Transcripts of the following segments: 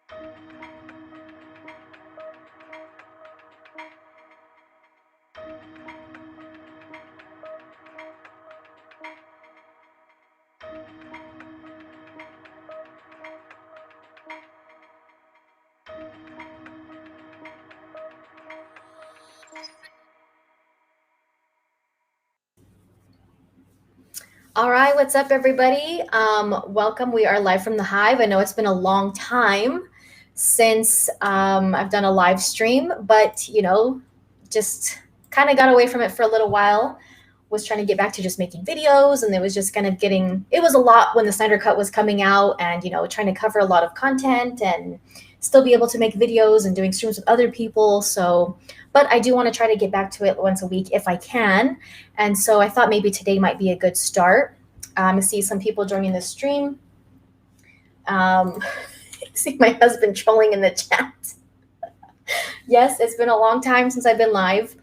All right, what's up, everybody? Welcome. We are live from the Hive. I know it's been a long time since I've done a live stream, but just kind of got away from it for a little while. Was trying to get back to just making videos, and it was just kind of it was a lot when the Snyder Cut was coming out, and trying to cover a lot of content and still be able to make videos and doing streams with other people. So, but I do want to try to get back to it once a week if I can. And so I thought maybe today might be a good start. I see some people joining the stream. See my husband trolling in the chat. Yes, it's been a long time since I've been live.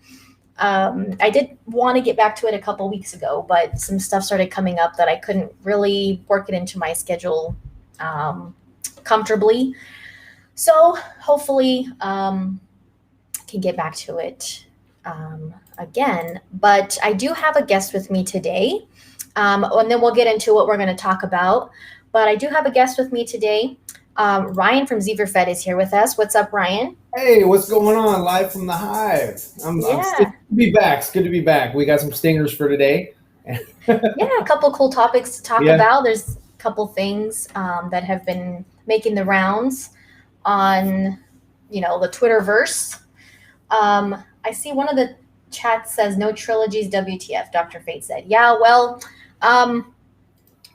I did want to get back to it a couple weeks ago, but some stuff started coming up that I couldn't really work it into my schedule comfortably. So hopefully can get back to it again. But I do have a guest with me today, and then we'll get into what we're going to talk about. But I do have a guest with me today. Ryan from Zeverfed is here with us. What's up, Ryan? Hey, what's going on? Live from the Hive. I'm good to be back. It's good to be back. We got some stingers for today. Yeah, a couple cool topics to talk about. There's a couple things that have been making the rounds on, the Twitterverse. I see one of the chats says no trilogies, WTF, Dr. Fate said. Yeah, well,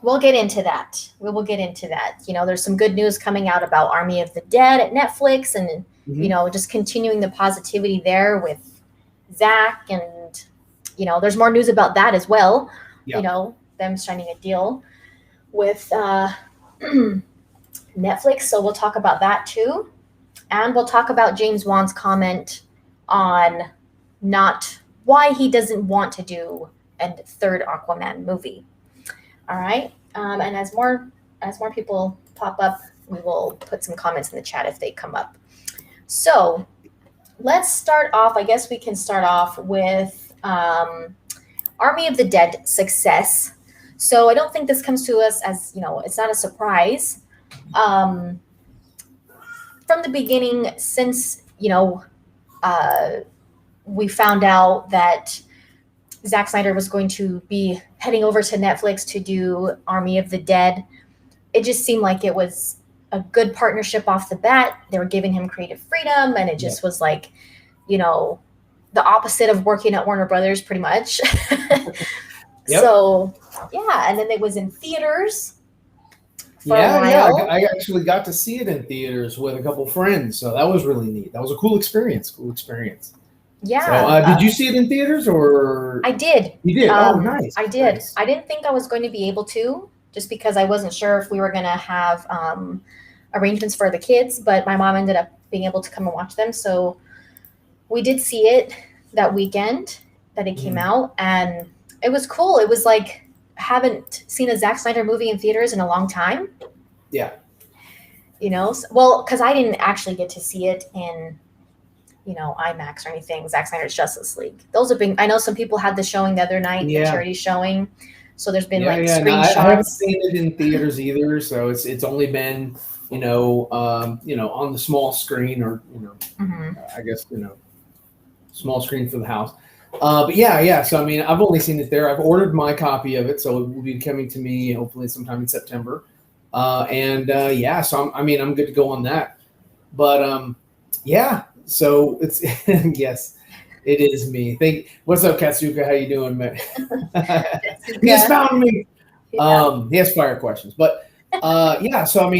we'll get into that. We will get into that. There's some good news coming out about Army of the Dead at Netflix, and just continuing the positivity there with Zach, and there's more news about that as well. Them signing a deal with Netflix, so we'll talk about that too, and we'll talk about James Wan's comment on not why he doesn't want to do a third Aquaman movie. All right, and as more people pop up, we will put some comments in the chat if they come up. So let's start off. I guess we can start off with Army of the Dead success. So I don't think this comes to us as, it's not a surprise. From the beginning, since, we found out that Zack Snyder was going to be heading over to Netflix to do Army of the Dead, it just seemed like it was a good partnership off the bat. They were giving him creative freedom, and it just was like, the opposite of working at Warner Brothers, pretty much. So, yeah, and then it was in theaters. I actually got to see it in theaters with a couple friends, so that was really neat. That was a cool experience. Yeah. So, did you see it in theaters, or? I did. You did? Oh, nice. I did. Nice. I didn't think I was going to be able to, just because I wasn't sure if we were going to have arrangements for the kids, but my mom ended up being able to come and watch them. So we did see it that weekend that it came out, and it was cool. It was like, I haven't seen a Zack Snyder movie in theaters in a long time. Yeah. Well, because I didn't actually get to see it in IMAX or anything. Zack Snyder's Justice League. Those have been, I know some people had the showing the other night, the charity showing. So there's been screenshots. No, I haven't seen it in theaters either. So it's only been, on the small screen, or, I guess, small screen for the house. But yeah. So, I've only seen it there. I've ordered my copy of it, so it will be coming to me hopefully sometime in September. So I'm good to go on that. But, so it's, yes, it is me. What's up, Katsuka? How you doing, man? He has found me. He has fire questions, but so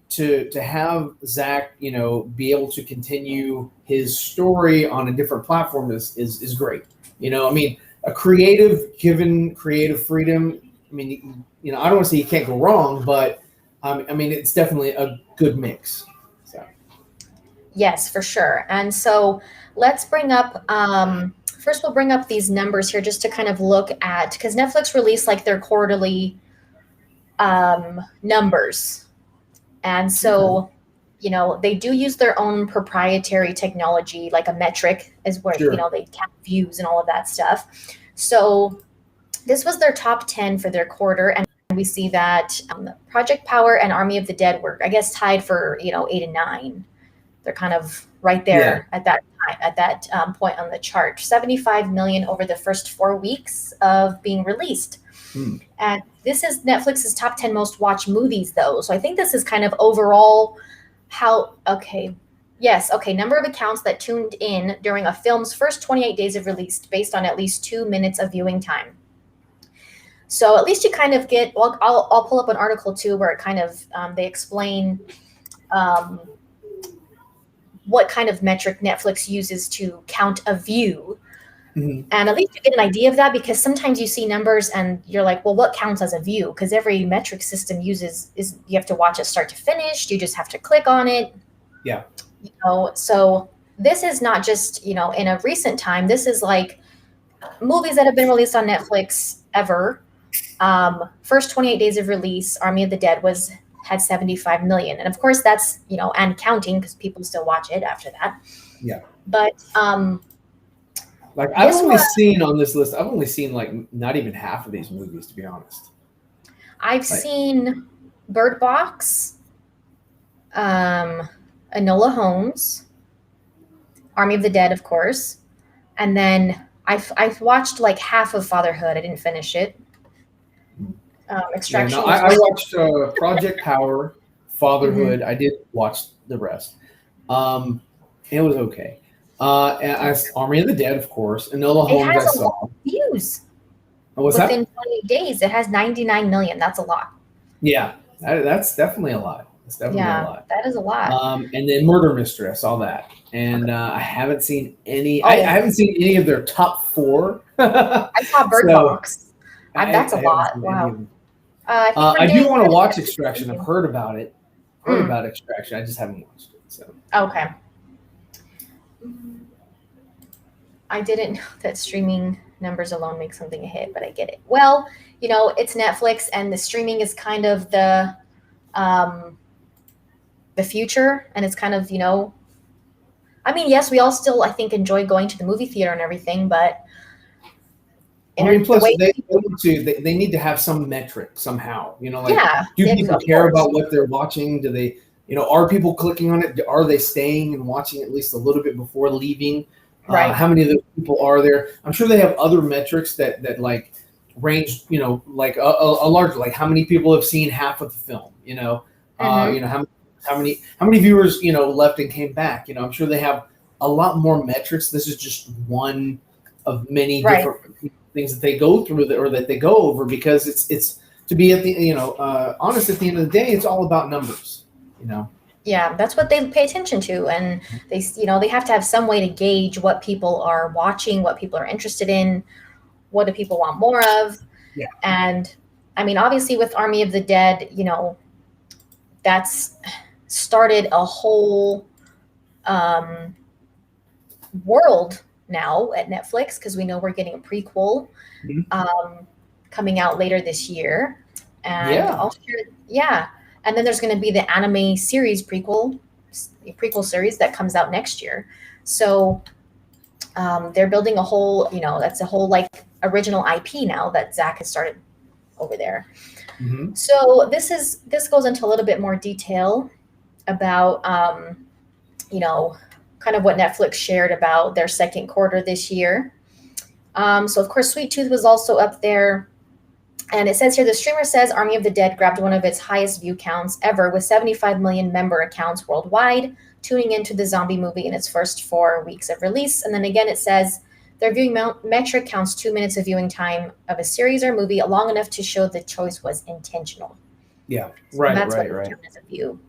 to have Zach, be able to continue his story on a different platform is great. A creative, given creative freedom. I don't want to say you can't go wrong, but it's definitely a good mix. Yes, for sure. And so let's bring up, first we'll bring up these numbers here just to kind of look at, because Netflix released like their quarterly numbers. And so they do use their own proprietary technology, like a metric is where, Sure. they count views and all of that stuff. So this was their top 10 for their quarter. And we see that Project Power and Army of the Dead were, I guess, tied for, 8 and 9. They're kind of right Yeah. there at that time, at that point on the chart. 75 million over the first 4 weeks of being released. And this is Netflix's top 10 most watched movies, though. So I think this is kind of overall number of accounts that tuned in during a film's first 28 days of release based on at least 2 minutes of viewing time. So at least you kind of get, well, I'll pull up an article too where it kind of, they explain what kind of metric Netflix uses to count a view. And at least you get an idea of that, because sometimes you see numbers and you're like, well, what counts as a view? Because every metric system you have to watch it start to finish. You just have to click on it. Yeah. So this is not just, in a recent time. This is like movies that have been released on Netflix ever. First 28 days of release, Army of the Dead had 75 million. And of course that's, and counting, because people still watch it after that. Yeah. But like I've only seen on this list, I've only seen like not even half of these movies, to be honest. I've seen Bird Box, Enola Holmes, Army of the Dead, of course. And then I've watched like half of Fatherhood. I didn't finish it. Extraction. I watched Project Power, Fatherhood. I did watch the rest. It was okay. And Army of the Dead, of course. Enola Holmes, it has I a lot of views. What's Within that? 28 days, it has 99 million. That's a lot. Yeah, that's definitely a lot. That's definitely a lot. That is a lot. And then Murder Mystery, I saw that, and I haven't seen any. I haven't seen any of their top 4. I saw Bird Box. That's a lot. Wow. I do want to watch Extraction. I've heard about it. About Extraction. I just haven't watched it. So okay. I didn't know that streaming numbers alone make something a hit, but I get it. Well, it's Netflix, and the streaming is kind of the future, and it's kind of, I mean, yes, we all still, I think, enjoy going to the movie theater and everything, but plus they need to have some metric somehow, do people care about what they're watching? Do they, are people clicking on it? Are they staying and watching at least a little bit before leaving? Right. How many of those people are there? I'm sure they have other metrics that like range, like a large, like how many people have seen half of the film, how many viewers, left and came back. I'm sure they have a lot more metrics. This is just one of many different things that they go through or that they go over, because it's to be at the, honest, at the end of the day, it's all about numbers, Yeah, that's what they pay attention to. And they have to have some way to gauge what people are watching, what people are interested in, what do people want more of. Yeah. And I mean, obviously with Army of the Dead, that's started a whole world now at Netflix, because we know we're getting a prequel coming out later this year. And and then there's going to be the anime series prequel series that comes out next year. So they're building a whole, that's a whole like original IP now that Zach has started over there. So this goes into a little bit more detail about, kind of what Netflix shared about their second quarter this year. So of course, Sweet Tooth was also up there. And it says here, the streamer says Army of the Dead grabbed one of its highest view counts ever, with 75 million member accounts worldwide tuning into the zombie movie in its first 4 weeks of release. And then again, it says their viewing metric counts 2 minutes of viewing time of a series or movie, long enough to show the choice was intentional. Yeah, so that's what as a view.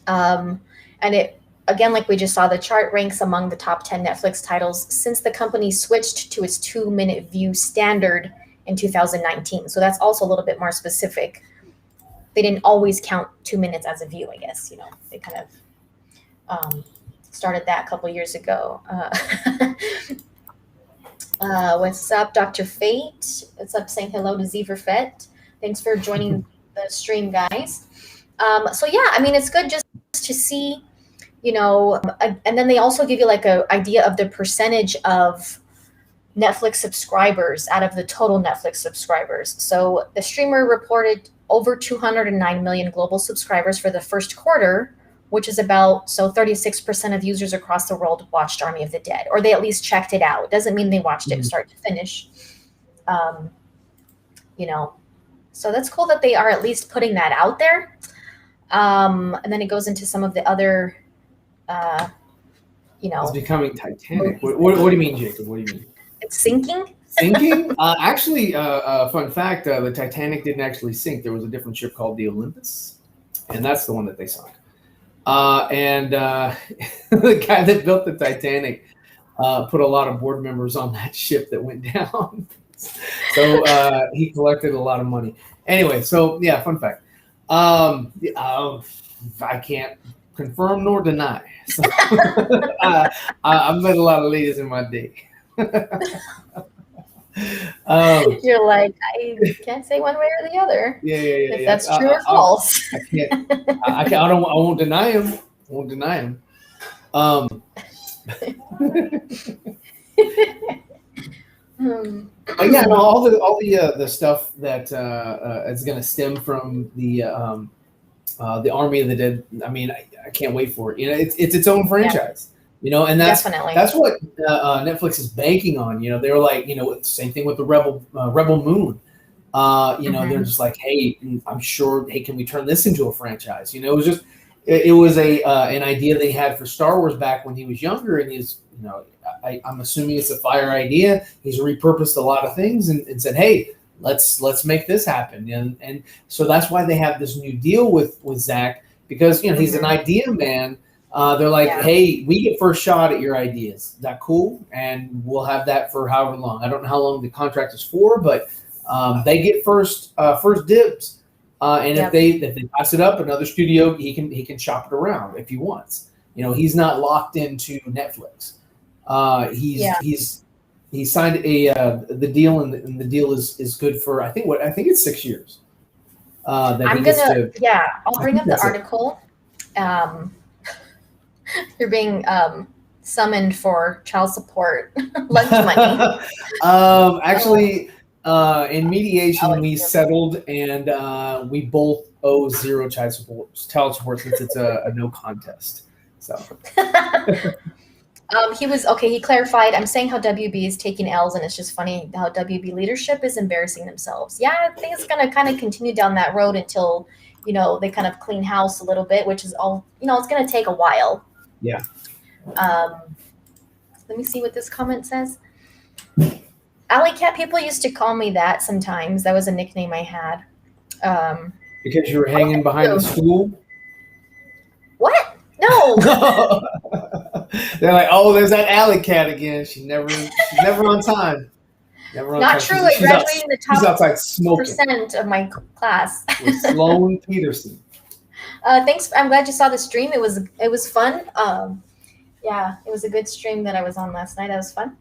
And it, again, like we just saw, the chart ranks among the top 10 Netflix titles since the company switched to its 2-minute view standard in 2019. So that's also a little bit more specific. They didn't always count 2 minutes as a view, I guess. They kind of started that a couple years ago. What's up, Dr. Fate? What's up, saying hello to Zeverfet. Thanks for joining the stream, guys. So yeah, I mean, it's good just to see, and then they also give you like a idea of the percentage of Netflix subscribers out of the total Netflix subscribers. So the streamer reported over 209 million global subscribers for the first quarter, which is about 36% of users across the world watched Army of the Dead, or they at least checked it out. Doesn't mean they watched it start to finish. So that's cool that they are at least putting that out there. And then it goes into some of the other, It's becoming Titanic. What do you mean, Jacob? What do you mean? It's sinking. Sinking? Actually, fun fact: the Titanic didn't actually sink. There was a different ship called the Olympus, and that's the one that they sunk. And the guy that built the Titanic put a lot of board members on that ship that went down. So he collected a lot of money. Anyway, so yeah, fun fact. I can't confirm nor deny. So, I've met a lot of ladies in my day. You're like, I can't say one way or the other. Yeah. If that's true or false. I can't. I won't deny him. I won't deny him. But yeah, no, all the stuff that is going to stem from the Army of the Dead. I mean, I can't wait for it. It's its own franchise. Yeah. And that's what Netflix is banking on. They were like, same thing with the Rebel Moon. They're just like, hey, I'm sure. Hey, can we turn this into a franchise? It was just, it was an idea they had for Star Wars back when he was younger, and he's, I'm assuming it's a fire idea. He's repurposed a lot of things and said, hey, let's make this happen. And so that's why they have this new deal with Zach, because he's an idea man. They're like, hey, we get first shot at your ideas. Is that cool? And we'll have that for however long. I don't know how long the contract is for, but they get first dibs. And if they pass it up, another studio, he can shop it around if he wants. He's not locked into Netflix. He signed the deal, and the deal is good for I think it's 6 years. I'll bring up the article. You're being summoned for child support lunch money. Actually, in mediation, we settled, and we both owe zero child support since it's a no contest. So. He clarified, I'm saying how WB is taking L's, and it's just funny how WB leadership is embarrassing themselves. Yeah, I think it's going to kind of continue down that road until, they kind of clean house a little bit, which is all, it's going to take a while. Yeah. Let me see what this comment says. Alley Cat, people used to call me that sometimes. That was a nickname I had. Because you were hanging behind the stool? What? No. They're like, oh, there's that Alley Cat again. She's never on time. Not true. I graduated in the top outside smoking. percent of my class. With Sloan Peterson. Thanks. I'm glad you saw the stream. It was fun. It was a good stream that I was on last night. That was fun.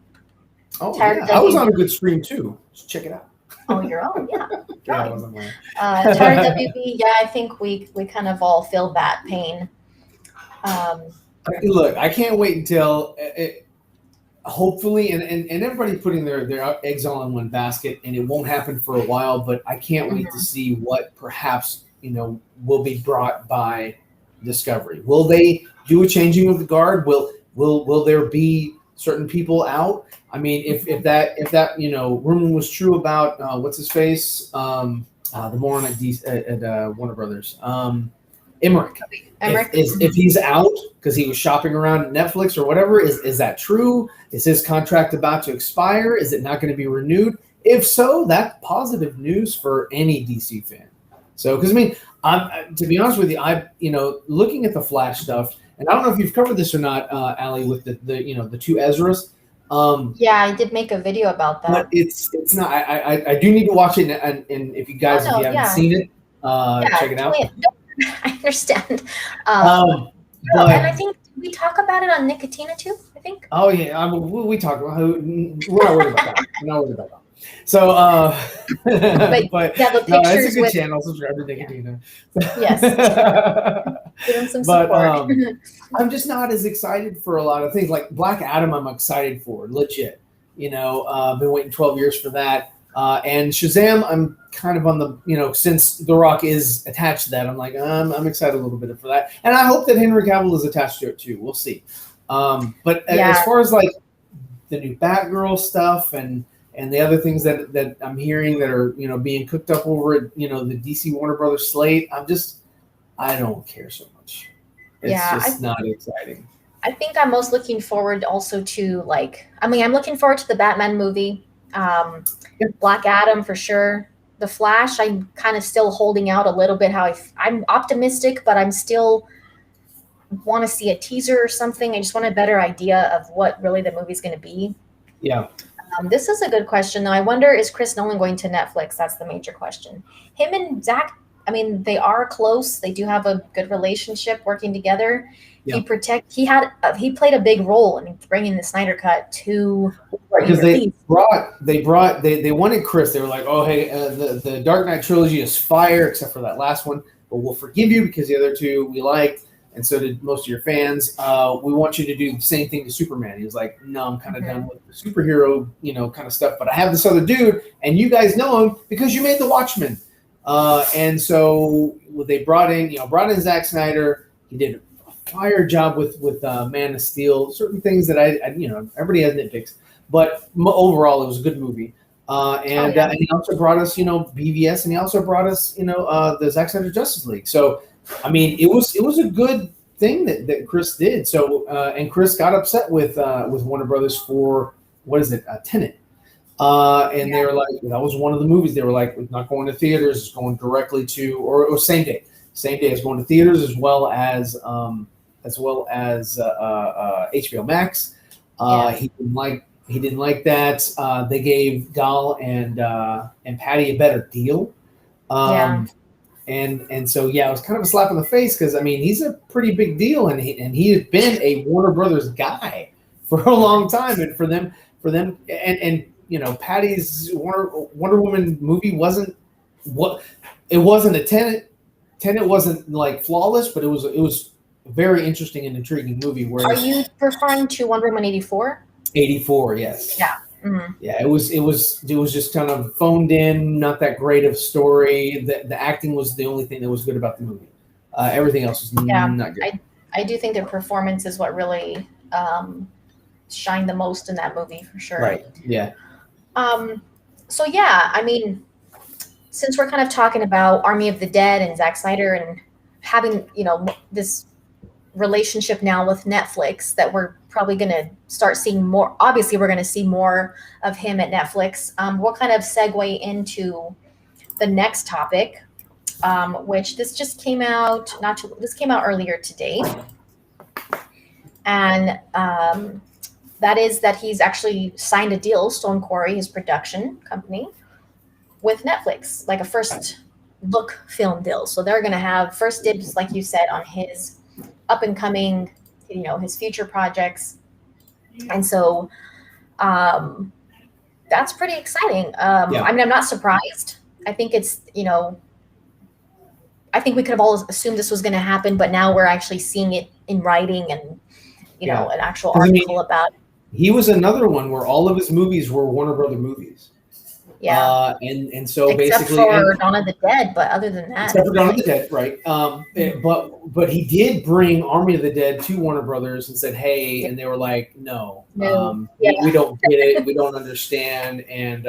Oh, yeah. I was on a good stream too. Just check it out. Oh, you're on, yeah. Yeah, I wasn't there. Tired WB. Yeah, I think we kind of all feel that pain. Look, I can't wait until hopefully, and everybody's putting their eggs all in one basket, and it won't happen for a while. But I can't wait to see what perhaps will be brought by Discovery. Will they do a changing of the guard? Will there be certain people out? I mean, if that rumor was true about what's his face, the moron at Warner Brothers, Emmerich. If he's out because he was shopping around at Netflix or whatever, is that true? Is his contract about to expire? Is it not going to be renewed? If so, that's positive news for any DC fan. So, because I mean, to be honest with you, looking at the Flash stuff, and I don't know if you've covered this or not, Allie, with the two Ezras. Yeah, I did make a video about that. But it's not. I do need to watch it, and if you haven't seen it, check it out. I understand. And I think we talk about it on Nicotina too. I think. Oh yeah, we talk about. We're not worried about that. We're not worried about that. So, But but yeah, the no, it's a pictures good with channel. Subscribe to yeah, Nicotina. yes, give them some But support. I'm just not as excited for a lot of things. Like Black Adam, I'm excited for, legit. I've been waiting 12 years for that. And Shazam, I'm kind of on the, since The Rock is attached to that, I'm like, I'm excited a little bit for that. And I hope that Henry Cavill is attached to it too. We'll see. But as Yeah, far as like the new Batgirl stuff and the other things that I'm hearing that are, being cooked up over at, the DC Warner Brothers slate, I don't care so much. It's yeah. just not exciting. I think I'm most looking forward also to like, I mean, I'm looking forward to the Batman movie, um, Black Adam for sure. The Flash, I'm kind of still holding out a little bit. I'm optimistic, but I'm still want to see a teaser or something. I just want a better idea of what really the movie's going to be. Yeah. This is a good question, though. I wonder, is Chris Nolan going to Netflix? That's the major question. Him and Zach, I mean, they are close. They do have a good relationship working together. Yeah. He played a big role in bringing the Snyder Cut to Right, be because released. they wanted Chris. They were like, oh hey, the Dark Knight trilogy is fire, except for that last one, but we'll forgive you because the other two we liked, and so did most of your fans. We want you to do the same thing to Superman. He was like, no, I'm kind of done with the superhero, kind of stuff, but I have this other dude, and you guys know him because you made The Watchmen. And so they brought in Zack Snyder. He did a fire job with Man of Steel. Certain things that I everybody has nitpicks, but overall it was a good movie. And he also brought us BVS, and he also brought us the Zack Snyder Justice League. So I mean it was a good thing that Chris did. So and Chris got upset with Warner Brothers for what is it, Tenet. They were like, that was one of the movies. They were like, it's not going to theaters. It's going directly to, or same day. It's going to theaters as well as HBO Max. He didn't like that. They gave Gal and Patty a better deal. And so it was kind of a slap in the face because I mean he's a pretty big deal, and he had been a Warner Brothers guy for a long time, and for them and Patty's Wonder Woman movie wasn't a Tenet. Tenet wasn't like flawless, but it was a very interesting and intriguing movie. Are you referring to Wonder Woman 84? 84, yes. Yeah. Mm-hmm. Yeah, it was just kind of phoned in, not that great of story. The acting was the only thing that was good about the movie. Everything else was not good. I do think the performance is what really shined the most in that movie for sure. Right. Yeah. So yeah, I mean, since we're kind of talking about Army of the Dead and Zack Snyder and having this relationship now with Netflix that we're probably going to start seeing more. Obviously, we're going to see more of him at Netflix. We'll kind of segue into the next topic, which this just came out. This came out earlier today, and that is that he's actually signed a deal, Stone Quarry, his production company, with Netflix, like a first look film deal. So they're going to have first dibs, like you said, on his up and coming, his future projects. And so that's pretty exciting. I mean, I'm not surprised. I think it's, I think we could have always assumed this was going to happen, but now we're actually seeing it in writing and, an actual article about it. He was another one where all of his movies were Warner Brother movies. Yeah. And so except basically, for Dawn of the Dead, but other than that, except for Dawn of the Dead, right? But he did bring Army of the Dead to Warner Brothers and said, "Hey," and they were like, "No, we don't get it, we don't understand, and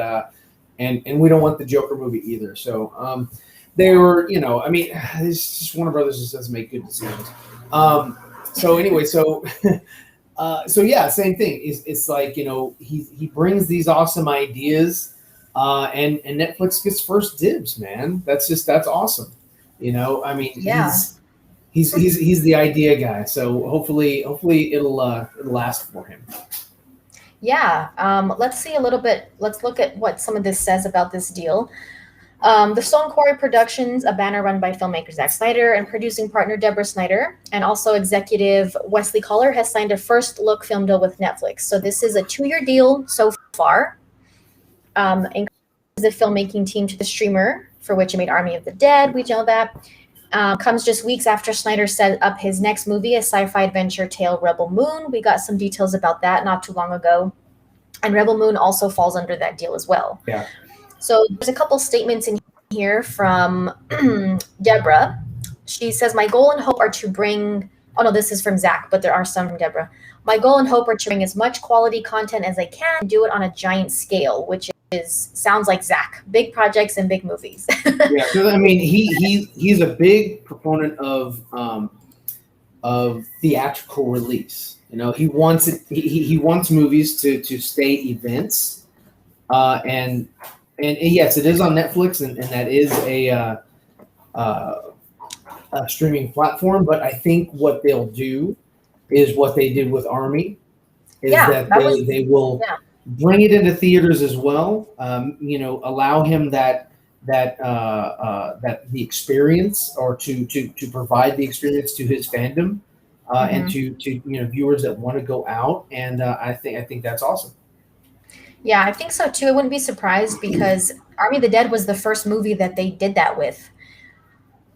we don't want the Joker movie either." So they were, I mean, it's just Warner Brothers just doesn't make good decisions. So anyway, so yeah, same thing. It's like he brings these awesome ideas. And Netflix gets first dibs, man. That's awesome. I mean, he's the idea guy. So hopefully it'll last for him. Yeah. Let's see a little bit. Let's look at what some of this says about this deal. The Stone Quarry Productions, a banner run by filmmaker Zack Snyder and producing partner Deborah Snyder, and also executive Wesley Collar, has signed a first look film deal with Netflix. So this is a 2-year deal so far. increases the filmmaking team to the streamer, for which it made Army of the Dead. We know that. Comes just weeks after Snyder set up his next movie, a sci-fi adventure tale, Rebel Moon. We got some details about that not too long ago. And Rebel Moon also falls under that deal as well. Yeah. So there's a couple statements in here from Deborah. She says, my goal and hope are to bring, oh no, this is from Zach, but there are some from Deborah. My goal and hope are to bring as much quality content as I can and do it on a giant scale, which sounds like Zach. Big projects and big movies. Yeah, because I mean, he's a big proponent of theatrical release. You know, he wants it. He wants movies to stay events, and yes, it is on Netflix, and that is a streaming platform. But I think what they'll do is what they did with Army, is they will bring it into theaters as well. You know, allow him that the experience, or to provide the experience to his fandom, and to viewers that want to go out. And I think that's awesome. Yeah, I think so too. I wouldn't be surprised, because Army of the Dead was the first movie that they did that with.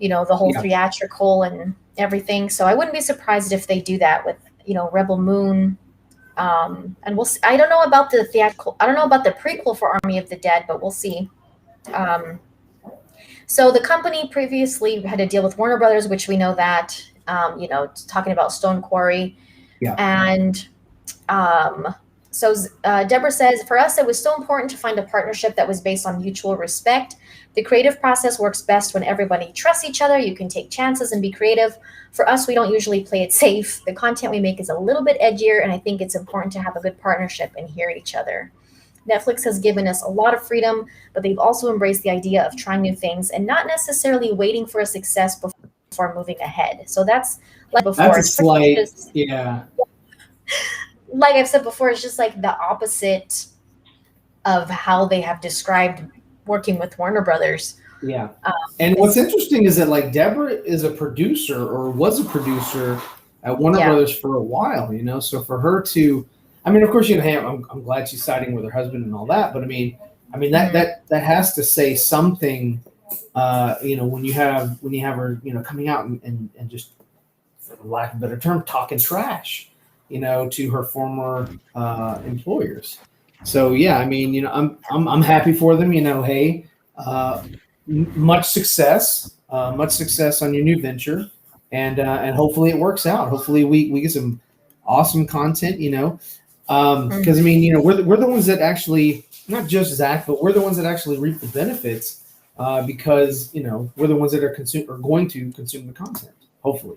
You know, the whole theatrical and everything. So I wouldn't be surprised if they do that with, Rebel Moon. And we'll see. I don't know about the theatrical. I don't know about the prequel for Army of the Dead, but we'll see. So the company previously had a deal with Warner Brothers, which we know that, talking about Stone Quarry. Yeah. And so Deborah says, for us, it was so important to find a partnership that was based on mutual respect. The creative process works best when everybody trusts each other. You can take chances and be creative. For us, we don't usually play it safe. The content we make is a little bit edgier, and I think it's important to have a good partnership and hear each other. Netflix has given us a lot of freedom, but they've also embraced the idea of trying new things and not necessarily waiting for a success before moving ahead. So that's like before. That's a slight, yeah. Like I've said before, it's just like the opposite of how they have described working with Warner Brothers. Yeah. And what's interesting is that, like, Deborah is a producer, or was a producer at Warner Brothers for a while, so for her to, I mean, of course, I'm glad she's siding with her husband and all that, but I mean that has to say something, when you have her, coming out and just, for lack of a better term, talking trash, to her former employers. So yeah, I mean, I'm happy for them. Hey, much success on your new venture, and hopefully it works out. Hopefully we get some awesome content. Because I mean, we're the ones that actually, not just Zach, but we're the ones that actually reap the benefits, because we're the ones that are going to consume the content. Hopefully.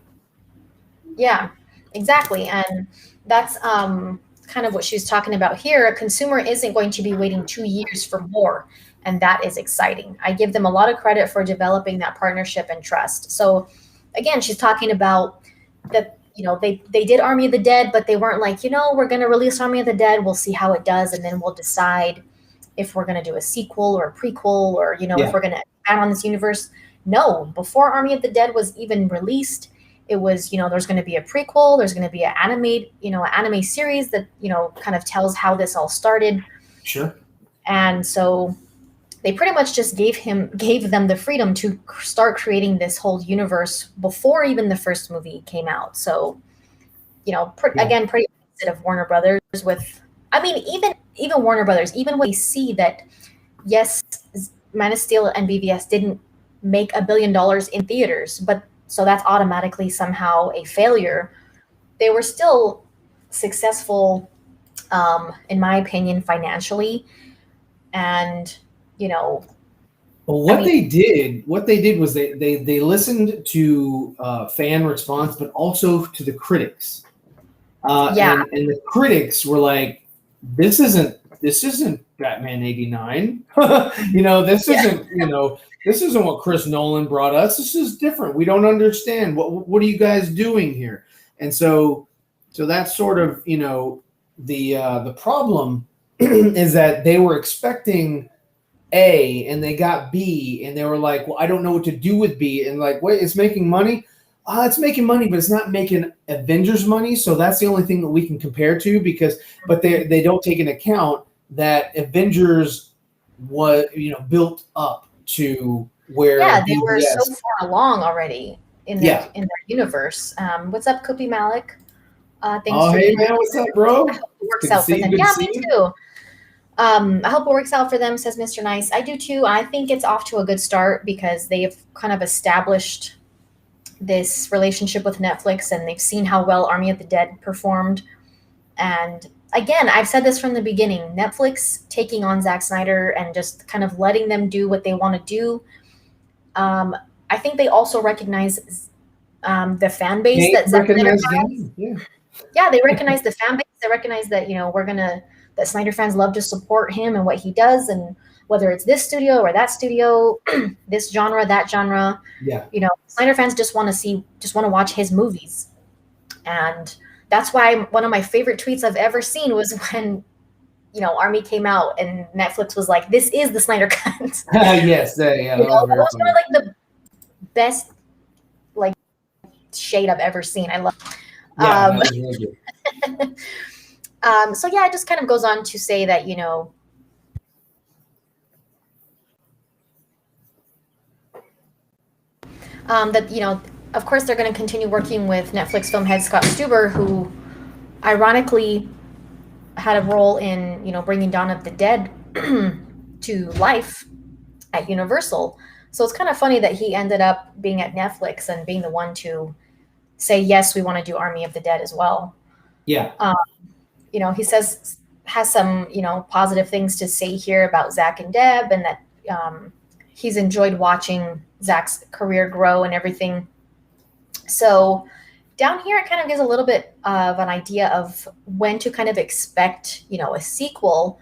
Yeah, exactly, and that's kind of what she's talking about here. A consumer isn't going to be waiting 2 years for more, and that is exciting. I give them a lot of credit for developing that partnership and trust. So again, she's talking about that, they did Army of the Dead, but they weren't like, we're going to release Army of the Dead, we'll see how it does, and then we'll decide if we're going to do a sequel or a prequel, or if we're going to add on this universe. No, before Army of the Dead was even released, it was, there's going to be a prequel, there's going to be an anime series that, kind of tells how this all started. Sure. And so they pretty much just gave them the freedom to start creating this whole universe before even the first movie came out. So, again, pretty opposite of Warner Brothers with, I mean, even Warner Brothers, even when they see that, yes, Man of Steel and BVS didn't make $1 billion in theaters, but so that's automatically somehow a failure. They were still successful, in my opinion, financially. And, well, what they did was they listened to fan response, but also to the critics. And the critics were like, this isn't Batman 89. This isn't, this isn't what Chris Nolan brought us. This is different. We don't understand. What are you guys doing here? And so that's sort of, the problem is that they were expecting A and they got B, and they were like, well, I don't know what to do with B. And like, wait, it's making money? It's making money, but it's not making Avengers money. So that's the only thing that we can compare to, but they don't take into account that Avengers was, built up to where Yeah, they were so BVS. far along already Yeah. in their universe. What's up, Kupi Malik? Thanks Oh, for hey being man, here. what's up, I bro? hope it works Good to out for see you. them. Good to Yeah, see me you. too. I hope it works out for them, says Mr. Nice. I do too. I think it's off to a good start because they've kind of established this relationship with Netflix and they've seen how well Army of the Dead performed. And again, I've said this from the beginning, Netflix taking on Zack Snyder and just kind of letting them do what they want to do. I think they also recognize the fan base Game that Zack Snyder recognized has. game. Yeah. Yeah, they recognize the fan base. They recognize that that Snyder fans love to support him and what he does, and whether it's this studio or that studio, this genre, that genre, Yeah. Snyder fans just want to watch his movies, and that's why one of my favorite tweets I've ever seen was when Army came out and Netflix was like, "This is the Snyder cut." Yes. Yeah. That was That very was one funny. of like the best like shade I've ever seen. I love. Yeah, Um, that was really good. so yeah, it just kind of goes on to say that of course they're going to continue working with Netflix film head Scott Stuber, who ironically had a role in bringing Dawn of the Dead to life at Universal. So it's kind of funny that he ended up being at Netflix and being the one to say, yes, we want to do Army of the Dead as well. Yeah. He has some positive things to say here about Zach and Deb, and that he's enjoyed watching Zach's career grow and everything. So down here, it kind of gives a little bit of an idea of when to kind of expect a sequel,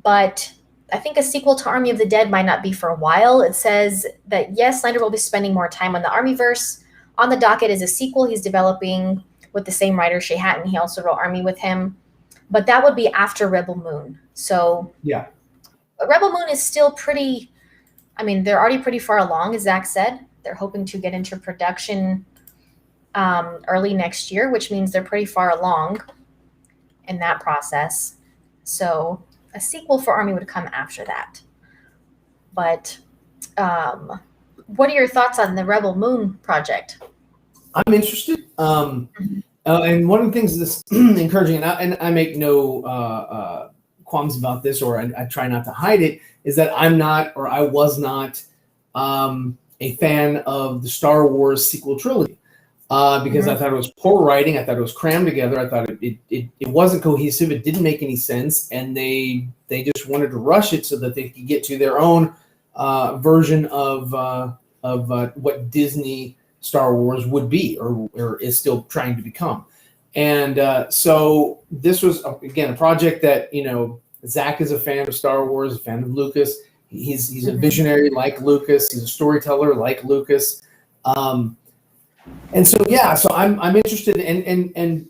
but I think a sequel to Army of the Dead might not be for a while. It says that yes, Snyder will be spending more time on the Armyverse. On the docket is a sequel he's developing with the same writer, Shea Hatton. He also wrote Army with him, but that would be after Rebel Moon. So Yeah. Rebel Moon is still pretty. I mean, they're already pretty far along, as Zach said. They're hoping to get into production early next year, which means they're pretty far along in that process. So a sequel for Army would come after that. But what are your thoughts on the Rebel Moon project? I'm interested. And one of the things that's encouraging, and I make no qualms about this, or I try not to hide it, is that I'm not, or I was not, a fan of the Star Wars sequel trilogy. Because I thought it was poor writing. I thought it was crammed together. I thought it wasn't cohesive. It didn't make any sense, and they just wanted to rush it so that they could get to their own version of what Disney Star Wars would be, or is still trying to become. And so this was again a project that Zach is a fan of Star Wars, a fan of Lucas. He's a visionary like Lucas. He's a storyteller like Lucas. And so yeah, so I'm interested in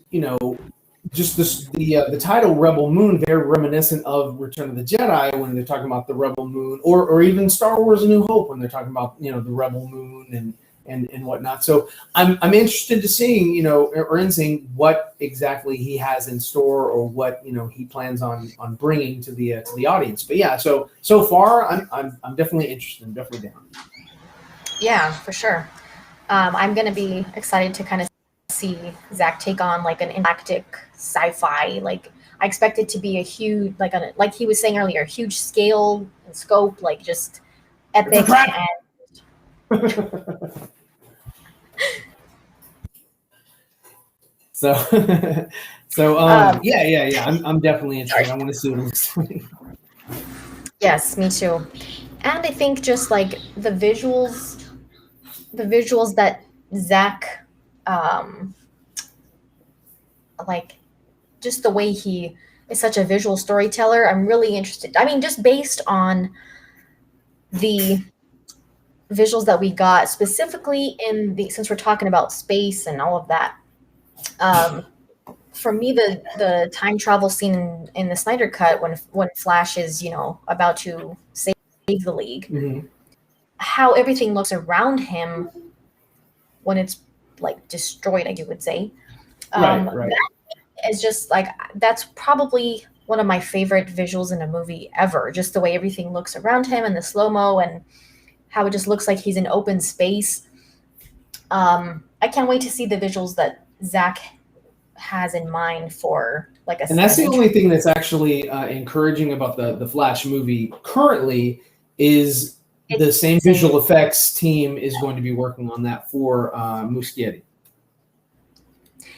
just the title Rebel Moon, very reminiscent of Return of the Jedi when they're talking about the Rebel Moon, or even Star Wars: A New Hope when they're talking about the Rebel Moon and whatnot. So I'm interested to seeing or in seeing what exactly he has in store, or what he plans on bringing to the audience. But yeah, so far I'm definitely interested. I'm definitely down. Yeah, for sure. I'm going to be excited to kind of see Zach take on like an intergalactic sci-fi. Like I expect it to be a huge, like he was saying earlier, huge scale and scope, like just epic. So, yeah. I'm definitely interested. I want to see what it looks like. Yes, me too. And I think just like the visuals that Zach, like just the way he is such a visual storyteller, I'm really interested. I mean, just based on the visuals that we got specifically since we're talking about space and all of that. For me, the time travel scene in the Snyder cut when Flash is about to save the League, how everything looks around him when it's like destroyed, I would say. Right. That is just like that's probably one of my favorite visuals in a movie ever. Just the way everything looks around him and the slow-mo and how it just looks like he's in open space. I can't wait to see the visuals that Zach has in mind for like a. And that's the only thing that's actually encouraging about the Flash movie currently is the same visual effects team is going to be working on that for Muschietti.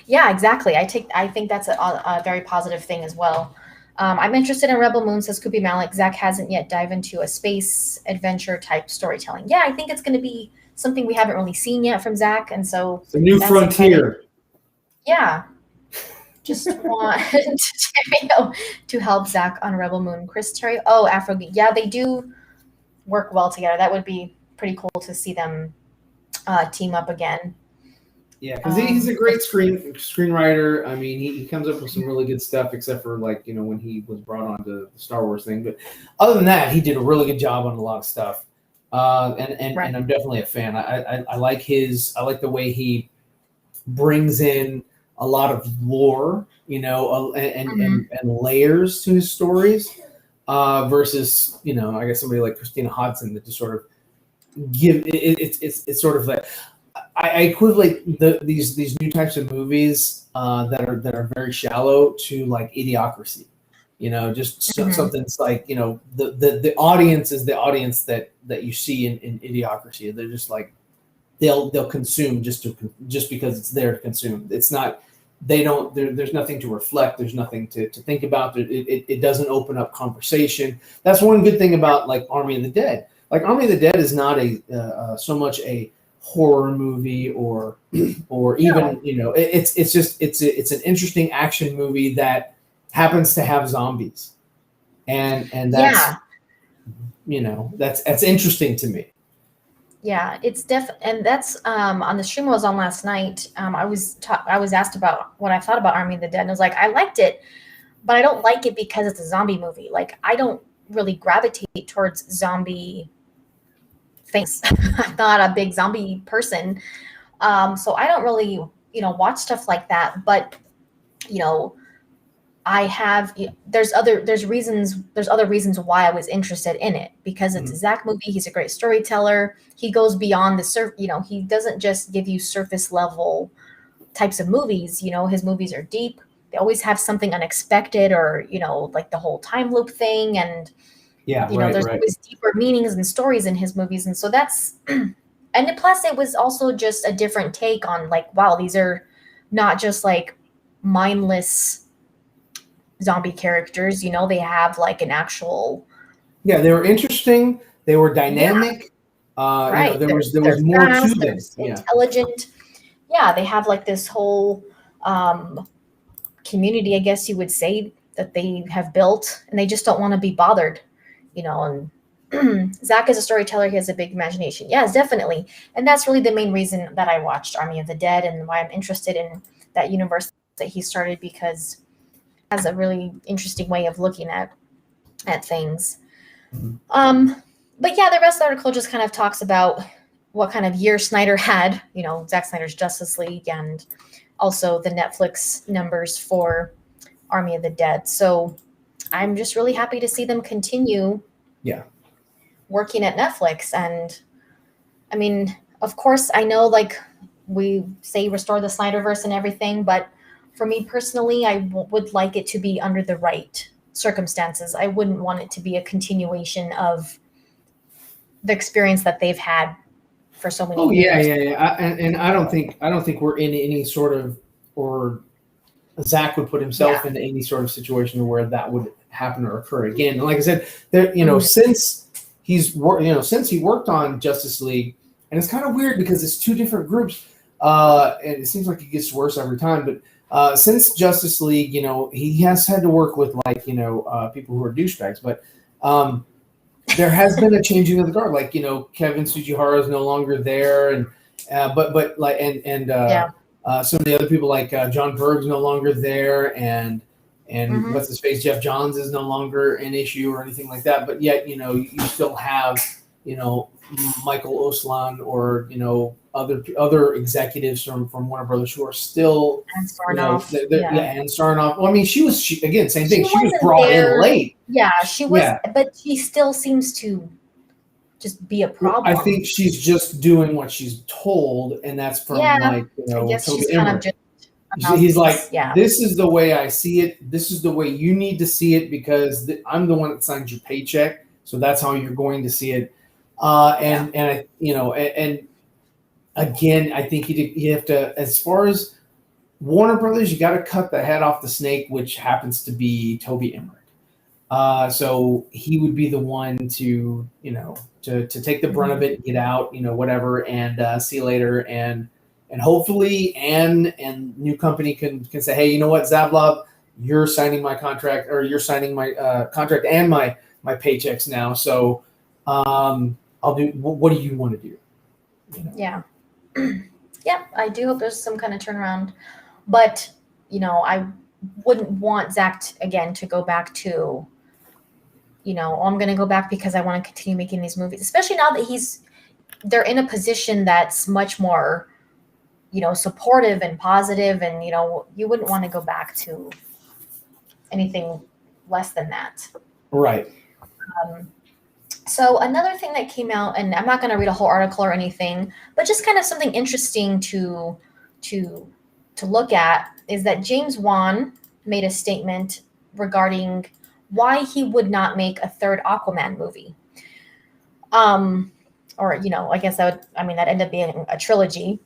Yeah, exactly. I think that's a very positive thing as well. I'm interested in Rebel Moon, says Kupi Malik. Zach hasn't yet dived into a space adventure type storytelling. Yeah, I think it's going to be something we haven't really seen yet from Zach, and so it's a new frontier. Exciting. Yeah, just want to help Zach on Rebel Moon. Chris Terry, Afro Geek. Yeah, they do work well together. That would be pretty cool to see them team up again. Yeah, because he's a great screenwriter. I mean, he comes up with some really good stuff, except for like, when he was brought on to the Star Wars thing. But other than that, he did a really good job on a lot of stuff. And I'm definitely a fan. I like the way he brings in a lot of lore, and layers to his stories, versus, I guess somebody like Christina Hodson that just sort of give it's sort of like. I equivalent these new types of movies that are very shallow to like Idiocracy, just something's like, the audience is the audience that you see in Idiocracy. They're just like they'll consume just because it's there to consume. It's not there's nothing to reflect. There's nothing to think about. It doesn't open up conversation. That's one good thing about like Army of the Dead. Like Army of the Dead is not so much a horror movie or even it's an interesting action movie that happens to have zombies and that's that's interesting to me. Yeah, it's and that's on the stream I was on last night. I was asked about what I thought about Army of the Dead, and I was like, I liked it, but I don't like it because it's a zombie movie. Like, I don't really gravitate towards zombie things. I'm not a big zombie person. So I don't really, watch stuff like that. But, I have, there's other reasons why I was interested in it, because it's a Zach movie. He's a great storyteller. He goes beyond the he doesn't just give you surface level types of movies. His movies are deep. They always have something unexpected, or, like the whole time loop thing. And, there's always deeper meanings and stories in his movies. And so that's, and plus it was also just a different take on like, wow, these are not just like mindless zombie characters, they have like an actual. Yeah, they were interesting. They were dynamic. Right. There was more to them. Intelligent. Yeah, they have like this whole community, I guess you would say, that they have built, and they just don't want to be bothered. And Zach is a storyteller. He has a big imagination. Yes, definitely. And that's really the main reason that I watched Army of the Dead and why I'm interested in that universe that he started, because it has a really interesting way of looking at things. But yeah, the rest of the article just kind of talks about what kind of year Snyder had, Zack Snyder's Justice League, and also the Netflix numbers for Army of the Dead. So I'm just really happy to see them continue working at Netflix. And I mean, of course, I know like we say restore the Snyderverse and everything, but for me personally, I would like it to be under the right circumstances. I wouldn't want it to be a continuation of the experience that they've had for so many years. And I don't think we're in any sort of, or Zach would put himself into any sort of situation where that would happen or occur again. And like I said, there, since he worked on Justice League, and it's kind of weird because it's two different groups, and it seems like it gets worse every time. But since Justice League, he has had to work with like people who are douchebags, but there has been a changing of the guard. Like Kevin Tsujihara is no longer there, and but like some of the other people like John Berg's no longer there, and what's his face, Jeff Johns is no longer an issue or anything like that. But yet you still have Michael Oslan or other executives from Warner Brothers who are still And Sarnoff, and Sarnoff. Well, I mean, again, same thing. She was wasn't brought in there. late. Yeah, she was, but she still seems to just be a problem. I think she's just doing what she's told, and that's from I guess Toby she's kind of just. He's like, this is the way I see it. This is the way you need to see it because I'm the one that signs your paycheck. So that's how you're going to see it. And again, I think you have to, as far as Warner Brothers, you got to cut the head off the snake, which happens to be Toby Emmerich. So he would be the one to take the brunt of it, and get out, whatever, and see you later. And hopefully Anne and new company can say, hey, you know what, Zablov, you're signing my contract, or you're signing my contract and my paychecks now. So I'll do. What do you want to do? Yeah. Yeah, I do hope there's some kind of turnaround. But, I wouldn't want Zach, again, to go back to, I'm going to go back because I want to continue making these movies, especially now that they're in a position that's much more, supportive and positive, and you wouldn't want to go back to anything less than that. Right. So another thing that came out, and I'm not going to read a whole article or anything, but just kind of something interesting to look at, is that James Wan made a statement regarding why he would not make a third Aquaman movie. Or I guess that ended up being a trilogy.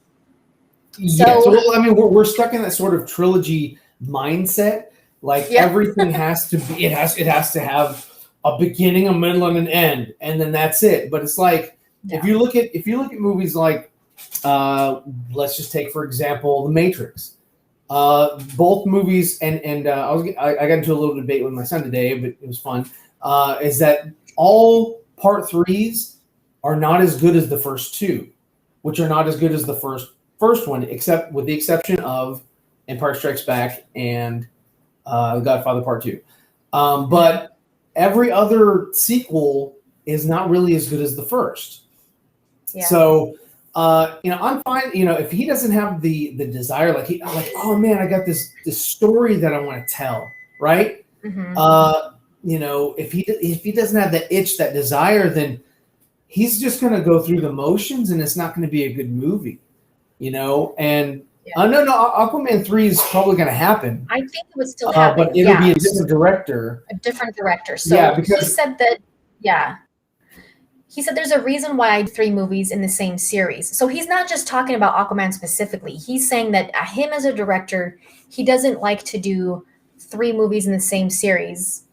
So I mean, we're stuck in that sort of trilogy mindset. Like everything has to be, it has to have a beginning, a middle, and an end, and then that's it. But it's like if you look at movies like, let's just take for example The Matrix. Both movies, and I got into a little debate with my son today, but it was fun. Is that all part threes are not as good as the first two, which are not as good as the first one, except with the exception of Empire Strikes Back and The Godfather Part 2. But every other sequel is not really as good as the first. Yeah. So, I'm fine. If he doesn't have the desire, like oh man, I got this story that I want to tell, right? Mm-hmm. If he doesn't have that itch, that desire, then he's just going to go through the motions, and it's not going to be a good movie. No, Aquaman 3 is probably going to happen. I think it would still happen, but it'll be a different director. So because he said that, he said there's a reason why I did 3 movies in the same series. So he's not just talking about Aquaman specifically. He's saying that him as a director, he doesn't like to do 3 movies in the same series.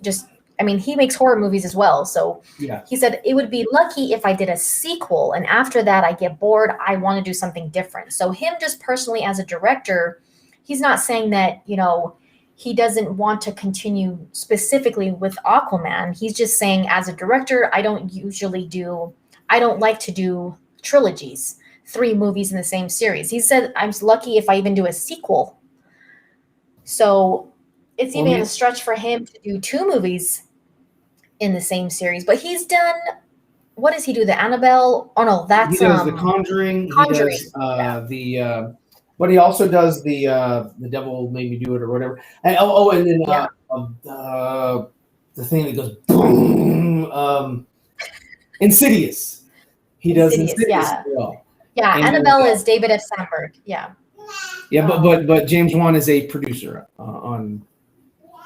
He makes horror movies as well. So he said it would be lucky if I did a sequel, and after that I get bored. I want to do something different. So him just personally as a director, he's not saying that, he doesn't want to continue specifically with Aquaman. He's just saying as a director, I don't like to do trilogies, 3 movies in the same series. He said, I'm lucky if I even do a sequel. So it's even a stretch for him to do 2 movies in the same series. But he's done, what does he do? The Annabelle? Oh no, that's he does The Conjuring. Conjuring. He does but he also does the Devil Made Me Do It or whatever. And the thing that goes boom. Insidious. He does Insidious as well. Yeah, and Annabelle is David F. Sandberg. Yeah. Yeah, but James Wan is a producer on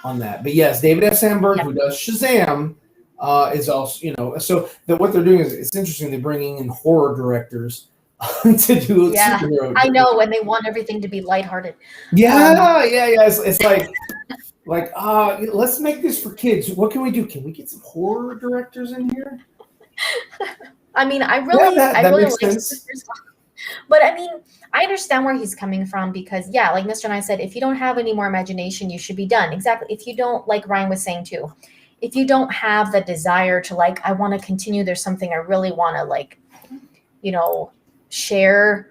that. But yes, David F. Sandberg, who does Shazam, is also, so that what they're doing is, it's interesting. They're bringing in horror directors to do superhero. I know, and they want everything to be lighthearted. Yeah. It's like let's make this for kids. What can we do? Can we get some horror directors in here? I really like Sisters. But I understand where he's coming from, because like Mr. and I said, if you don't have any more imagination, you should be done. Exactly. If you don't, like Ryan was saying too, if you don't have the desire to I want to continue, there's something I really want to share.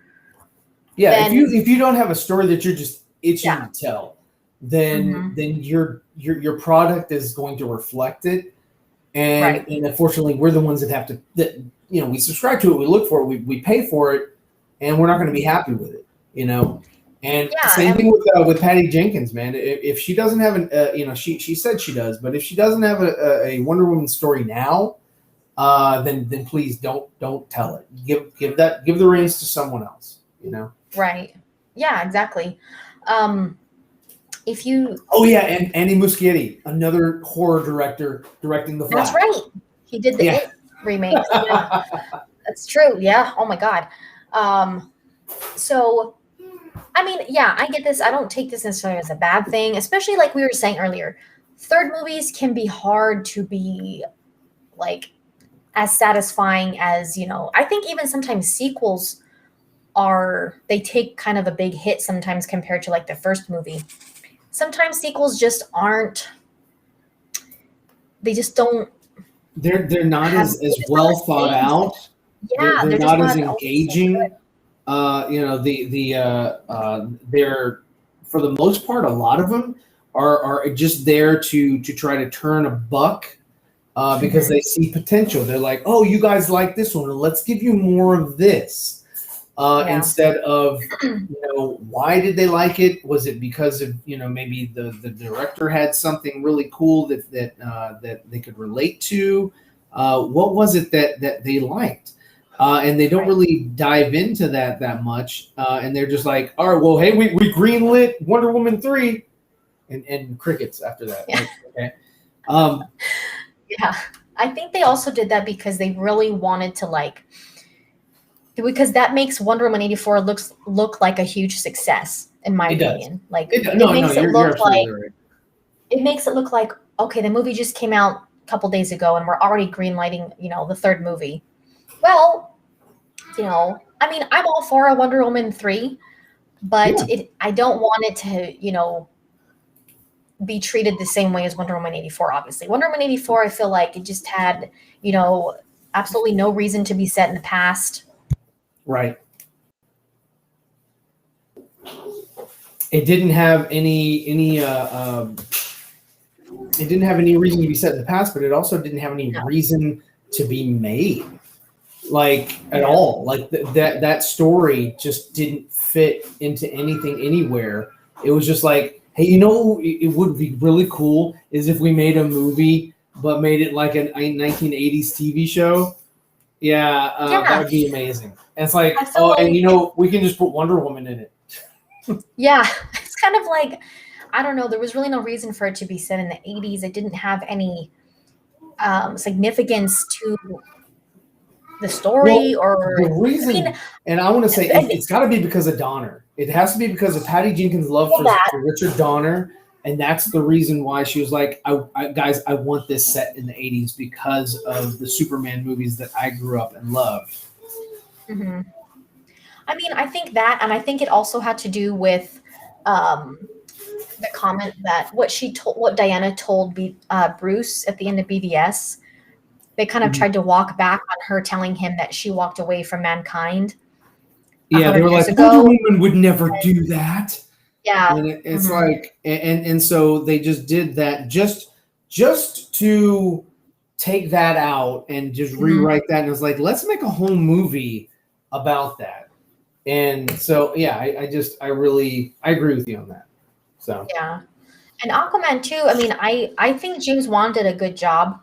Yeah. Then, if you don't have a story that you're just itching to tell, then your product is going to reflect it. And unfortunately, we're the ones that have to we subscribe to it, we look for it, we pay for it, and we're not going to be happy with it, And Yeah, same thing and with Patty Jenkins, man. If she doesn't have she said she does, but if she doesn't have a Wonder Woman story now, then please don't tell it. Give the reins to someone else. right. Yeah, exactly. If you Oh yeah, and Andy Muschietti, another horror director, directing The That's Flash. right. He did the Yeah. It remakes. Yeah, that's true. Yeah. Oh my God. So I mean, yeah, I get this. I don't take this necessarily as a bad thing, especially like we were saying earlier. Third movies can be hard to be like as satisfying as, I think even sometimes sequels they take kind of a big hit sometimes compared to like the first movie. Sometimes sequels just aren't, they just don't They're not have, as they just don't well have thought the same. out. Yeah, They're they're just not as not always as good. engaging. They're for the most part, a lot of them are just there to try to turn a buck because they see potential. They're like, oh, you guys like this one, let's give you more of this. Yeah. Instead of, why did they like it? Was it because of, maybe the director had something really cool that they could relate to? What was it that they liked? And they don't really dive into that much. And they're just like, all right, well, hey, we greenlit Wonder Woman 3 and crickets after that. Yeah. Like, okay. Yeah. I think they also did that because they really wanted to because that makes Wonder Woman 84 look like a huge success, in my opinion. Like it makes it look like right. It makes it look like, okay, the movie just came out a couple days ago and we're already greenlighting, the third movie. Well, I mean, I'm all for a Wonder Woman 3, but I don't want it to, be treated the same way as Wonder Woman 84, obviously. Wonder Woman 84, I feel like it just had, absolutely no reason to be set in the past. Right. It didn't have any it didn't have any reason to be set in the past, but it also didn't have any reason to be made, at all. Like that story just didn't fit into anything anywhere. It was just like, hey, it would be really cool is if we made a movie but made it like a 1980s TV show. Yeah, that would be amazing. And it's like, and we can just put Wonder Woman in it. Yeah, it's kind of like, I don't know, there was really no reason for it to be set in the 80s. It didn't have any significance to the story or the reason. And I want to say it's got to be because of Donner. It has to be because of Patty Jenkins' love for Richard Donner. And that's the reason why she was like, guys, I want this set in the 80s because of the Superman movies that I grew up and loved. Mm-hmm. I mean, I think that, and I think it also had to do with the comment that what Diana told Bruce at the end of BVS. They kind of tried to walk back on her telling him that she walked away from mankind. Yeah, they were like, Wonder Woman would never do that. Yeah. And it's like, and so they just did that just to take that out and just rewrite that. And it was like, let's make a whole movie about that. And so, yeah, I agree with you on that. So, yeah. And Aquaman too. I mean, I think James Wan did a good job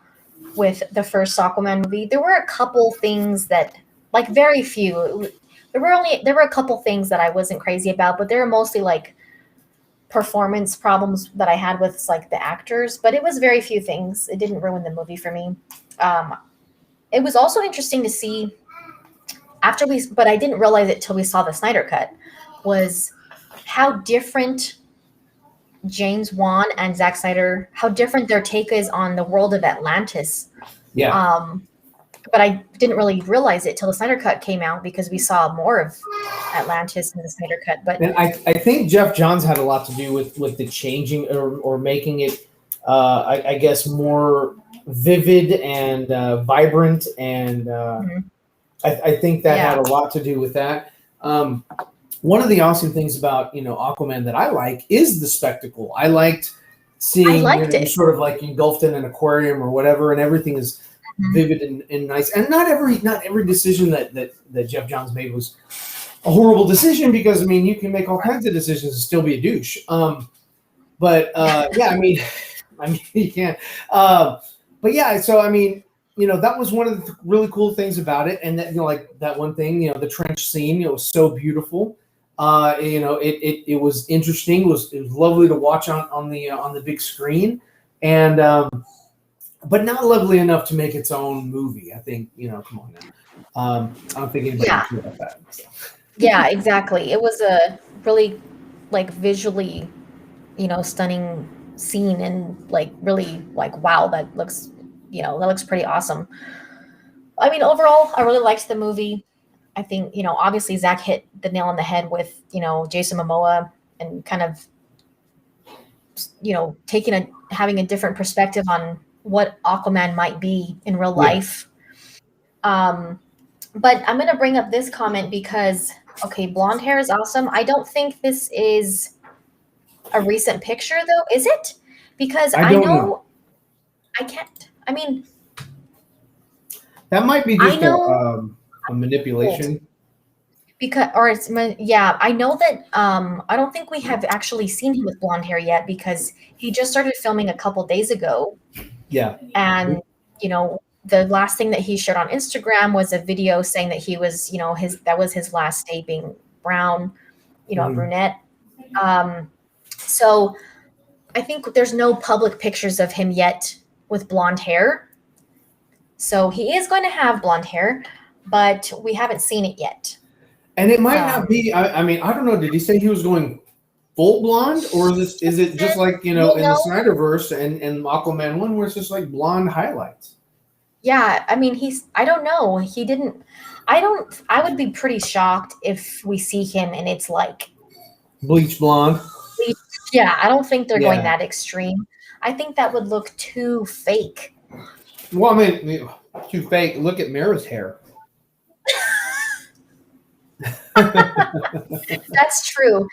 with the first Aquaman movie. There were a couple things that, like, very few. There were a couple things that I wasn't crazy about, but they were mostly like performance problems that I had with like the actors. But it was very few things. It didn't ruin the movie for me. It was also interesting to see but I didn't realize it till we saw the Snyder cut, was how different James Wan and Zack Snyder, how different their take is on the world of Atlantis. Yeah. But I didn't really realize it till the Snyder cut came out because we saw more of Atlantis in the Snyder cut. But and I think Jeff Johns had a lot to do with the changing or making it, I guess, more vivid and vibrant. And I think that had a lot to do with that. One of the awesome things about, Aquaman that I like is the spectacle. I liked seeing sort of like engulfed in an aquarium or whatever, and everything is vivid and nice. And not every decision that Jeff Johns made was a horrible decision, because I mean, you can make all kinds of decisions and still be a douche. But yeah, I mean you can't. But yeah, so I mean, that was one of the really cool things about it, and that like that one thing, the trench scene, it was so beautiful. It was interesting. It was lovely to watch on the big screen, and but not lovely enough to make its own movie. I think come on now. I don't think anybody would care about that. So. Yeah, exactly. It was a really like visually, stunning scene, and like really like wow, that looks pretty awesome. I mean, overall, I really liked the movie. I think, obviously Zach hit the nail on the head with, Jason Momoa, and kind of, having a different perspective on what Aquaman might be in real life. But I'm going to bring up this comment because, okay, blonde hair is awesome. I don't think this is a recent picture, though, is it? Because I know I can't. I mean, that might be just a manipulation. Because, I know that I don't think we have actually seen him with blonde hair yet, because he just started filming a couple days ago. Yeah. And, the last thing that he shared on Instagram was a video saying that he was, that was his last day being brown, a brunette. So I think there's no public pictures of him yet with blonde hair. So he is going to have blonde hair, but we haven't seen it yet. And it might not be. I mean, I don't know. Did he say he was going full blonde, or is it just like in the Snyderverse and Aquaman 1, where it's just like blonde highlights? Yeah, I mean, I don't know. He didn't. I would be pretty shocked if we see him and it's like bleach blonde. Yeah, I don't think they're going that extreme. I think that would look too fake. Well, I mean, too fake. Look at Mira's hair. That's true.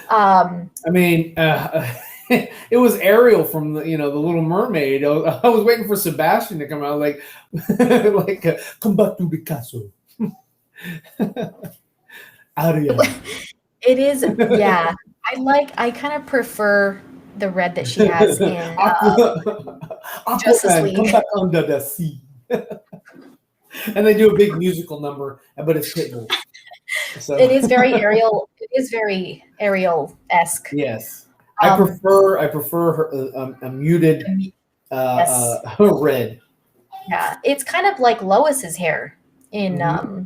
I mean, it was Ariel from the Little Mermaid. I was waiting for Sebastian to come out, like come back to the castle. Ariel. It is, yeah. I kind of prefer the red that she has in Justice League. Come back under the sea. And they do a big musical number, but it's Pitbull. So. It is very Ariel. It is very Ariel-esque. Yes, I prefer her a muted red. Yeah, it's kind of like Lois's hair in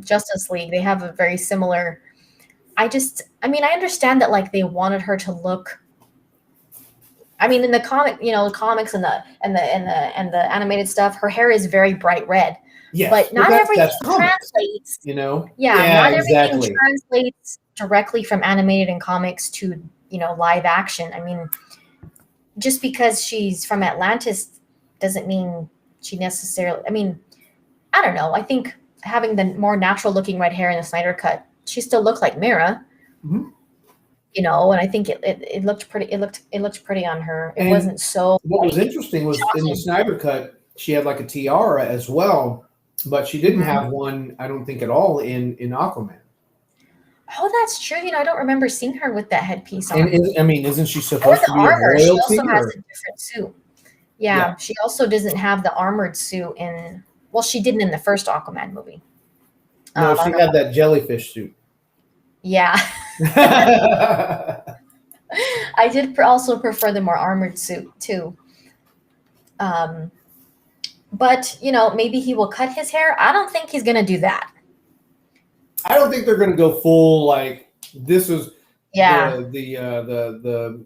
Justice League. They have a very similar. I understand that like they wanted her to look. I mean, in the comics and the animated stuff, her hair is very bright red. Yes, but not everything translates. Not everything translates directly from animated and comics to live action. I mean, just because she's from Atlantis doesn't mean she necessarily. I mean, I don't know. I think having the more natural looking red hair in the Snyder cut, she still looked like Mira. Mm-hmm. And I think it looked pretty. It looked pretty on her. It wasn't so. What was interesting was in the Snyder cut, she had like a tiara as well. But she didn't have one, I don't think, at all in Aquaman. Oh, that's true. I don't remember seeing her with that headpiece on. And isn't she supposed to be armor? a royalty? She also has a different suit. Yeah, she also doesn't have the armored suit in. Well, she didn't in the first Aquaman movie. No, she had that jellyfish suit. Yeah. I did also prefer the more armored suit too. But, maybe he will cut his hair. I don't think he's going to do that. I don't think they're going to go full, like, this is the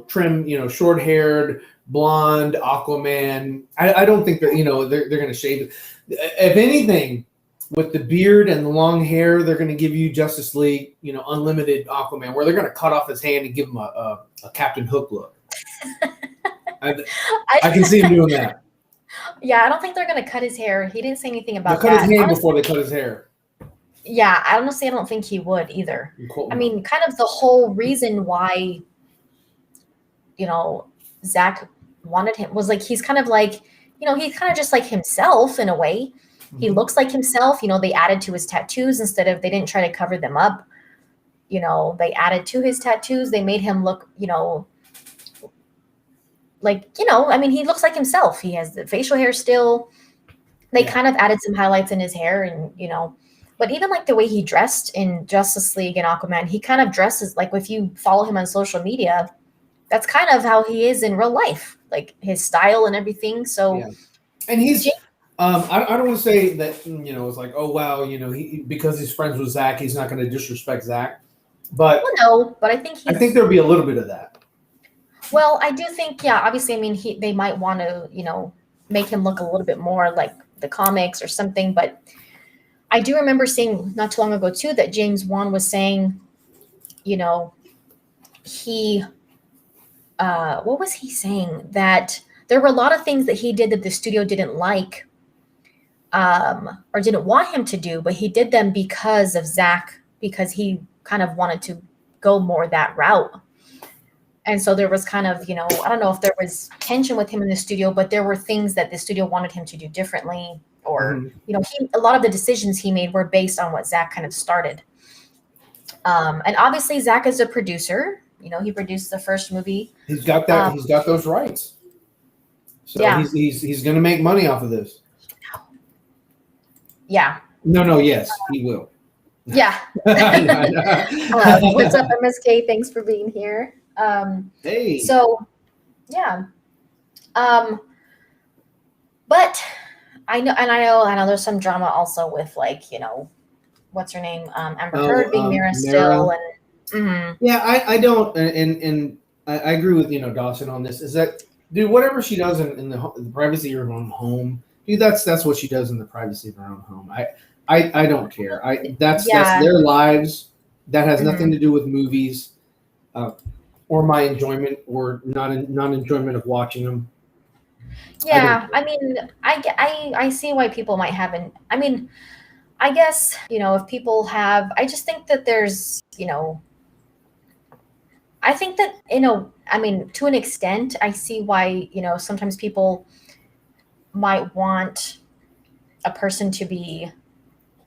trim, short-haired, blonde Aquaman. I don't think that, they're going to shave it. If anything, with the beard and the long hair, they're going to give you Justice League, unlimited Aquaman, where they're going to cut off his hand and give him a Captain Hook look. I can see him doing that. Yeah, I don't think they're going to cut his hair. He didn't say anything about that. They'll cut his hand before they cut his hair. Yeah, I don't think he would either. I mean, kind of the whole reason why, Zach wanted him was like, he's kind of like, he's kind of just like himself in a way. He Mhm. looks like himself. They added to his tattoos they didn't try to cover them up. They added to his tattoos. They made him look, like, I mean, he looks like himself. He has the facial hair still. They Yeah. kind of added some highlights in his hair but even like the way he dressed in Justice League and Aquaman, he kind of dresses like, if you follow him on social media, that's kind of how he is in real life, like his style and everything. So Yeah. And he's, James, I don't want to say that, it's like, oh, wow, because he's friends with Zach, he's not going to disrespect Zach. But well, no, but I think I think he's, there'll be a little bit of that. well, I do think, yeah, obviously, I mean, they might want to, make him look a little bit more like the comics or something. But I do remember seeing not too long ago too that James Wan was saying, you know, he, what was he saying? That there were a lot of things that he did that the studio didn't like, or didn't want him to do, but he did them because of Zach, because he kind of wanted to go more that route. And so there was kind of, I don't know if there was tension with him in the studio, but there were things that the studio wanted him to do differently, or, Mhm. a lot of the decisions he made were based on what Zach kind of started. And obviously Zach is a producer. He produced the first movie. He's got that. Um, He's got those rights. So yeah, he's going to make money off of this. yeah, No, yes, he will. yeah. What's up, MSK? Thanks for being here. Hey. So yeah. Um, but I know there's some drama also with, like, what's her name? Amber Heard being Mira Mara. still, and Yeah, I don't, and I agree with Dawson on this. Is that, dude? Whatever she does in the privacy of her own home, dude. That's what she does in the privacy of her own home. I don't care. That's yeah, their lives. That has nothing mhm. to do with movies, uh, or my enjoyment, or non enjoyment of watching them. I don't Yeah. care. I mean, I see why people might haven't. I mean, I guess, if people have, I just think that there's, I think that, I mean, to an extent, I see why, sometimes people might want a person to be,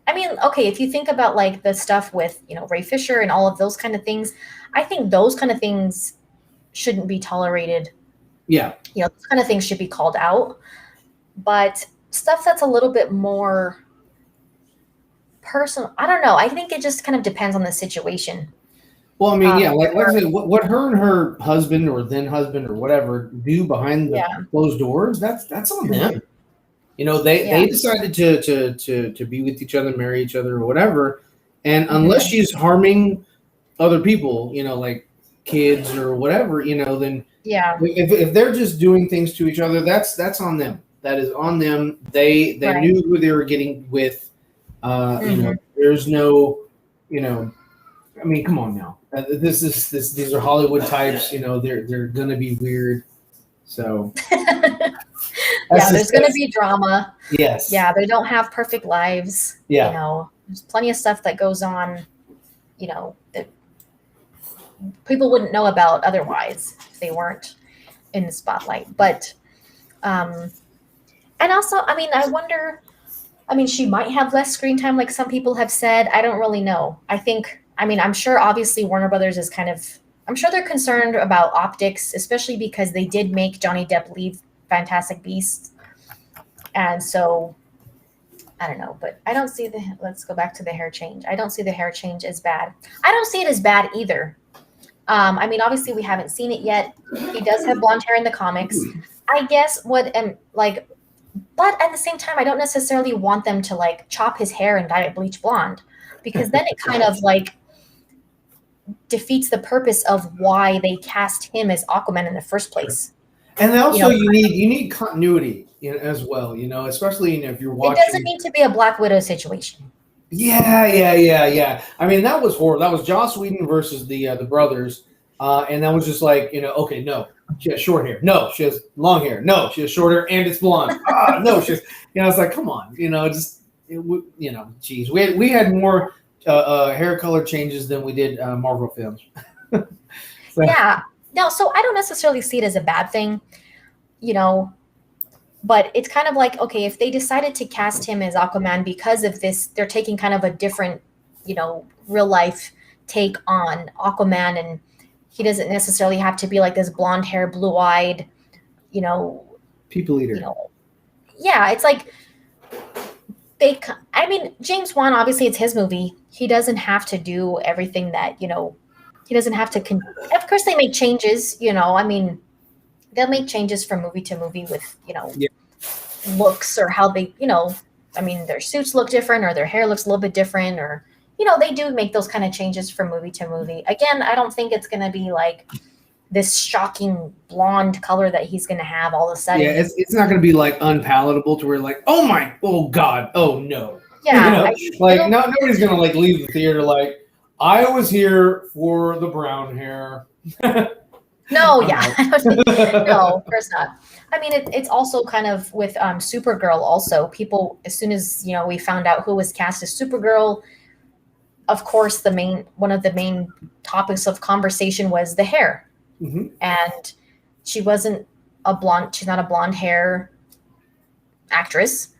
I mean, okay, if you think about like the stuff with, Ray Fisher and all of those kind of things, I think those kind of things shouldn't be tolerated. Yeah. Those kind of things should be called out. But stuff that's a little bit more personal, I don't know. I think it just kind of depends on the situation. Well, I mean, yeah, like I Where, said, what her and her husband or then husband or whatever do behind the yeah, closed doors, that's on mhm, them. They yeah, decided to be with each other, marry each other, or whatever. And unless mhm, she's harming other people, like kids or whatever, then yeah, if they're just doing things to each other, that's on them. That is on them. They right, knew who they were getting with. mhm. There's no, you know, I mean, come on now. These are Hollywood types. They're gonna be weird. So that's Yeah, just there's going to be drama. yes, Yeah, they don't have perfect lives. yeah. There's plenty of stuff that goes on, that people wouldn't know about otherwise if they weren't in the spotlight. But, um, and also, I mean, I wonder, I mean, she might have less screen time, like some people have said. I don't really know. I mean, I'm sure obviously Warner Brothers is kind of, I'm sure they're concerned about optics, especially because they did make Johnny Depp leave Fantastic Beasts. And so I don't know, but I don't see let's go back to the hair change. I don't see the hair change as bad. I don't see it as bad either. I mean, obviously we haven't seen it yet. He does have blonde hair in the comics. I guess what am like, but at the same time, I don't necessarily want them to like chop his hair and dye it bleach blonde, because then it kind of like defeats the purpose of why they cast him as Aquaman in the first place. And You also know, you need continuity, as well. Especially if you're it doesn't watching. need to be a Black Widow situation. Yeah. I mean, that was horrible. That was Joss Whedon versus the brothers, and that was just like, okay, no, she has short hair. No, she has long hair. No, she has short hair and it's blonde. No, she has. It's like, come on, geez, we had more hair color changes than we did Marvel films. So, Yeah. No, so I don't necessarily see it as a bad thing. You know, But it's kind of like, okay, if they decided to cast him as Aquaman because of this, they're taking kind of a different, real life take on Aquaman, and he doesn't necessarily have to be like this blonde hair, blue eyed, you know, People eater. Yeah, it's like I mean, James Wan, obviously it's his movie. He doesn't have to do everything that, he doesn't have to, of course they make changes, I mean, they'll make changes from movie to movie with, Yeah. looks or how they, I mean, their suits look different or their hair looks a little bit different, or, they do make those kind of changes from movie to movie. Again, I don't think it's going to be like this shocking blonde color that he's going to have all of a sudden. Yeah, it's not going to be like unpalatable to where like, oh God, oh no. Yeah. Nobody's going to like leave the theater like, I was here for the brown hair. No, yeah. No, of course not. I mean, it's also kind of with Supergirl also. People, as soon as, we found out who was cast as Supergirl, of course, one of the main topics of conversation was the hair. Mm-hmm. And she's not a blonde hair actress.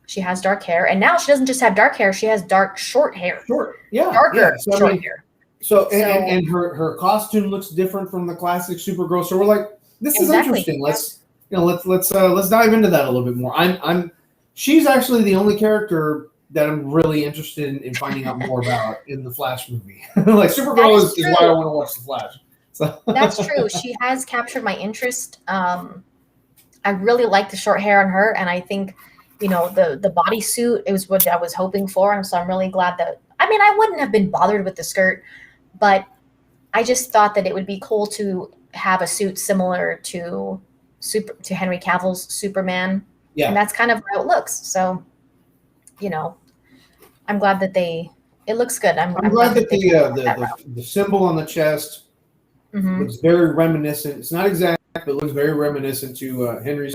She has dark hair. And now she doesn't just have dark hair, she has dark short hair. Short, yeah. Darker short hair. So and her costume looks different from the classic Supergirl. So we're like, this is interesting. Let's dive into that a little bit more. She's actually the only character that I'm really interested in finding out more about in the Flash movie. Like Supergirl is why I want to watch the Flash. So. That's true. She has captured my interest. I really like the short hair on her, and I think, the bodysuit, it was what I was hoping for, and so I'm really glad that. I mean, I wouldn't have been bothered with the skirt, but I just thought that it would be cool to have a suit similar to Henry Cavill's Superman. Yeah. And that's kind of how it looks. So, I'm glad that it looks good. I'm glad that the symbol on the chest looks very reminiscent. It's not exact, but looks very reminiscent to Henry's.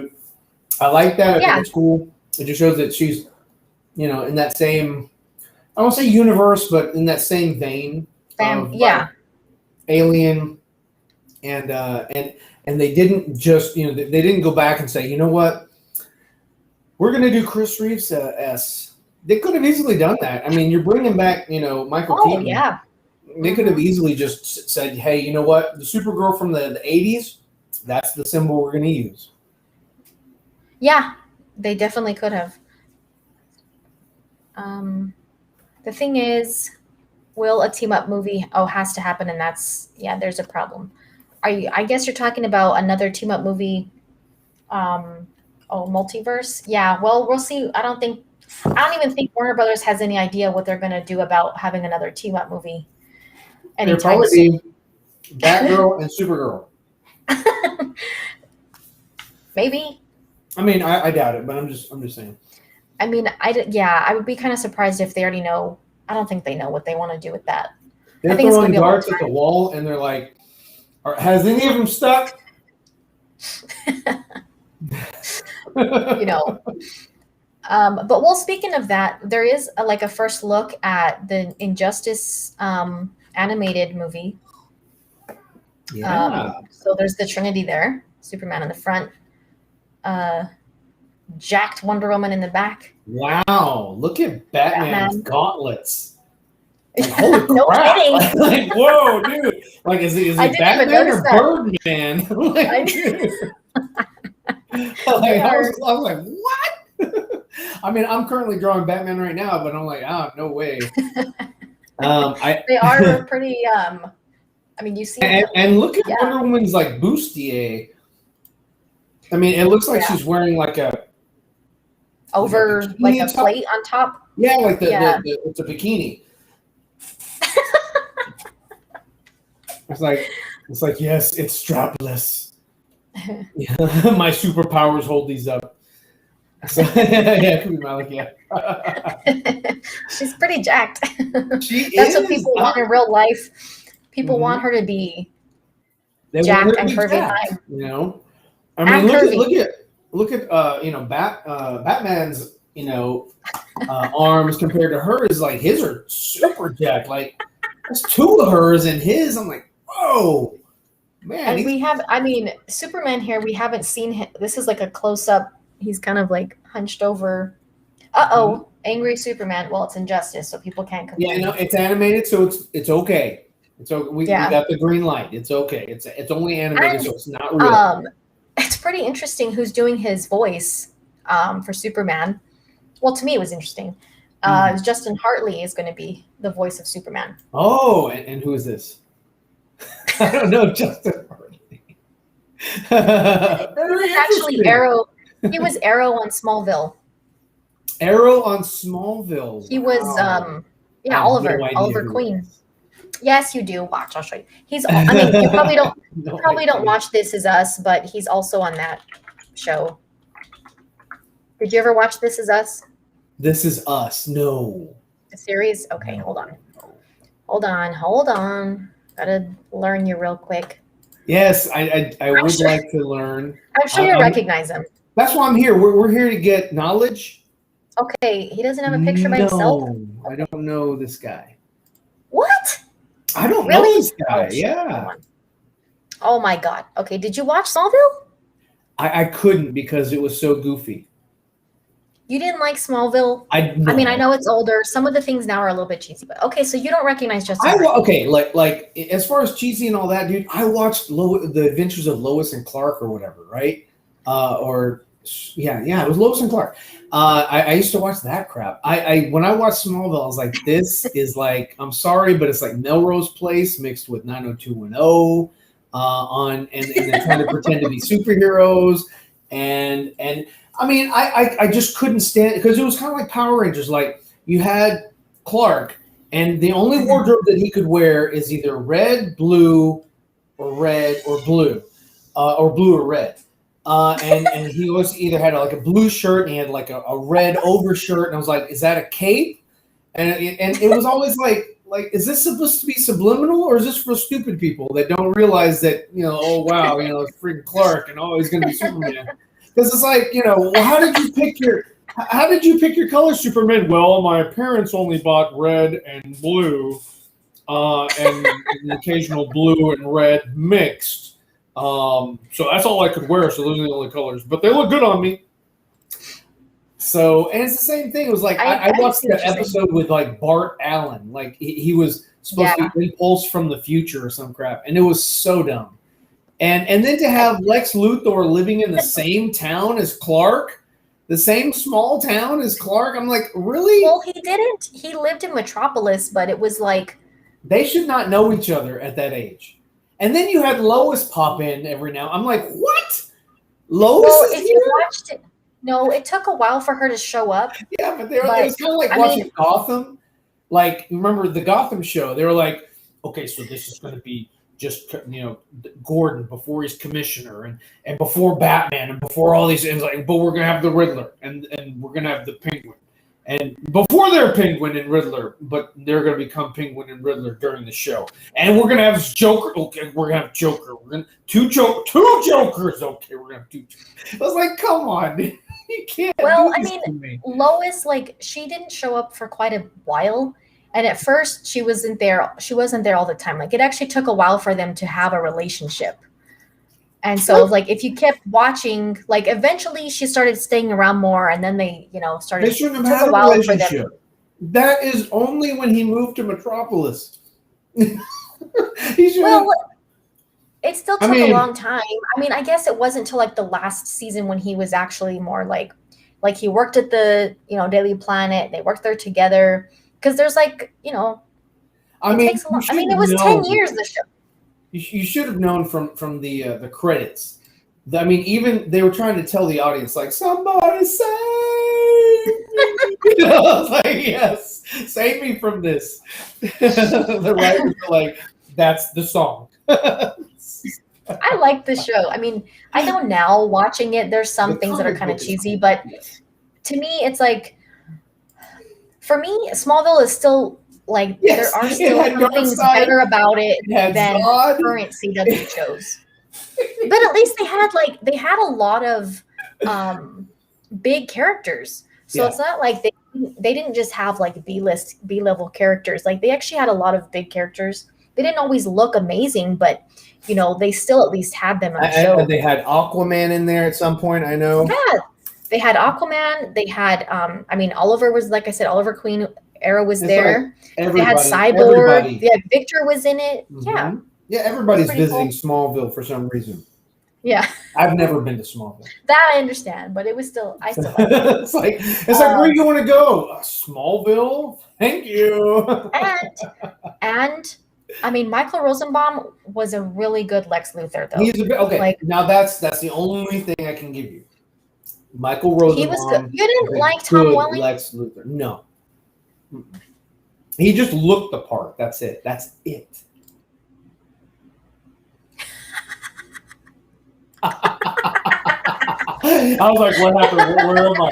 I like that. I think it's cool. It just shows that she's, in that same, I won't say universe, but in that same vein. Alien, and they didn't just, they didn't go back and say, you know what, we're going to do Chris Reeves S. They could have easily done that. I mean, you're bringing back, Michael Keaton. Yeah. They could have easily just said, hey, you know what, the Supergirl from the 80s, that's the symbol we're going to use. Yeah, they definitely could have. The thing is, will a team up movie has to happen, and there's a problem. I guess you're talking about another team up movie, multiverse. Yeah, well, we'll see. I don't even think Warner Brothers has any idea what they're going to do about having another team up movie anytime soon. Batgirl and Supergirl. Maybe. I mean, I doubt it, but I'm just saying. I mean, I would be kind of surprised if they already know. I don't think they know what they want to do with that. They're throwing darts at the wall, and they're like, has any of them stuck? But well, speaking of that, there is a first look at the Injustice animated movie. Yeah. So there's the Trinity there, Superman in the front, jacked Wonder Woman in the back. Wow, look at Batman's gauntlets. Like, holy no crap. Kidding. Like, whoa, dude. Like, is it Batman or Birdman? I was like, what? I mean, I'm currently drawing Batman right now, but I'm like, no way. They are pretty, I mean, you see. And look at Wonder Woman's, like, bustier. I mean, it looks like she's wearing, like, a plate on top. Yeah, like it's a bikini. It's like yes, it's strapless. Yeah. My superpowers hold these up. So, yeah, could be Malik, yeah. She's pretty jacked. That's what people want in real life. People want her to be jacked and curvy. I mean, look at Batman's arms compared to hers. Like his are super jacked. Like there's two of hers and his. I'm like, whoa, man. And Superman here. We haven't seen him. This is like a close up He's kind of like hunched over. Angry Superman. Well, it's injustice, so people can't complain. Yeah, it's animated, so it's okay. It's okay. We got the green light. It's okay. It's only animated, so it's not real. It's pretty interesting who's doing his voice for Superman. Well, to me, it was interesting. Justin Hartley is going to be the voice of Superman. Oh, and who is this? I don't know, Justin Hartley. He was actually Arrow. He was Arrow on Smallville. Arrow on Smallville. He was, Oliver Queen. Yes, you do. Watch, I'll show you. He's. I mean, you probably don't watch This Is Us, but he's also on that show. Did you ever watch This Is Us? This Is Us. No. The series. Okay, hold on. Gotta learn you real quick. Yes, I would like to learn. I'm sure you recognize him. That's why I'm here. We're here to get knowledge. Okay, he doesn't have a picture by himself. I don't know this guy. What? I don't know this guy. Yeah. Oh my God. Okay, did you watch Smallville? I couldn't because it was so goofy. You didn't like Smallville? I mean, I know it's older. Some of the things now are a little bit cheesy, but okay, so you don't recognize Justin. Okay, like as far as cheesy and all that, dude, I watched the Adventures of Lois and Clark or whatever, right? It was Lois and Clark. I used to watch that crap. When I watched Smallville, I was like, this is like, I'm sorry, but it's like Melrose Place mixed with 90210 and they're trying to pretend to be superheroes and I mean, I just couldn't stand it because it was kind of like Power Rangers. Like you had Clark, and the only wardrobe that he could wear is either red, blue, or red, or blue, or red. And he was either had like a blue shirt and he had like a red overshirt, and I was like, is that a cape? And it was always like, is this supposed to be subliminal or is this for stupid people that don't realize that, oh wow, it's freaking Clark and he's gonna be Superman. Because it's like, how did you pick your color, Superman? Well, my parents only bought red and blue, and the occasional blue and red mixed. So that's all I could wear. So those are the only colors, but they look good on me. So, and it's the same thing. It was like I watched the episode with like Bart Allen, like he was supposed to be Impulse from the future or some crap, and it was so dumb. And then to have Lex Luthor living in the same town as Clark, the same small town as Clark, I'm like, really? Well, he didn't. He lived in Metropolis, but it was like they should not know each other at that age. And then you had Lois pop in every now. I'm like, what? Lois? Well, if you watched it, no, it took a while for her to show up. Yeah, but it was kind of like watching Gotham. Like, remember the Gotham show? They were like, okay, so this is going to be just Gordon before he's commissioner and before Batman and before all these things, like, but we're gonna have the Riddler and we're gonna have the Penguin and before they're Penguin and Riddler, but they're gonna become Penguin and Riddler during the show, and we're gonna have Joker. Okay, we're gonna have Joker. We're gonna two Jokers. Okay, we're gonna have two. I was like, come on, you can't. Well, I mean, Lois, like, she didn't show up for quite a while. And at first, she wasn't there. She wasn't there all the time. Like, it actually took a while for them to have a relationship. And so, like, if you kept watching, like, eventually she started staying around more, and then they, started. They shouldn't have had a relationship. That is only when he moved to Metropolis. Well, it still took a long time. I mean, I guess it wasn't until like the last season when he was actually more like he worked at the Daily Planet. They worked there together. Because there's like, it takes a lot. I mean, it was 10 years, the show. You should have known from the credits. I mean, even they were trying to tell the audience, like, somebody save me. I was like, yes, save me from this. The writers were like, that's the song. I like the show. I mean, I know now watching it, there's some things that are kind of cheesy, but to me, it's like, for me, Smallville is still like there are still things better about it than current CW shows. But at least they had a lot of big characters, so it's not like they didn't just have like B-level characters. Like they actually had a lot of big characters. They didn't always look amazing, but they still at least had them on the show. They had Aquaman in there at some point. I know. Yeah. They had Aquaman. They had, I mean, Oliver was, like I said, Oliver Queen era was It's like there. They had Cyborg. everybody. Yeah, Victor was in it. Yeah, Yeah, it was everybody's pretty visiting cool. Smallville for some reason. Yeah, I've never been to Smallville. that I understand, but it was still, I still like it. It's like where are you going to go? Smallville? Thank you. And I mean, Michael Rosenbaum was a really good Lex Luthor, though. He's a bit okay. Like, Now that's the only thing I can give you. Michael he was good. Rosenbaum You didn't is a like Tom good Welling? Lex Luthor. No. He just looked the part. That's it. That's it. I was like, what happened? Where am I?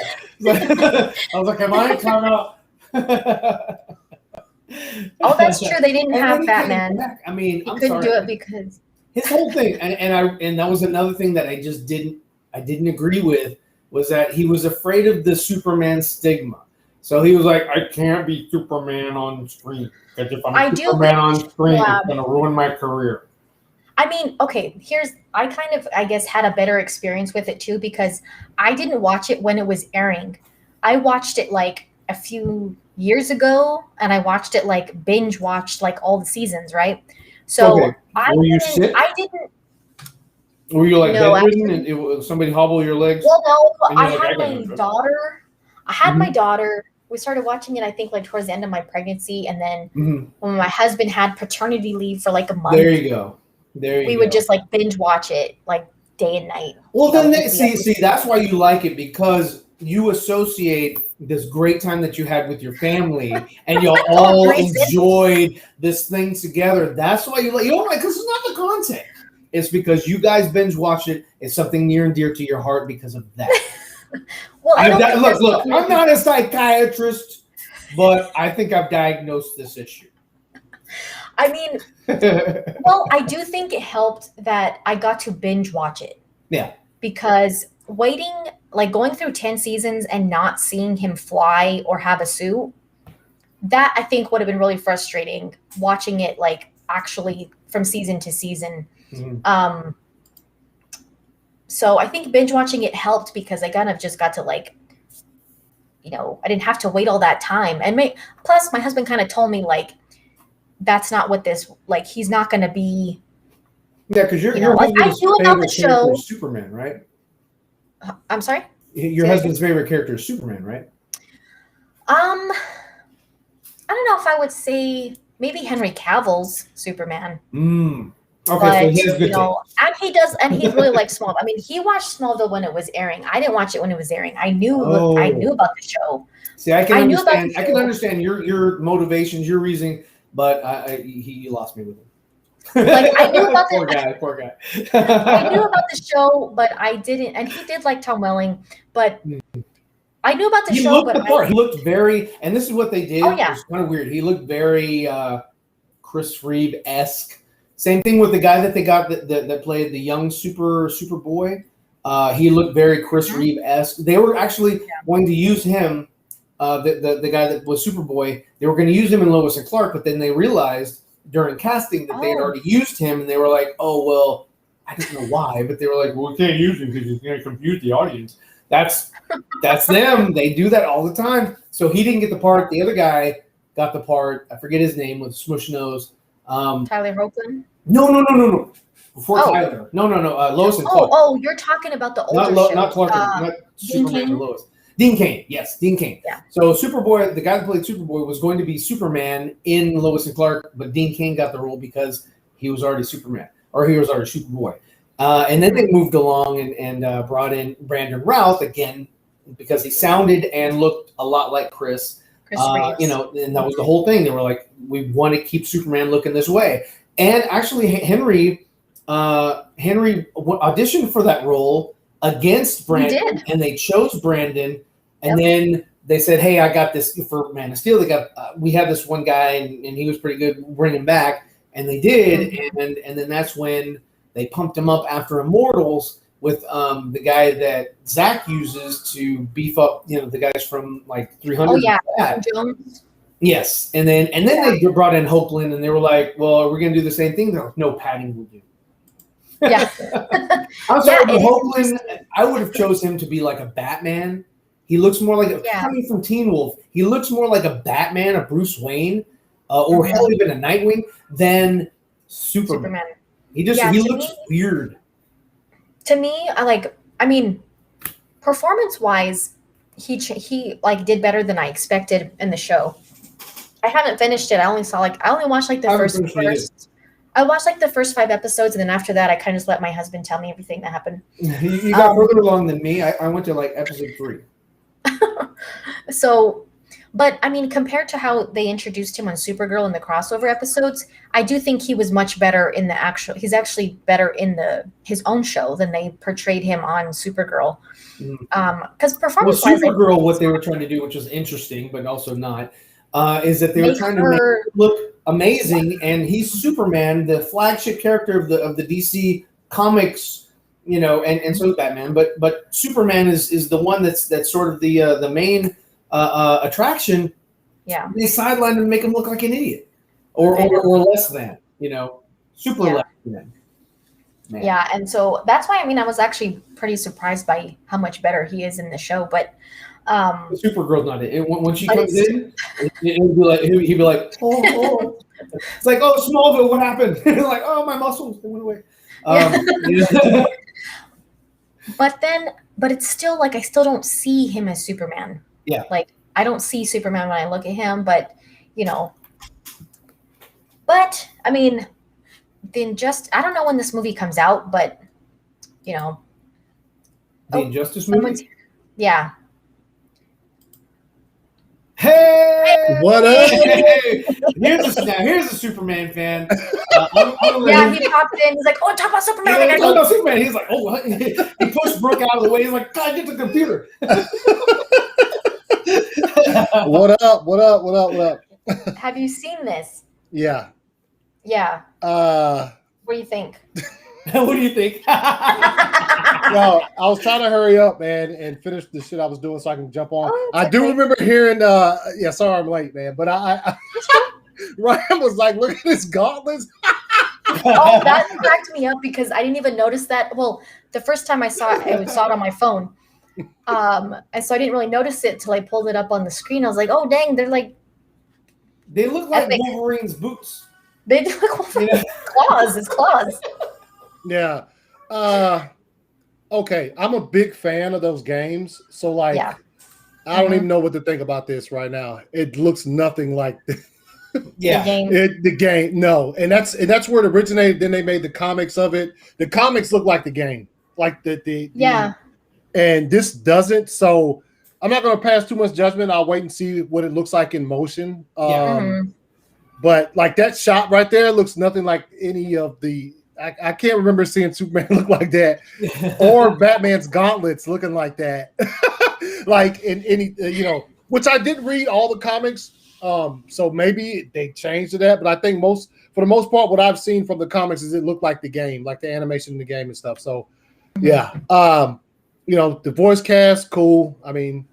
I was like, am I in timeout? Oh, that's true. They didn't have Batman. I mean, he I'm couldn't sorry. do it because His whole thing, and that was another thing that I just didn't agree with, was that he was afraid of the Superman stigma. So he was like, I can't be Superman on screen, because if I'm Superman on screen, it's going to ruin my career. I mean, okay, I kind of, I guess, had a better experience with it too, because I didn't watch it when it was airing. I watched it like a few years ago, and I watched it like binge watched like all the seasons, right? So okay. I didn't. Were you like bedridden and somebody hobble your legs? Well, no, I had my daughter. My daughter. We started watching it, I think, like towards the end of my pregnancy, and then when my husband had paternity leave for like a month. There you go. We would just like binge watch it like day and night. Well, then see, that's why you like it, because you associate this great time that you had with your family, and y'all all enjoyed this thing together. That's why you like. You don't like, because it's not the content. It's because you guys binge watch it. It's something near and dear to your heart because of that. Well, look. I'm not a psychiatrist, but I think I've diagnosed this issue. I mean, well, I do think it helped that I got to binge watch it. Yeah. Because going through 10 seasons and not seeing him fly or have a suit, that I think would have been really frustrating, watching it like actually from season to season. Mm-hmm. So I think binge watching it helped, because I kind of just got to like, I didn't have to wait all that time. And plus my husband kind of told me like, that's not what this, like, he's not going to be. Yeah, because your husband's favorite character is Superman, right? I'm sorry? Your husband's favorite character is Superman, right? I don't know if I would say maybe Henry Cavill's Superman. Okay, but, so he has good taste. And he really likes Smallville. I mean, he watched Smallville when it was airing. I didn't watch it when it was airing. I knew about the show. See, I can understand your motivations, your reasoning, but he lost me with him. Like, I knew about poor guy. I knew about the show, but I didn't. And he did like Tom Welling, but I knew about the show. He looked very, and this is what they did. Oh, yeah. It was kind of weird. He looked very Chris Reeve-esque. Same thing with the guy that they got that played the young Superboy. He looked very Chris Reeve-esque. They were actually going to use him, the guy that was Superboy. They were going to use him in Lois and Clark, but then they realized during casting that they had already used him, and they were like, oh, well, I don't know why, but they were like, well, we can't use him because he's going to confuse the audience. That's them. They do that all the time. So he didn't get the part. The other guy got the part. I forget his name, with smush nose. Tyler Hoechlin? No. Before Tyler. No. Lois and Clark. Oh, you're talking about the older show. Not Clark. Not Superman and Lois. Dean Cain. Yes, Dean Cain. Yeah. So Superboy, the guy that played Superboy, was going to be Superman in Lois and Clark, but Dean Cain got the role because he was already Superman, or he was already Superboy. And then they moved along and brought in Brandon Routh again, because he sounded and looked a lot like Chris. And that was the whole thing. They were like, we want to keep Superman looking this way. And actually, Henry auditioned for that role against Brandon, and they chose Brandon. And then they said, hey, I got this for Man of Steel. They got we have this one guy, and he was pretty good. Bring him back. And they did. And then that's when they pumped him up after Immortals with the guy that Zach uses to beef up, the guys from like 300. Oh, yeah. Jones. Yes. And then they brought in Hoechlin, and they were like, well, are we going to do the same thing? They're like, no, padding will do. Yeah. I'm sorry, but Hoagland, I would have chose him to be like a Batman. He looks more like coming from Teen Wolf. He looks more like a Batman, a Bruce Wayne, or hell, even a Nightwing than Superman. He looks weird. To me, performance-wise, he like did better than I expected in the show. I haven't finished it. I only watched like the first. I watched like the first 5 episodes, and then after that, I kind of just let my husband tell me everything that happened. You got further along than me. I went to like episode 3. So, but I mean, compared to how they introduced him on Supergirl in the crossover episodes, I do think he was much better in the actual. He's actually better in his own show than they portrayed him on Supergirl. Because performance-wise, Supergirl, what they were trying to do, which was interesting but also not, is that they were trying to make her look amazing, and he's Superman, the flagship character of the DC comics. You know, and so is Batman, but Superman is the one that's sort of the main attraction. Yeah, they sideline him and make him look like an idiot, or less than, super less than. Man. Yeah, and so that's why I was actually pretty surprised by how much better he is in the show. But Supergirl's not it. When she comes in, he'd be like, oh. It's like, oh, Smallville, what happened? Like, oh, my muscles, they went away. But it's still like I still don't see him as Superman. Yeah. Like I don't see Superman when I look at him, but But I mean, then I don't know when this movie comes out, but the Injustice movie. Yeah. Hey, what up? Hey. Here's a Superman fan. He popped in. He's like, "Oh, talk about Superman." Yeah, talk about Superman. He's like, "Oh, what?" He pushed Brooke out of the way. He's like, "God, get the computer." What up? What up? What up? What up? Have you seen this? Yeah. Yeah. What do you think? What do you think? No, I was trying to hurry up, man, and finish the shit I was doing so I can jump on. I do remember hearing, sorry I'm late, man, but I Ryan was like, look at this gauntlets. Oh, that cracked me up because I didn't even notice that. Well, the first time I saw it on my phone. And so I didn't really notice it till I pulled it up on the screen. I was like, oh, dang, they look like Wolverine's boots. They do look Wolverine's claws. His claws. Yeah. Okay, I'm a big fan of those games. So I don't even know what to think about this right now. It looks nothing like the game. The game. No, and that's where it originated. Then they made the comics of it. The comics look like the game, like and this doesn't. So I'm not going to pass too much judgment. I'll wait and see what it looks like in motion. But like that shot right there looks nothing like any of the. I can't remember seeing Superman look like that, or Batman's gauntlets looking like that. Like in any, which I didn't read all the comics, so maybe they changed to that. But I think for the most part, what I've seen from the comics is it looked like the game, like the animation in the game and stuff. So, yeah, the voice cast, cool. I mean,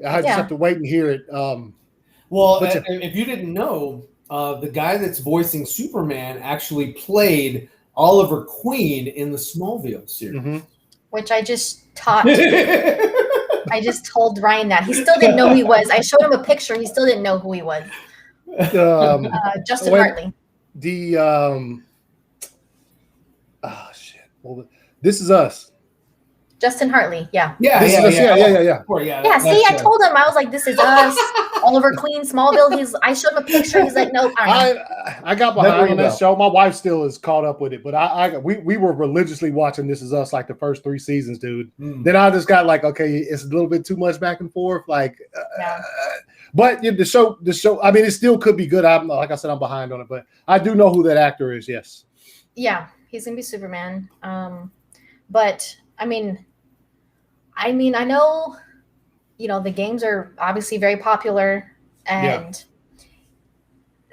I just have to wait and hear it. If you didn't know, the guy that's voicing Superman actually played Oliver Queen in the Smallville series, which I just taught. I just told Ryan that he still didn't know who he was. I showed him a picture. He still didn't know who he was. Justin Hartley. Well, This Is Us. Justin Hartley, yeah. Yeah. See, I told him, I was like, This Is Us, Oliver Queen, Smallville. I showed him a picture. He's like, nope. I got behind on that show. My wife still is caught up with it, but we were religiously watching This Is Us like the first 3 seasons, dude. Then I just got like, okay, it's a little bit too much back and forth. Like, but the show. I mean, it still could be good. Like I said, I'm behind on it, but I do know who that actor is. Yes. Yeah, he's gonna be Superman. But I mean, I know, the games are obviously very popular, and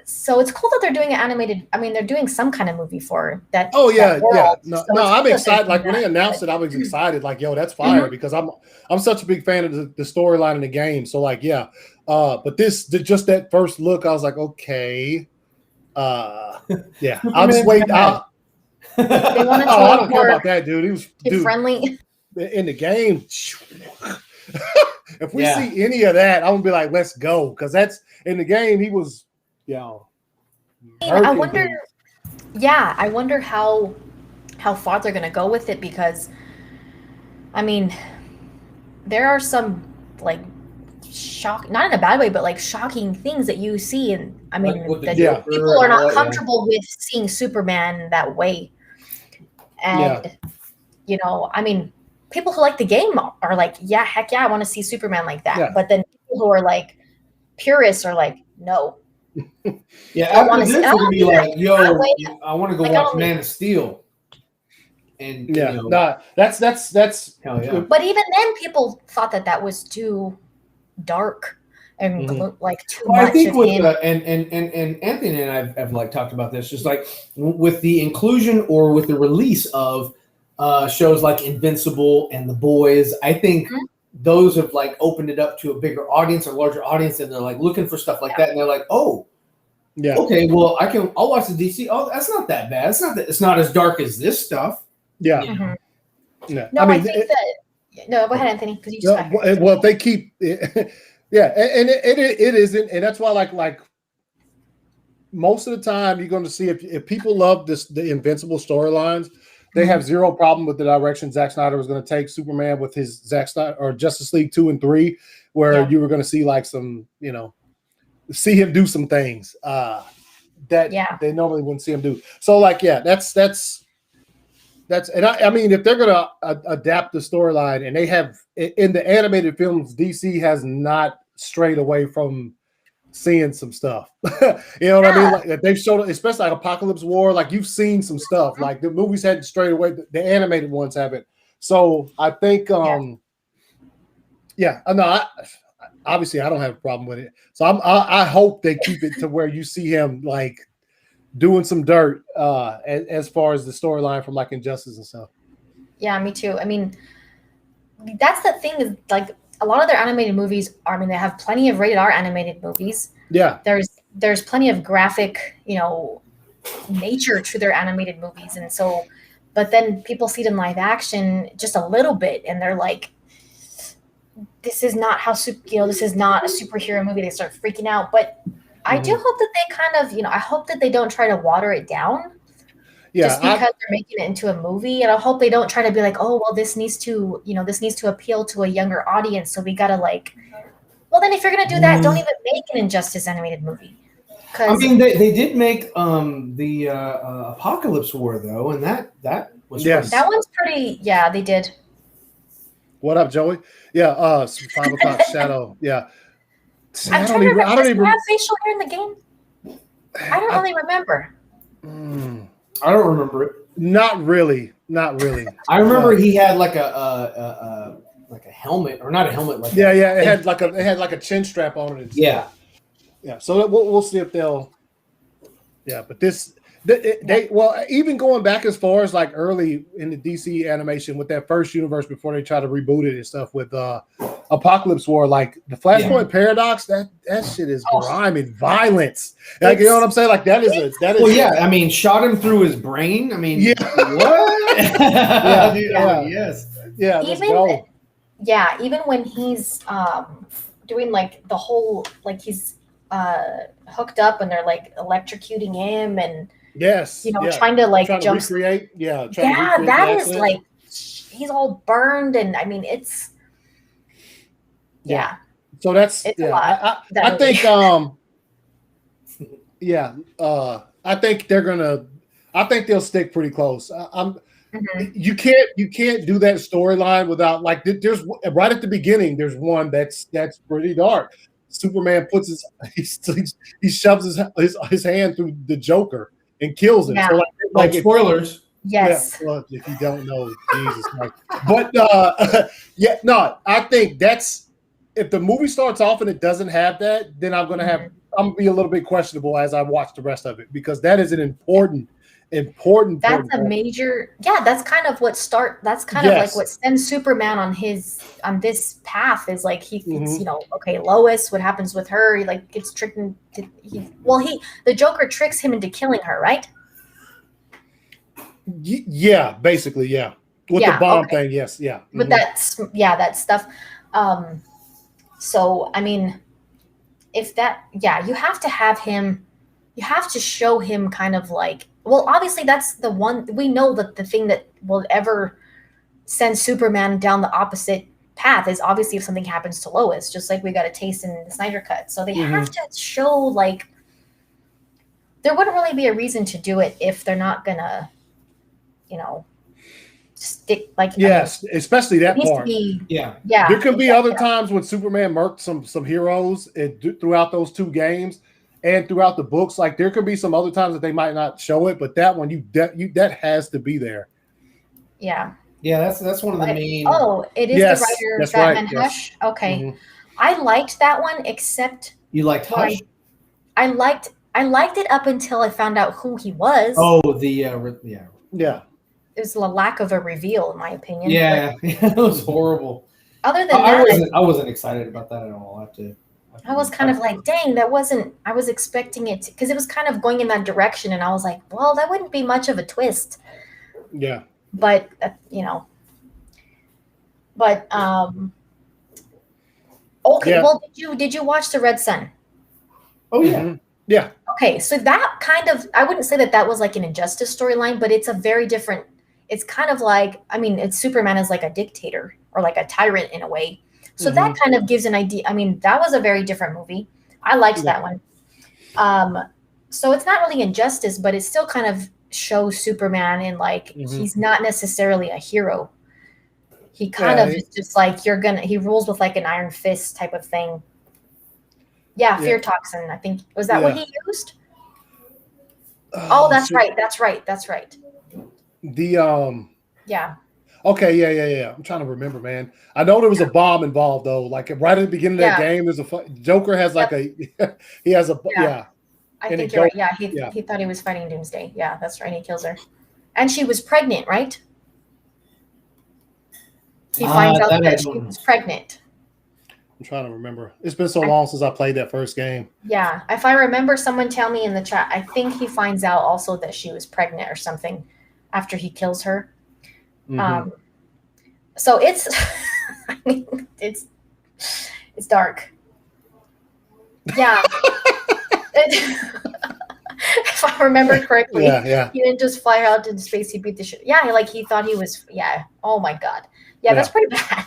so it's cool that they're doing an animated. I mean, they're doing some kind of movie for that. Oh yeah, that world. No, I'm excited. Like when they announced it, I was excited. Like, yo, that's fire because I'm such a big fan of the storyline in the game. So like, but just that first look, I was like, okay, I'll just wait. They wanted to I don't care about that, dude. He was friendly in the game. If we see any of that, I'm gonna be like, let's go, because that's in the game. He was, I wonder. Yeah, I wonder how far they're gonna go with it, because, I mean, there are some like not in a bad way, but like shocking things that you see, and I mean, that people are not comfortable with seeing Superman that way, and I mean, people who like the game are like, yeah, heck yeah, I want to see Superman like that. Yeah. But then people who are like purists are like, no. I want to see. Be like, yo, I want to go watch Man of Steel. And that's hell yeah. But even then, people thought that was too dark and like too much. I think with and Anthony and I have like talked about this, just like with the inclusion or with the release of shows like Invincible and The Boys, I think those have like opened it up to a bigger audience, a larger audience, and they're like looking for stuff like that, and they're like, oh, yeah, okay, well, I'll watch the DC. Oh, that's not that bad. It's not as dark as this stuff. Yeah. No, I think that. No, go ahead, Anthony, because you just. Well, if they keep, and it isn't, and that's why like most of the time you're going to see if people love the Invincible storylines, they have zero problem with the direction Zack Snyder was going to take Superman with his Zack Snyder or Justice League 2 and 3, where you were going to see like some, see him do some things that they normally wouldn't see him do. So like, that's and I mean, if they're going to adapt the storyline, and they have in the animated films, DC has not strayed away from seeing some stuff. You know what I mean? Like they've showed, especially like Apocalypse War, like you've seen some stuff. Like the movies hadn't strayed away, the animated ones haven't. So I think, obviously I don't have a problem with it. So I hope they keep it to where you see him like doing some dirt as far as the storyline from like Injustice and stuff. Yeah, me too. I mean, that's the thing, is like a lot of their animated movies are, I mean, they have plenty of rated R animated movies. Yeah. There's plenty of graphic, nature to their animated movies. And so, but then people see it in live action just a little bit, and they're like, this is not how, this is not a superhero movie. They start freaking out. But I do hope that they kind of, I hope that they don't try to water it down. Yeah, just because they're making it into a movie. And I hope they don't try to be like, oh, well, this needs to appeal to a younger audience. So we got to like, well, then if you're going to do that, don't even make an Injustice animated movie. I mean, they did make the Apocalypse War, though. And that was that one's pretty, they did. What up, Joey? Yeah, 5 o'clock shadow. Yeah. See, I don't even have facial hair in the game. I don't really remember. I don't remember it. Not really. I remember he had like a helmet, or not a helmet. Like it had like a chin strap on it. Yeah. So we'll see if they'll. Yeah, but they even going back as far as like early in the DC animation with that first universe before they try to reboot it and stuff with Apocalypse War, like the Flashpoint Paradox, that shit is grime and violence. Like, you know what I'm saying? Like that is. Well, yeah. I mean, shot him through his brain. I mean, what? Yes. Yeah. Let's go. Yeah. Even when he's doing like the whole, like he's hooked up and they're like electrocuting him and trying to like jump. Recreate. Yeah. That is like he's all burned, and I mean it's. Yeah. So that's a lot. I think I think they'll stick pretty close. You can't do that storyline without like there's right at the beginning there's one that's pretty dark. Superman puts he shoves his hand through the Joker and kills him. Yeah. So like spoilers. Yes. Yeah, well, if you don't know, Jesus Christ. But I think that's. If the movie starts off and it doesn't have that, then I'm gonna be a little bit questionable as I watch the rest of it, because that is an important. That's a major. Yeah, that's kind of what that's kind of like what sends Superman on this path is like he thinks, Lois, what happens with her? He like gets tricked into the Joker tricks him into killing her, right? Yeah, basically, yeah. With the bomb thing, yes, yeah. But that stuff. So I mean, if that, you have to have him. You have to show him kind of like. Well, obviously, that's the one we know that the thing that will ever send Superman down the opposite path is obviously if something happens to Lois, just like we got a taste in the Snyder Cut. So they have to show like. There wouldn't really be a reason to do it if they're not gonna, stick like. Yes, especially that part. Yeah. There can be other times when Superman murked some heroes throughout those 2 games and throughout the books. Like there could be some other times that they might not show it, but that one that has to be there. Yeah. Yeah, that's one of the main. Oh, it is the writer Batman Hush. Okay, I liked that one, except you liked Hush. I liked it up until I found out who he was. Oh, yeah. It was a lack of a reveal, in my opinion. Yeah, it was horrible. Other than that, I wasn't excited about that at all. I was kind of like, dang, that wasn't. I was expecting it because it was kind of going in that direction, and I was like, well, that wouldn't be much of a twist. Yeah. But okay. Yeah. Well, did you watch The Red Sun? Oh yeah. Yeah. Okay, so that kind of, I wouldn't say that was like an Injustice storyline, but it's a very different. It's kind of like, I mean, it's Superman is like a dictator or like a tyrant in a way. So that kind of gives an idea. I mean, that was a very different movie. I liked that one. So it's not really Injustice, but it still kind of shows Superman in like he's not necessarily a hero. He kind of is just like he rules with like an iron fist type of thing. Yeah, fear toxin. I think was that what he used? That's right. That's right. The Yeah. Okay, yeah. I'm trying to remember, man. I know there was a bomb involved though. Like right at the beginning of that game, there's Joker has like he has a I think you're right. Yeah, he thought he was fighting Doomsday. Yeah, that's right. He kills her, and she was pregnant, right? He finds out that she was pregnant. I'm trying to remember. It's been so long since I played that first game. Yeah, if I remember, someone tell me in the chat. I think he finds out also that she was pregnant or something after he kills her. So it's, I mean, it's dark. Yeah. If I remember correctly, he didn't just fly out into space. He beat the shit. Yeah, like he thought he was. Yeah. Oh my God. Yeah, that's pretty bad.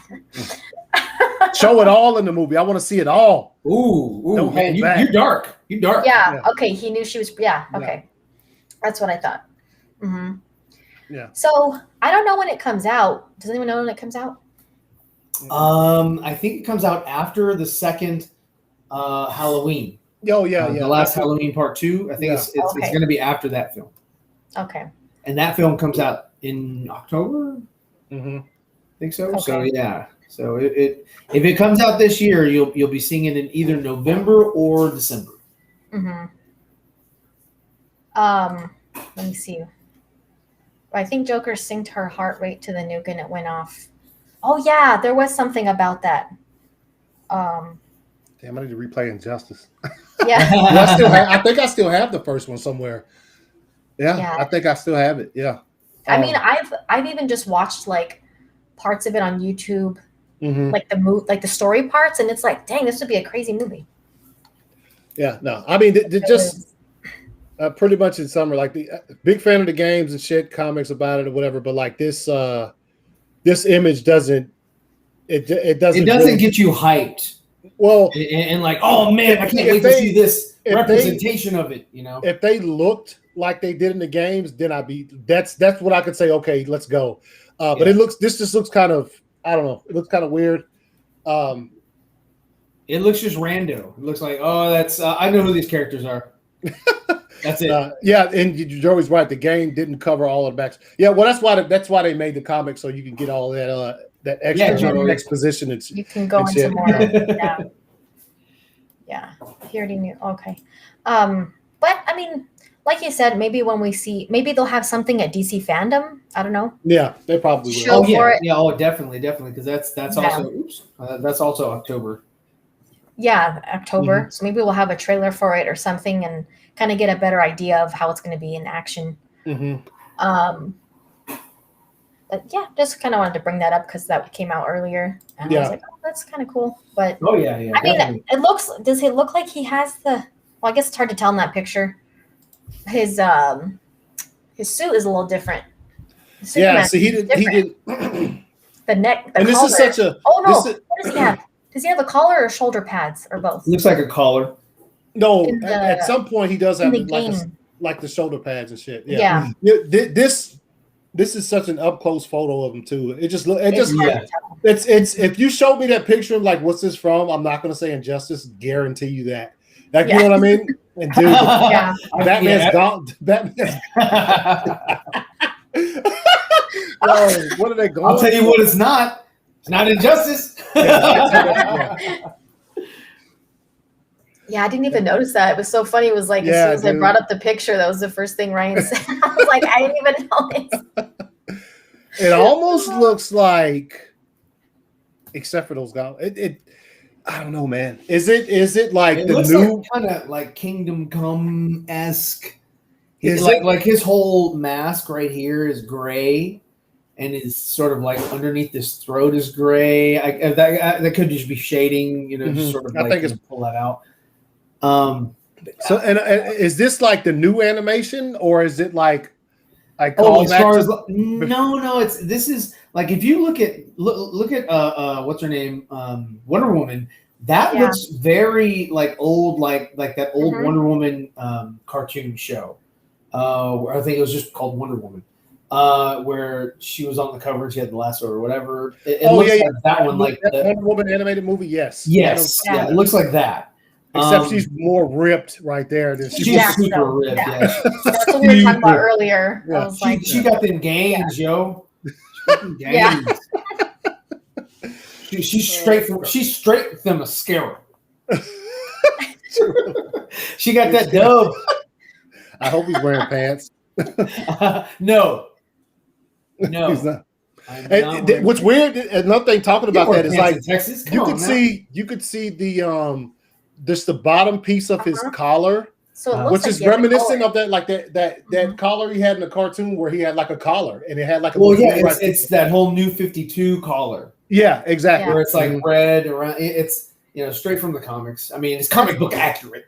Show it all in the movie. I want to see it all. Ooh, man, you're dark. You're dark. Yeah. Okay. He knew she was. Yeah. Okay. That's what I thought. Yeah. So I don't know when it comes out. Does anyone know when it comes out? I think it comes out after the second Halloween. Oh yeah. The last Halloween Part 2. I think it's going to be after that film. Okay. And that film comes out in October. I think so. Okay. So yeah. So if it comes out this year, you'll be seeing it in either November or December. Let me see. I think Joker synced her heart rate to the nuke and it went off. Oh yeah, there was something about that. Damn, I need to replay Injustice. Yeah. I think I still have the first one somewhere. Yeah. I think I still have it. Yeah. I mean, I've even just watched like parts of it on YouTube, like the story parts, and it's like, dang, this would be a crazy movie. Yeah. No, I mean, just. Pretty much in summer, like the big fan of the games and shit, comics about it or whatever. But like this image doesn't really get you hyped. Well, and like, oh man, I can't wait to see this representation of it. You know, if they looked like they did in the games, then that's what I could say. Okay, let's go. But this just looks kind of, I don't know. It looks kind of weird. It looks just rando. It looks like, that's I know who these characters are. That's it. And you're always right. The game didn't cover all of the backs. Yeah, well, that's why they made the comic, so you can get all that extra exposition. You can go into more. Yeah. He already knew. Okay. But I mean, like you said, maybe they'll have something at DC Fandom. I don't know. Yeah, they probably will. Definitely, because that's also October. Yeah, October. So maybe we'll have a trailer for it or something and kind of get a better idea of how it's going to be in action. But yeah, just kind of wanted to bring that up because that came out earlier, and I was like, oh, that's kind of cool. But I mean, it looks. Does it look like he has the? Well, I guess it's hard to tell in that picture. His suit is a little different. Yeah, so he did. The neck, the and collar. This is such a. Oh no! What does he have? Does he have a collar or shoulder pads or both? Looks like a collar. No, at some point he does have like the shoulder pads and shit. Yeah. This is such an up close photo of him too. It's if you showed me that picture, like what's this from? I'm not gonna say Injustice. Guarantee you that. Like you know what I mean? And dude, Batman's gone. Batman's. Yo, what are they going? I'll tell you what, it's not. It's not Injustice. Yeah, I didn't even notice that. It was so funny. It was like as soon as I brought up the picture, that was the first thing Ryan said. I was like, I didn't even notice. It almost looks like, except for those guys, I don't know, man. Is it like it the looks new like kind of like Kingdom Come-esque? Like his whole mask right here is gray, and is sort of like underneath his throat is gray. That could just be shading, just sort of. I think it's pull that out. So and is this like the new animation, or is it like no, this is like if you look at what's her name, Wonder Woman, that looks very like old, like that old Wonder Woman cartoon show. I think it was just called Wonder Woman, where she was on the cover and she had the lasso or whatever. It looks like that one, like that Wonder Woman animated movie. Yes, it looks like that. Except she's more ripped right there. Than she's super ripped. Yeah. That's what we were talking about earlier. Yeah. I was she got them gains, yo. Gains. She's straight from the mascara. She got that dub. I hope he's wearing pants. No. He's not. What's weird, another thing talking about that is like Texas? you could see the just the bottom piece of his collar, so which is reminiscent of that, like that collar he had in the cartoon where he had like a collar and it had like a it's that whole New 52 collar. Yeah, exactly. Where it's like red around. It's straight from the comics. I mean, it's comic book accurate.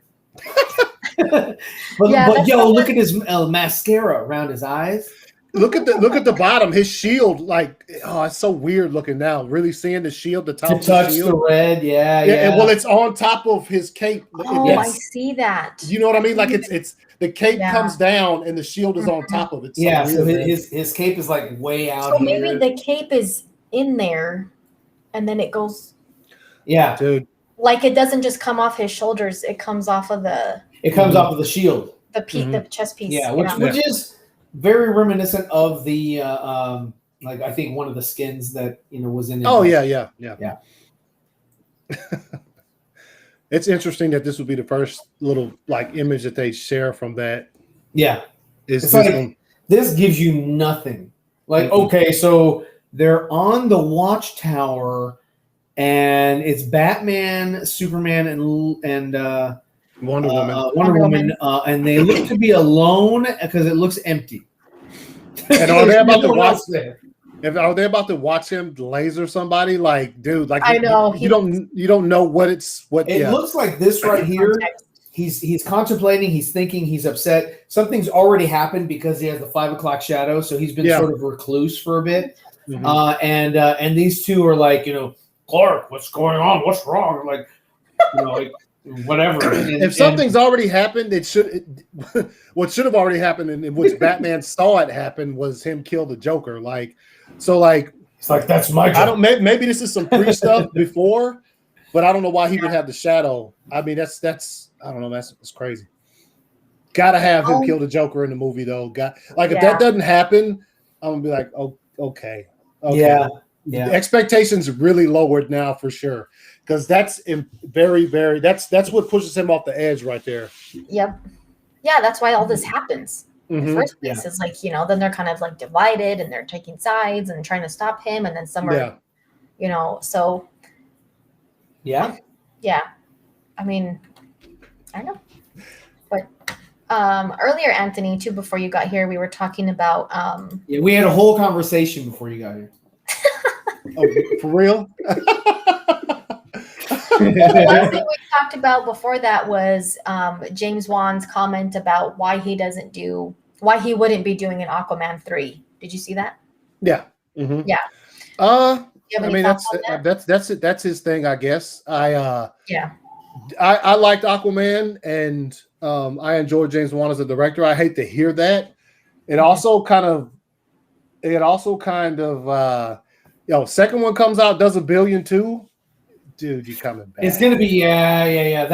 but look at his mascara around his eyes. Look at the bottom. His shield, like, it's so weird looking now. Really seeing the shield, the top of the shield, the red, yeah. And, well, it's on top of his cape. I see that. You know what I mean? Like it's the cape comes down and the shield is on top of it. So his cape is like way out. So maybe the cape is in there, and then it goes. Yeah, dude. Like it doesn't just come off his shoulders; it comes off of the. It comes off of the shield. The chest piece. Yeah, which is very reminiscent of the like I think one of the skins that was in it. Oh yeah. It's interesting that this would be the first little like image that they share from that. Yeah. It's like this gives you nothing. Like okay, so they're on the watchtower and it's Batman, Superman and Wonder Woman. Wonder Woman, and they look to be alone because it looks empty. And are they about to watch there? Are they about to watch him laser somebody? Like, dude, like I know you don't know what it's what. It looks like this right here. He's contemplating. He's thinking. He's upset. Something's already happened because he has the 5 o'clock shadow. So he's been sort of recluse for a bit. And these two are like, Clark, what's going on? What's wrong? Like, like. Whatever. If something's already happened, what should have already happened, and which Batman saw it happen, was him kill the Joker. It's like that's my job. I don't. Maybe this is some pre stuff before, but I don't know why he would have the shadow. I mean, that's I don't know. That's crazy. Got to have him kill the Joker in the movie though. If that doesn't happen, I'm gonna be like, oh, okay. Yeah. The expectations really lowered now for sure. Because that's very, very. That's what pushes him off the edge right there. Yep. Yeah, that's why all this happens. In the first place is like then they're kind of like divided and they're taking sides and trying to stop him, and then some are, so. Yeah. Yeah, I mean, I don't know, but earlier, Anthony, too, before you got here, we were talking about. Yeah, we had a whole conversation before you got here. Oh, for real? The last thing we talked about before that was James Wan's comment about why he wouldn't be doing an Aquaman 3. Did you see that? Yeah. Mm-hmm. Yeah. I mean, that's his thing, I guess. I liked Aquaman, and I enjoyed James Wan as a director. I hate to hear that. It also kind of second one comes out, does $1 billion too. Dude, you coming back? It's gonna be yeah.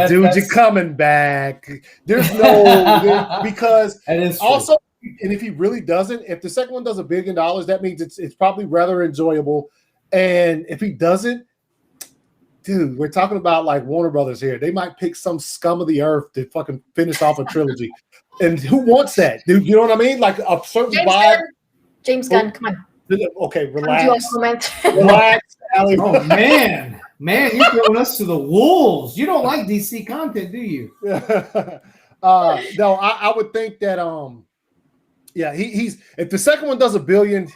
You're coming back. There's no because also, and if he really doesn't, if the second one does $1 billion, that means it's probably rather enjoyable. And if he doesn't, dude, we're talking about like Warner Brothers here. They might pick some scum of the earth to fucking finish off a trilogy. And who wants that, dude? You know what I mean? Like a certain vibe. James Gunn, come on. Okay, relax. Relax, Allie. Oh man, you're throwing us to the wolves. You don't like DC content, do you? No, I would think that he's if the second one does $1 billion,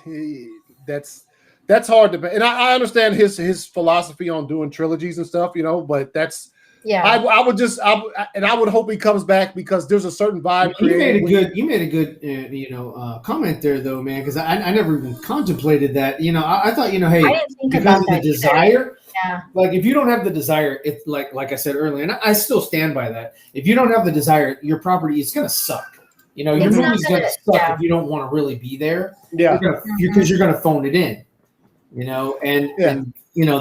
that's hard to. And I understand his philosophy on doing trilogies and stuff, but that's. Yeah, I would hope he comes back because there's a certain vibe. You made a good comment there though, man. Because I never even contemplated that. I thought hey, because of the desire. Yeah. Like if you don't have the desire, it's like I said earlier, and I still stand by that. If you don't have the desire, your property is gonna suck. Your movie's gonna suck if you don't want to really be there. Yeah, because you're gonna phone it in. And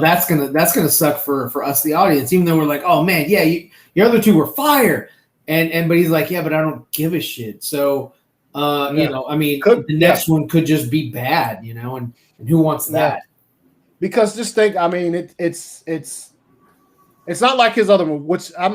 that's gonna suck for us, the audience, even though we're like, oh man, yeah, your other two were fire, but he's like, yeah, but I don't give a shit. So, the next one could just be bad, and who wants that? Because just think, I mean, it's not like his other movie, which I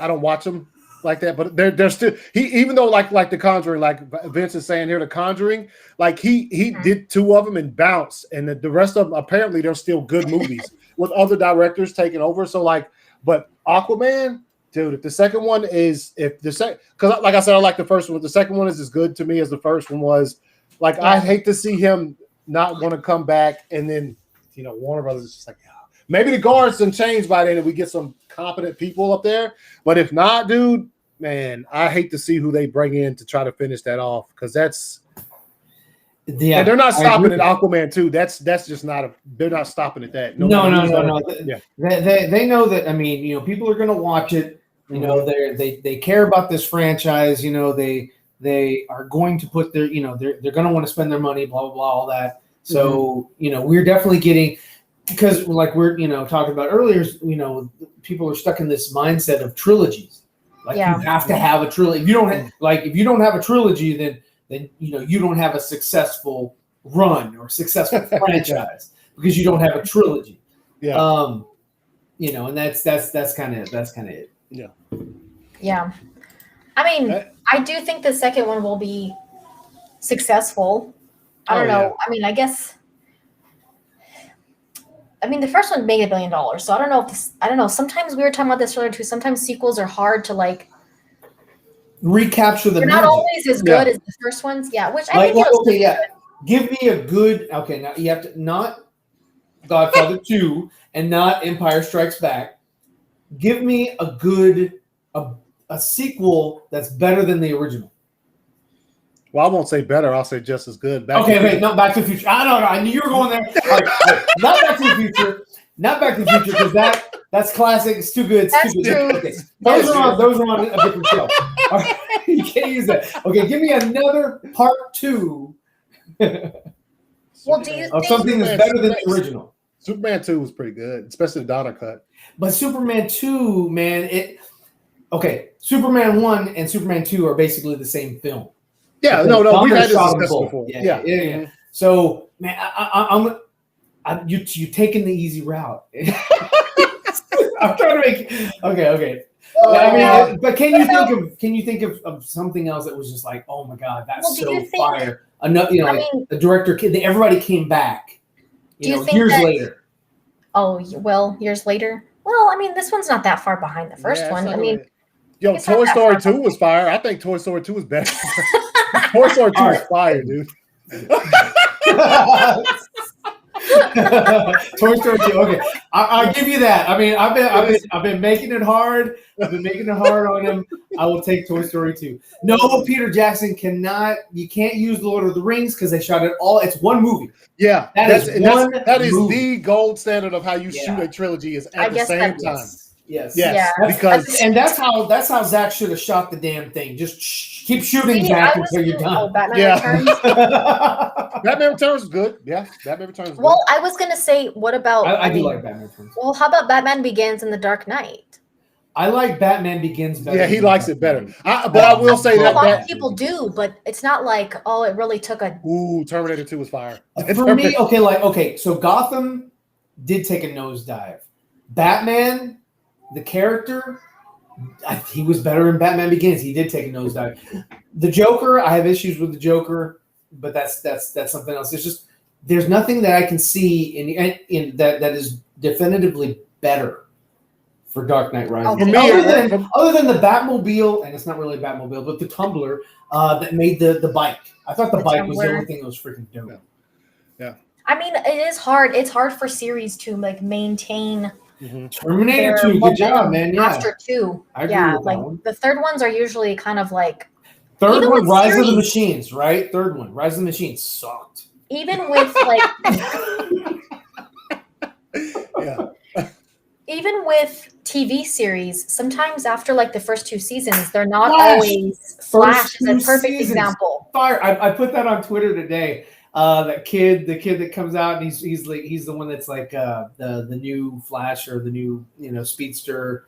don't watch them like that, but they're still even though like The Conjuring, like Vince is saying here, The Conjuring, like he did 2 of them and bounced, and the rest of them apparently they're still good movies with other directors taking over. So but Aquaman, dude, if the second one is because like I said, I like the first one. If the second one is as good to me as the first one was, I hate to see him not want to come back, and then Warner Brothers is just like, maybe the guards can change by then and we get some competent people up there. But if not, dude, man, I hate to see who they bring in to try to finish that off, because that's and they're not stopping at Aquaman 2. That's just not they're not stopping at that. No. Yeah. They know that. I mean, people are going to watch it. They care about this franchise. They are going to put their they're going to want to spend their money. Blah blah blah, all that. So we're definitely getting. Because like we're talking about earlier, people are stuck in this mindset of trilogies. Like you have to have a trilogy. If you don't have a trilogy, then you don't have a successful run or successful franchise because you don't have a trilogy. Yeah. And that's kind of it. Yeah. Yeah. I mean, I do think the second one will be successful. I don't know. Yeah. I mean, I guess. The first one made $1 billion, so I don't know I don't know. Sometimes we were talking about this earlier too. Sometimes sequels are hard to recapture the. They're not always as good as the first ones. Yeah, which I think. Give me a good. Okay, now you have to not Godfather 2 and not Empire Strikes Back. Give me a good a sequel that's better than the original. Well, I won't say better. I'll say just as good. Back to the Future. I don't know. I knew you were going there. Not Back to the Future. Not Back to the Future, because that's classic. It's too good. It's too good. Okay. Those are on a different show. Right. You can't use that. Okay, give me another part 2. Well, do you think something that's better than the original? Superman 2 was pretty good, especially the Donner cut. But Superman 2, man, Superman 1 and Superman 2 are basically the same film. Yeah, no, we've had this discussion before. Yeah. So, man, you're taking the easy route. I'm trying to make. Okay. But can you think of something else that was just like, oh my god, that's fire? The director, everybody came back. Years later. Oh well, years later. Well, this one's not that far behind the first one. Yo, Toy Story 2 was fire. I think Toy Story 2 is better. Toy Story 2 is fire, dude. Toy Story 2. Okay, I'll give you that. I mean, I've been making it hard. I've been making it hard on him. I will take Toy Story 2. No, Peter Jackson cannot. You can't use the Lord of the Rings because they shot it all. It's one movie. Yeah, that is the gold standard of how you shoot a trilogy is at the same time. Yes. Because that's how Zach should have shot the damn thing. Just keep shooting, Zach, until you're done. Batman Returns. Batman Returns is good. Yeah, Batman Returns is good. Well, I was gonna say, what about? I do like Batman Returns. Well, how about Batman Begins and The Dark Knight? I like Batman Begins better. Yeah, he likes it better. But I will say that a lot of people do, but it's not like it really took a. Ooh, Terminator 2 was fire. For me, okay, so Gotham did take a nosedive. Batman, the character, he was better in Batman Begins. He did take a nosedive. The Joker, I have issues with the Joker, but that's something else. There's nothing that I can see in that is definitively better for Dark Knight Rises. For me, other than the Batmobile, and it's not really a Batmobile, but the Tumbler that made the bike. I thought the bike was the only thing that was freaking dope. Yeah. I mean, it is hard. It's hard for series to maintain. Mm-hmm. Terminator 2, good job, man. Yeah. After 2, I agree with that one. The third ones are usually kind of like. Third one, Rise of the Machines, right? Third one, Rise of the Machines sucked. Even with like. Yeah. Even with TV series, sometimes after like the first 2 seasons, they're not always. Flash is a perfect example. Fire! I put that on Twitter today. The kid that comes out, and he's the one that's like the new Flash or the new speedster.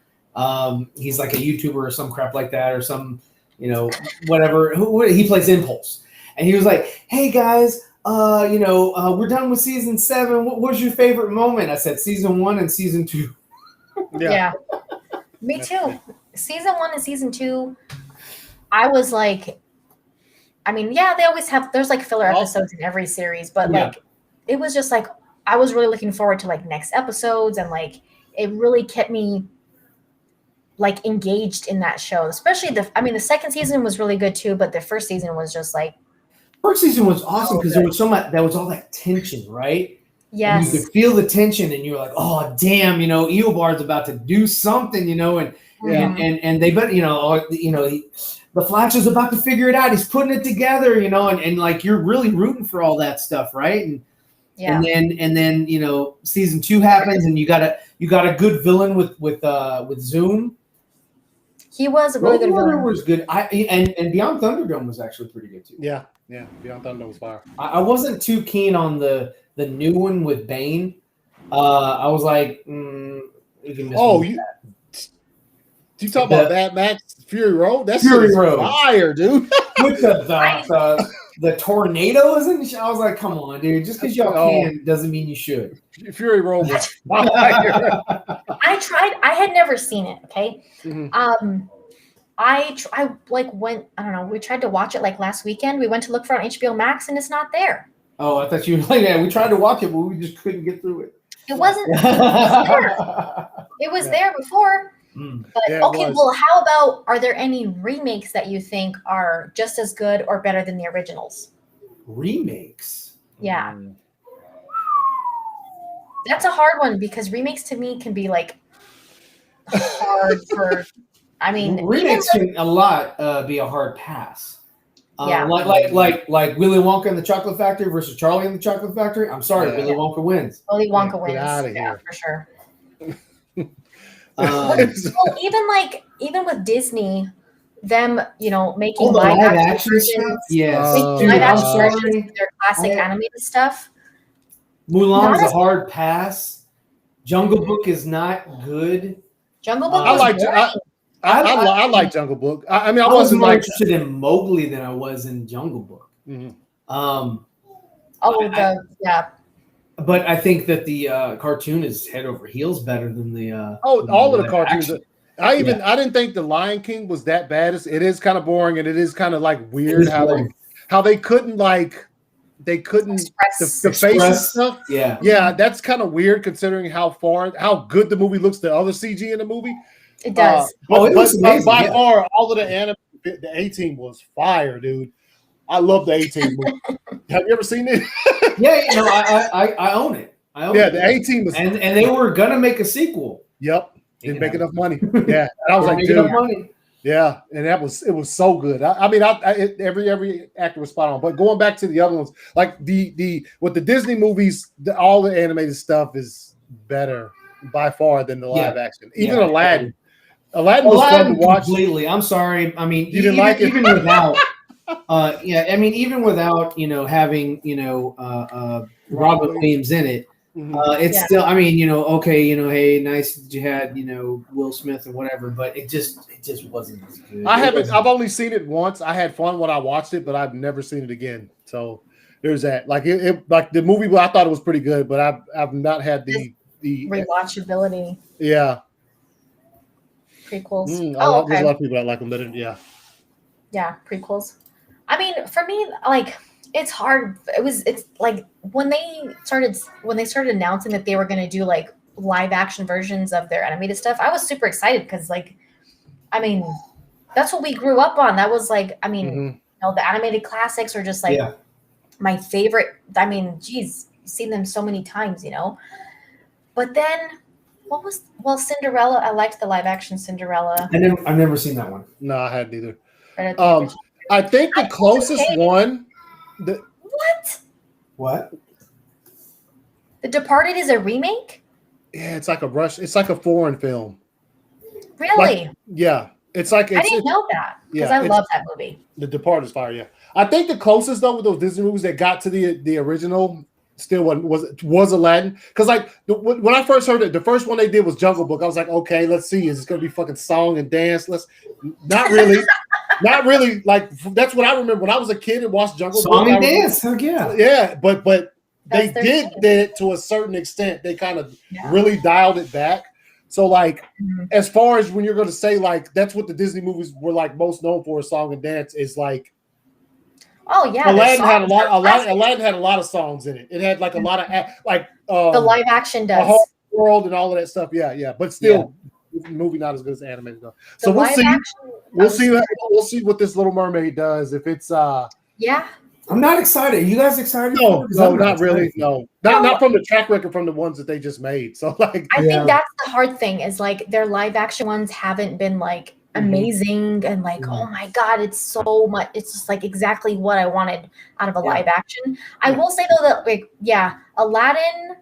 He's like a YouTuber or some crap like that, or some whatever. He plays Impulse, and he was like, "Hey guys, we're done with season 7. What was your favorite moment?" I said season 1 and season 2. Yeah. Me too. Season 1 and season 2, I was like. I mean, yeah, they always have. There's like filler episodes in every series, but like, it was just like I was really looking forward to like next episodes, and like it really kept me like engaged in that show. Especially the second season was really good too, but the first season was just like. First season was awesome because there was so much. There was all that tension, right? Yes. And you could feel the tension, and you were like, "Oh, damn! Eobard's about to do something," and they the Flash is about to figure it out. He's putting it together, and like you're really rooting for all that stuff, right? And then season 2 happens, and you got a good villain with Zoom. He was a really good villain. Was good. And Beyond Thunderdome was actually pretty good too. Yeah. Beyond Thunderdome was fire. I wasn't too keen on the new one with Bane. I was like, you talk about Mad Max Fury Road? That's Fury Road fire, dude. With the tornadoes and I was like, come on, dude. Just because y'all can doesn't mean you should. Fury Road was fire. I had never seen it. Okay. Mm-hmm. I went. I don't know. We tried to watch it like last weekend. We went to look for it on HBO Max, and it's not there. Oh, I thought you were like, yeah, we tried to watch it, but we just couldn't get through it. It wasn't. It was there. It was there before. But well, how about, are there any remakes that you think are just as good or better than the originals? Remakes? Yeah. That's a hard one because remakes to me can be like hard for, remakes can a lot be a hard pass. Yeah. Like Willy Wonka and the Chocolate Factory versus Charlie and the Chocolate Factory. I'm sorry, Willy Wonka wins. Willy Wonka wins. Get out of here. Yeah, for sure. Well, even with Disney, them making live action stuff, yes, live action versions of their classic animated stuff. Mulan's a hard pass. Jungle Book is not good. Jungle Book. I like Jungle Book. I wasn't more interested in Mowgli than I was in Jungle Book. Mm-hmm. But I think that the cartoon is head over heels better than the. All of the cartoons. Action. I didn't think the Lion King was that bad. It is kind of boring, and it is kind of like weird how they couldn't the face and stuff. Yeah, that's kind of weird considering how good the movie looks. The other CG in the movie. It does. But by far, all of the anime, the A-Team was fire, dude. I love the A-Team movie. Have you ever seen it? Yeah, I own it. The A-Team was, and they were gonna make a sequel. Yep, didn't make enough money. Yeah, and I was like, dude, yeah, and it was so good. Every actor was spot on. But going back to the other ones, like the with the Disney movies, all the animated stuff is better by far than the live action. Even Aladdin. Aladdin was fun to watch. Completely. I'm sorry. I mean, you didn't like it even without. I mean, even without having Robin Williams in it, it's still. I mean, okay, hey, nice that you had Will Smith or whatever, but it just wasn't as good. I've only seen it once. I had fun when I watched it, but I've never seen it again. So there's that. Like like the movie, I thought it was pretty good, but I've not had the rewatchability. Yeah. Prequels. There's a lot of people that like them better. Yeah. Yeah, prequels. I mean, for me, like it's hard. It's like when they started announcing that they were going to do like live action versions of their animated stuff, I was super excited because like, I mean, that's what we grew up on. That was like, I mean, the animated classics are just like my favorite. I mean, geez, you've seen them so many times, But then, Cinderella. I liked the live action Cinderella. I've never seen that one. No, I hadn't either. I think the closest one. What? The Departed is a remake? Yeah, it's like a foreign film. Really? It's like I didn't know that because I love that movie. The Departed is fire. Yeah, I think the closest though with those Disney movies that got to the original still was Aladdin, because like when I first heard it, the first one they did was Jungle Book. I was like, okay, let's see, is it going to be fucking song and dance? Not really. Not really. Like that's what I remember when I was a kid and watched Jungle Book. Song and dance, heck yeah. Yeah, but they did it to a certain extent. They kind of really dialed it back. So like, as far as when you're going to say like that's what the Disney movies were like most known for, song and dance, is like. Oh yeah, Aladdin had a lot of songs in it. It had like a lot of the live action does. The whole world and all of that stuff. Yeah. But still, the movie not as good as animated though. So we'll see. We'll see what this Little Mermaid does. If it's yeah. I'm not excited. Are you guys excited? No, not really. No, not from the track record from the ones that they just made. So like, I think that's the hard thing is like their live action ones haven't been like amazing and like oh my god, it's so much. It's just like exactly what I wanted out of a live action. I will say though that like Aladdin,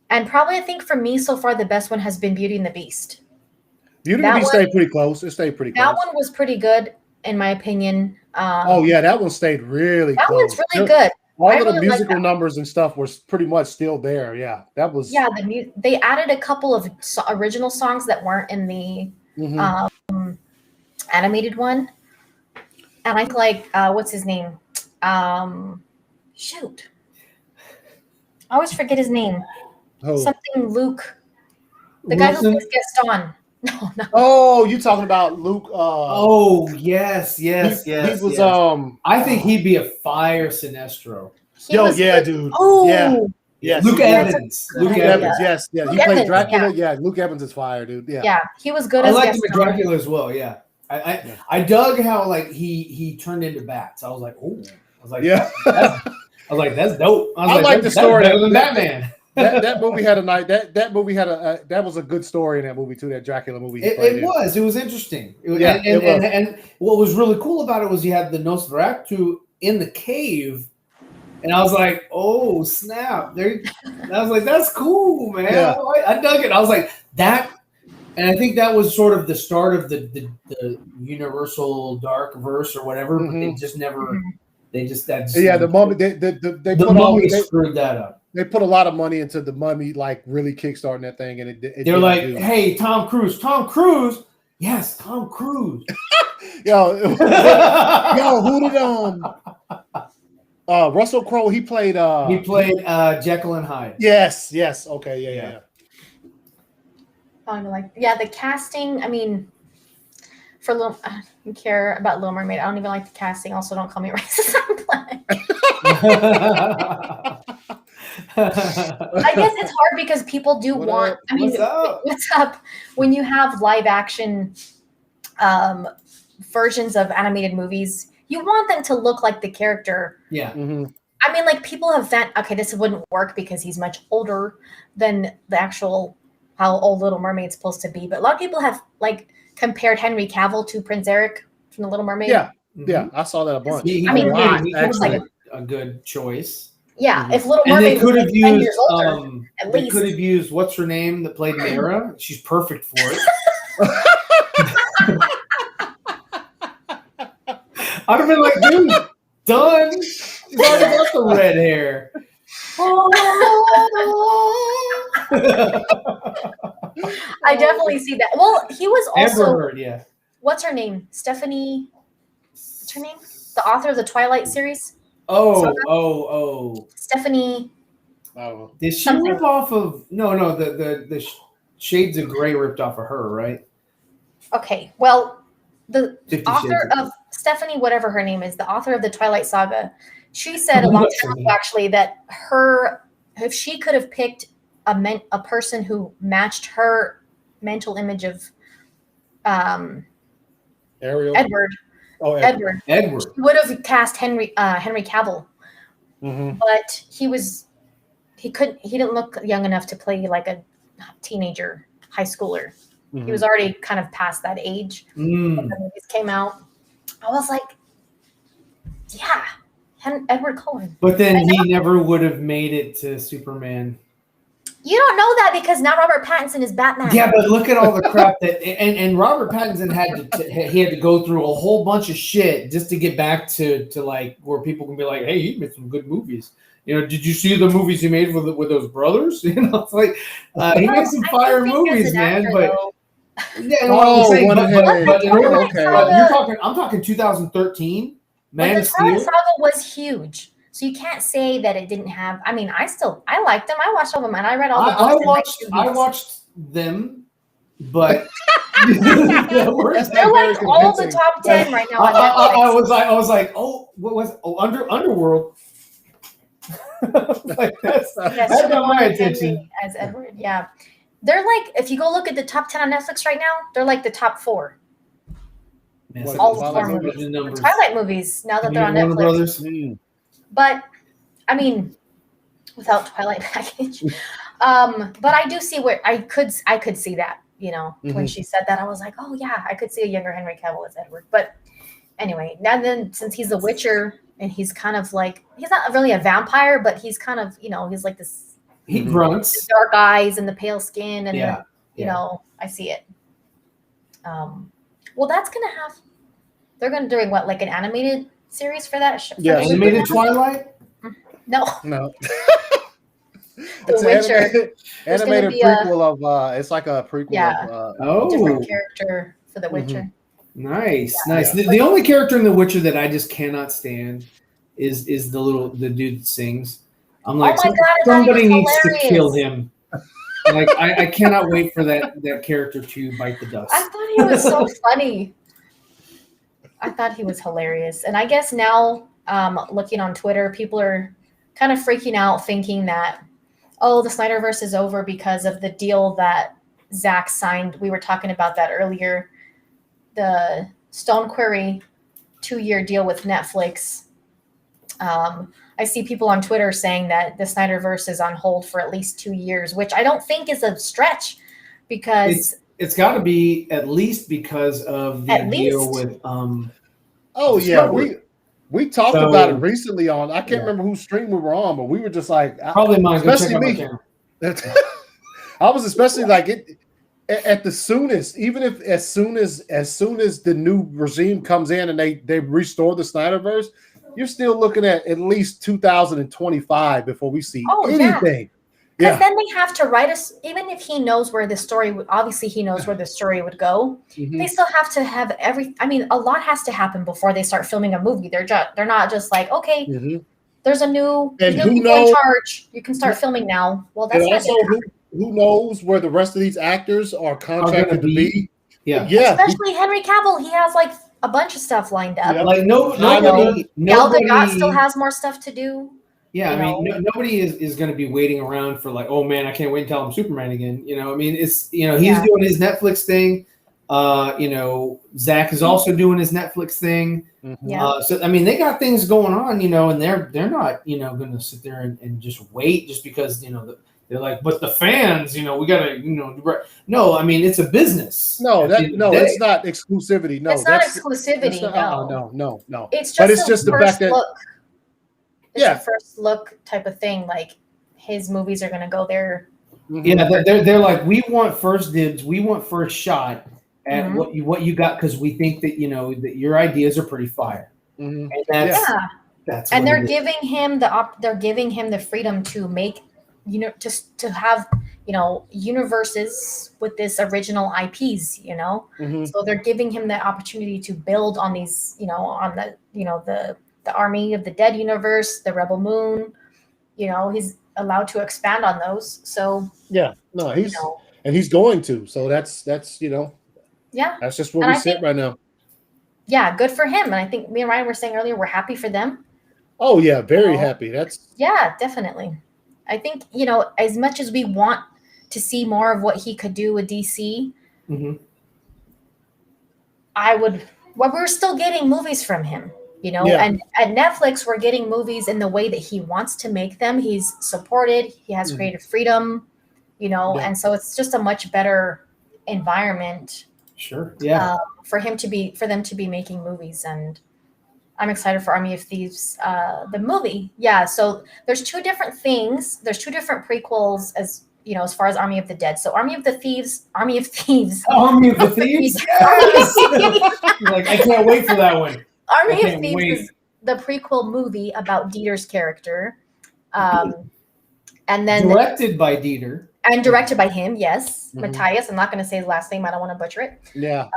and probably I think for me so far the best one has been Beauty and the Beast. Beauty and the Beast stayed pretty close. It stayed pretty close. That one was pretty good in my opinion. That one stayed really close. That one's really good. All of the musical numbers and stuff were pretty much still there. Yeah, that was. Yeah, they added a couple of original songs that weren't in the animated one, and I like what's his name? Shoot, I always forget his name. Something Luke, the guy who plays Gaston. No. Oh, you talking about Luke? Yes. He was. I think he'd be a fire Sinestro. Dude. Oh, yeah. Luke Evans. Luke Evans. Yes. Yeah. He played Dracula. Yeah. Luke Evans is fire, dude. Yeah. Yeah. He was good. I liked him as Dracula as well. Yeah. I dug how like he turned into bats. I was like, oh. I was like, that's dope. I like the story better than Batman. that movie had a night. That movie had that was a good story in that movie too. That Dracula movie. It was interesting. And what was really cool about it was you had the Nosferatu in the cave, and I was like, oh snap! I was like, that's cool, man. Yeah. I dug it. I was like that, and I think that was sort of the start of the Universal Dark Verse or whatever. But they just never. They just the Mummy. The Mummy screwed that up. They put a lot of money into the Mummy, like really kickstarting that thing, and they're like, "Hey, Tom Cruise, yes, Tom Cruise." yo, who did Russell Crowe? He played Jekyll and Hyde. Yes, okay, yeah. I don't like, the casting. I mean, for Little, I don't care about Little Mermaid. I don't even like the casting. Also, don't call me racist. I'm playing. I guess it's hard because people do want. I mean, what's up when you have live action versions of animated movies? You want them to look like the character. Yeah. Mm-hmm. I mean, like people have found. Okay, this wouldn't work because he's much older than the actual how old Little Mermaid's supposed to be. But a lot of people have like compared Henry Cavill to Prince Eric from The Little Mermaid. Yeah, yeah, I saw that a bunch. He was like a good choice. Yeah, if Little Mermaid could have used, 10 years older, at least. They could have used what's her name that played Mera. She's perfect for it. I'd have been like, dude, done. He's already got the red hair. I definitely see that. Well, he was also Amber Heard, yeah. What's her name? Stephanie. What's her name? The author of the Twilight series. Oh. Stephanie. Oh. Did she rip off of? No. The Shades of Grey ripped off of her, right? Okay. Well, the author of Stephanie, whatever her name is, the author of the Twilight Saga, she said a long time ago actually that if she could have picked a person who matched her mental image of Ariel? Edward. Oh, Edward. She would have cast Henry Cavill. Mm-hmm. But he didn't look young enough to play like a teenager high schooler. Mm-hmm. He was already kind of past that age when the movies came out. I was like, yeah, Edward Cullen. But then he never would have made it to Superman. You don't know that because now Robert Pattinson is Batman. Yeah, but look at all the crap that and Robert Pattinson had to go through a whole bunch of shit just to get back to like where people can be like, hey, he made some good movies. You know, did you see the movies he made with those brothers? You know, it's like he made some fire movies, man. But I'm talking 2013. Man of Steel. The Twilight Saga was huge. So you can't say that it didn't have. I mean, I liked them. I watched all of them, and I read all the books. I watched them, but they're like all the top 10 right now. I was like, oh, what was it? Oh, Underworld. Like that got my attention. As Edward, yeah, they're like if you go look at the top 10 on Netflix right now, they're like the top 4. All the 4 movies, the Twilight movies. Now that they're on Netflix. But I mean, without Twilight package. But I do see where I could see that, you know, when she said that, I was like, oh yeah, I could see a younger Henry Cavill as Edward. But anyway, now then since he's the Witcher and he's kind of like he's not really a vampire, but he's kind of, you know, he's like this he grunts, dark eyes and the pale skin and you know, I see it. Well, they're gonna do what, like an animated series for that show? Yeah, animated Twilight? No. It's an animated prequel of it's like a prequel of a different character for The Witcher. Nice. The only character in The Witcher that I just cannot stand is the dude that sings. I'm like, oh my God, somebody needs to kill him. Like I cannot wait for that character to bite the dust. I thought he was so funny. I thought he was hilarious. And I guess now, looking on Twitter, people are kind of freaking out thinking that, oh, the Snyderverse is over because of the deal that Zack signed. We were talking about that earlier. The Stone Quarry 2-year deal with Netflix. I see people on Twitter saying that the Snyderverse is on hold for at least 2 years, which I don't think is a stretch because... It's got to be at least because of the deal with. We talked about it recently on. I can't remember whose stream we were on, but we were just like, probably mine. Especially me. I was especially like it at the soonest. Even if as soon as the new regime comes in and they restore the Snyderverse, you're still looking at least 2025 before we see anything. Because then they have to write us, even if he knows where the story, obviously he knows where the story would go. They still have to have a lot has to happen before they start filming a movie. They're not just like, okay, there's a new people in charge. You can start filming now. Well, that's not also who knows where the rest of these actors are contracted to be. Yeah. Especially Henry Cavill. He has like a bunch of stuff lined up. Yeah. Like nobody Gal Gadot still has more stuff to do. Yeah, I mean, nobody is going to be waiting around for like, oh man, I can't wait until I'm Superman again. I mean, it's he's doing his Netflix thing. Zach is also doing his Netflix thing. Yeah. So I mean, they got things going on, and they're not going to sit there and just wait just because they're like, but the fans, we got to no, I mean, it's a business. No, it's not exclusivity. No, it's not exclusivity. No. It's just the fact that it's a first look type of thing. Like his movies are going to go there. Yeah, they're like, we want first dibs, we want first shot at what you got because we think that that your ideas are pretty fire. And that's and they're giving him the freedom to make just to have universes with this original IPs. So they're giving him the opportunity to build on these on the Army of the Dead universe, the Rebel Moon. He's allowed to expand on those. So he's going to. So that's that's just where we sit right now. Yeah, good for him. And I think me and Ryan were saying earlier, we're happy for them. Oh yeah, very happy. Definitely. I think as much as we want to see more of what he could do with DC, we're still getting movies from him. And at Netflix, we're getting movies in the way that he wants to make them. He's supported. He has creative freedom, and so it's just a much better environment. Sure. Yeah. For them to be making movies, and I'm excited for Army of Thieves, the movie. Yeah. So there's two different things. There's two different prequels as far as Army of the Dead. So Army of the Thieves. Army of the Thieves. Yes. Like, I can't wait for that one. Army of Thieves is the prequel movie about Dieter's character. And then directed by Dieter. And directed by him, yes. Matthias. I'm not going to say his last name. I don't want to butcher it. Yeah.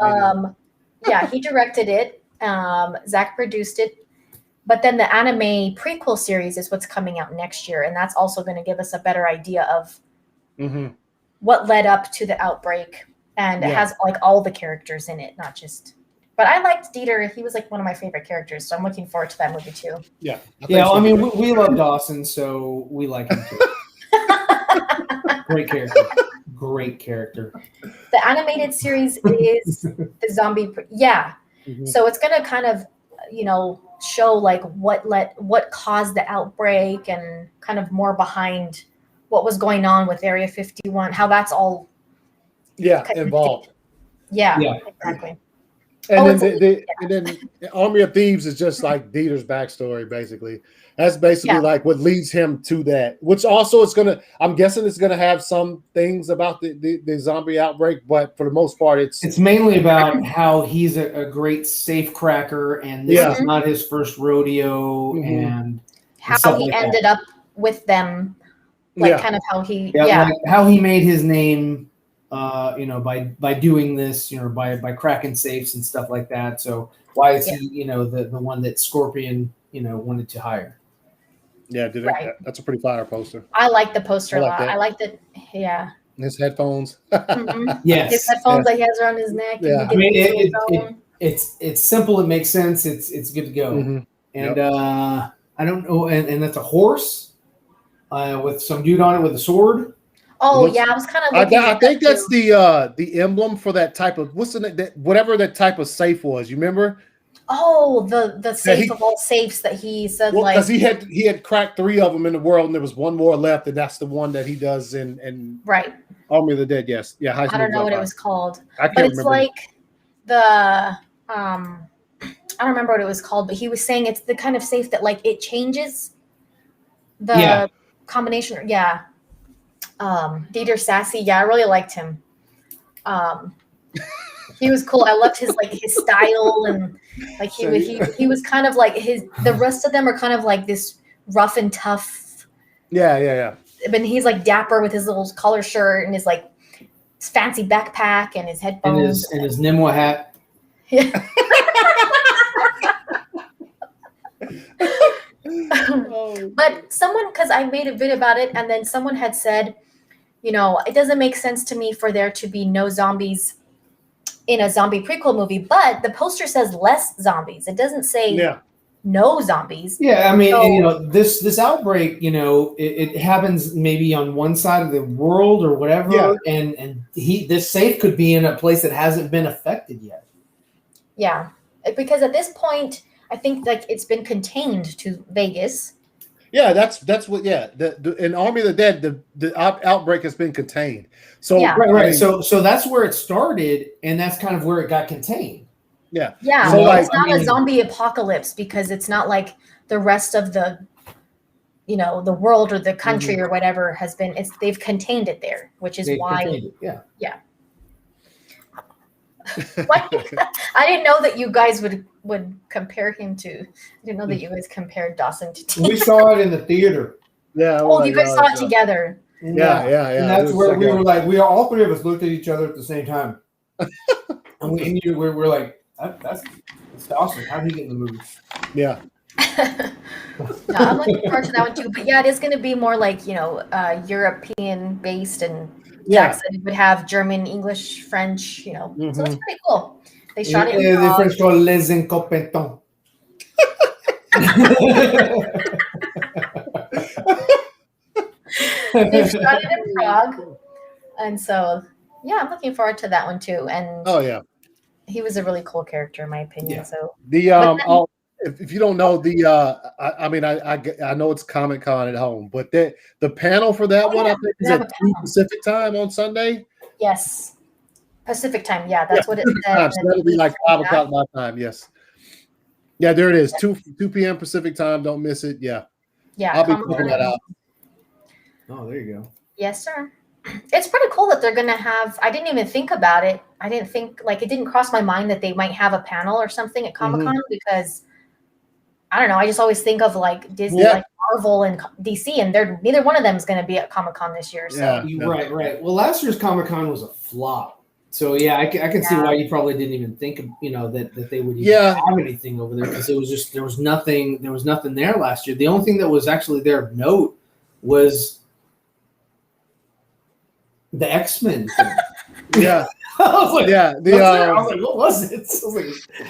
He directed it. Zach produced it. But then the anime prequel series is what's coming out next year. And that's also going to give us a better idea of what led up to the outbreak. And it has like all the characters in it, not just... But I liked Dieter. He was like one of my favorite characters. So I'm looking forward to that movie too. Yeah. I mean, we love Dawson, so we like him too. Great character. The animated series is the zombie. So it's going to kind of, show like what caused the outbreak and kind of more behind what was going on with Area 51, how that's all. Involved. Yeah, exactly. And then Army of Thieves is just like Dieter's backstory, basically. That's basically like what leads him to that, which also I'm guessing it's gonna have some things about the zombie outbreak, but for the most part it's mainly about how he's a great safe cracker and this is not his first rodeo and how he ended up with them, like kind of how he like how he made his name by doing this, by cracking safes and stuff like that. So why is he, the one that Scorpion, wanted to hire? Yeah, that's a pretty fire poster. I like the poster a lot. I like that. Yeah. His headphones. Yes. His headphones that he has around his neck. Yeah. I mean, it's simple. It makes sense. It's good to go. And I don't know. And that's a horse with some dude on it with a sword. Oh yeah, I was kind of. I think that's the emblem for that type of whatever that type of safe was. You remember? Oh, the safe of all safes that he said because he had cracked 3 of them in the world, and there was one more left, and that's the one that he does in Army of the Dead. Yes, yeah. I don't know what it was called, but it's remember. Like the I don't remember what it was called, but he was saying it's the kind of safe that like it changes the combination. Yeah. Dieter Sassy. Yeah, I really liked him. He was cool. I loved his style and like he was kind of like the rest of them are kind of like this rough and tough. Yeah. But he's like dapper with his little collar shirt and his like fancy backpack and his headphones and his Nimwa hat. Yeah. But because I made a vid about it, and then someone had said, it doesn't make sense to me for there to be no zombies in a zombie prequel movie, but the poster says less zombies. It doesn't say no zombies. Yeah, I mean, so, and, you know, this outbreak, you know, it happens maybe on one side of the world or whatever, and this safe could be in a place that hasn't been affected yet. Yeah, because at this point, I think like it's been contained to Vegas. Yeah, that's what. Yeah, in Army of the Dead, the outbreak has been contained. So right. I mean, so that's where it started, and that's kind of where it got contained. Yeah. So like, it's not a zombie apocalypse because it's not like the rest of the, you know, the world or the country or whatever has been. They've contained it there, which is why. Yeah. I didn't know that you guys would compare him to. I didn't know that you guys compared Dawson to Tina. We saw it in the theater. Yeah. Oh, you guys saw it together. Yeah. And that's where we were like, all three of us looked at each other at the same time, and we're like, that's Dawson. How did he get in the movie? Yeah. No, I'm looking forward to that one too. But yeah, it is going to be more like, you know, European based, and Jack said it would have German, English, French, you know. So it's pretty cool. They shot it in the French called Les Incompetents. They shot it in Prague. And so yeah, I'm looking forward to that one too. And he was a really cool character in my opinion. Yeah. So the if you don't know I mean I know it's Comic-Con at home, but the panel for that one I think is at 2 Pacific time on Sunday. Yes, Pacific time. Yeah, that's what it said. So that'll be like 5 o'clock my time. Yes. Yeah, there it is. 2 p.m. Pacific time. Don't miss it. Yeah. Yeah, I'll be checking that out. Oh, there you go. Yes, sir. It's pretty cool that they're gonna have. I didn't even think about it. I didn't think it didn't cross my mind that they might have a panel or something at Comic-Con because. I don't know. I just always think of like Disney, like Marvel and DC, and neither one of them is going to be at Comic-Con this year. So right. Well, last year's Comic-Con was a flop. So yeah, I can see why you probably didn't even think of, you know, that they would even have anything over there because it was just there was nothing there last year. The only thing that was actually there of note was the X-Men thing. Yeah. I was like, I was like, what was it? I was like,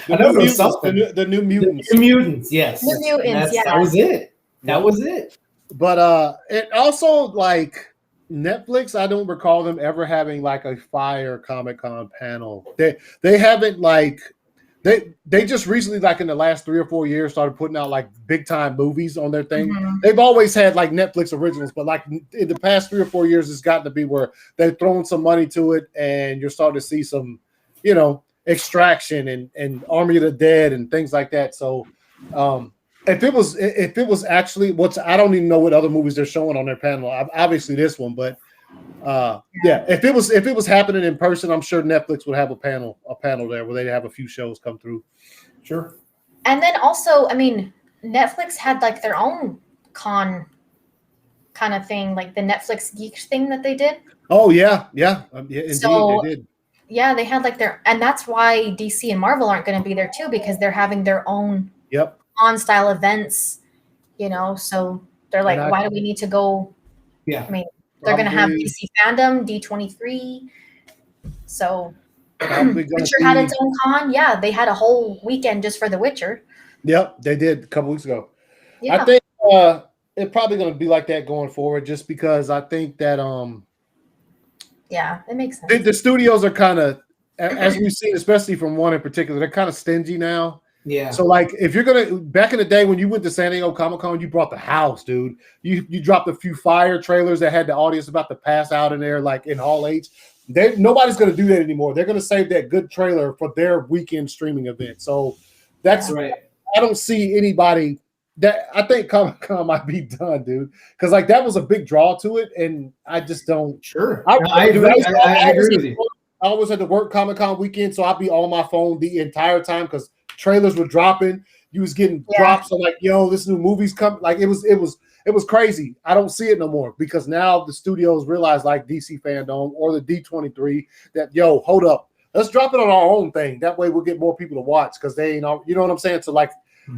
I know there was something. The New Mutants. The Mutants, yes. The Mutants, That was it. That was it. But it also like Netflix, I don't recall them ever having like a fire Comic-Con panel. They haven't like they just recently, like in the last 3 or 4 years, started putting out like big time movies on their thing. Mm-hmm. They've always had like Netflix originals, but like in the past 3 or 4 years, it's gotten to be where they've thrown some money to it, and you're starting to see some, you know, Extraction and Army of the Dead and things like that. So if it was actually I don't even know what other movies they're showing on their panel. Obviously this one, but if it was happening in person, I'm sure Netflix would have a panel there where they'd have a few shows come through. Sure. And then also, I mean, Netflix had like their own con kind of thing, like the Netflix Geek thing that they did. Oh yeah, indeed, so, they did. Yeah, they had like and that's why DC and Marvel aren't going to be there too, because they're having their own on-style events, you know. So they're like, why do we need to go? Yeah, I mean. They're going to have DC Fandom, D23. So Witcher had its own con. Yeah, they had a whole weekend just for The Witcher. Yep, they did a couple weeks ago. Yeah. I think it's probably going to be like that going forward just because I think that yeah, it makes sense. The studios are kind of, as we've seen, especially from one in particular, they're kind of stingy now. Yeah. So like if you're gonna back in the day when you went to San Diego Comic-Con, you brought the house, dude. You dropped a few fire trailers that had the audience about to pass out in there, like in Hall H. Nobody's gonna do that anymore. They're gonna save that good trailer for their weekend streaming event. So that's right. I don't see anybody that I think Comic-Con might be done, dude. Because like that was a big draw to it, and I just don't. Sure. I agree with you. I always had to work Comic-Con weekend, so I'd be on my phone the entire time because trailers were dropping. You was getting drops of like, yo, this new movie's coming. Like it was crazy. I don't see it no more because now the studios realize, like DC Fandom or the D23, that yo, hold up, let's drop it on our own thing. That way we'll get more people to watch because they ain't, you know what I'm saying? So like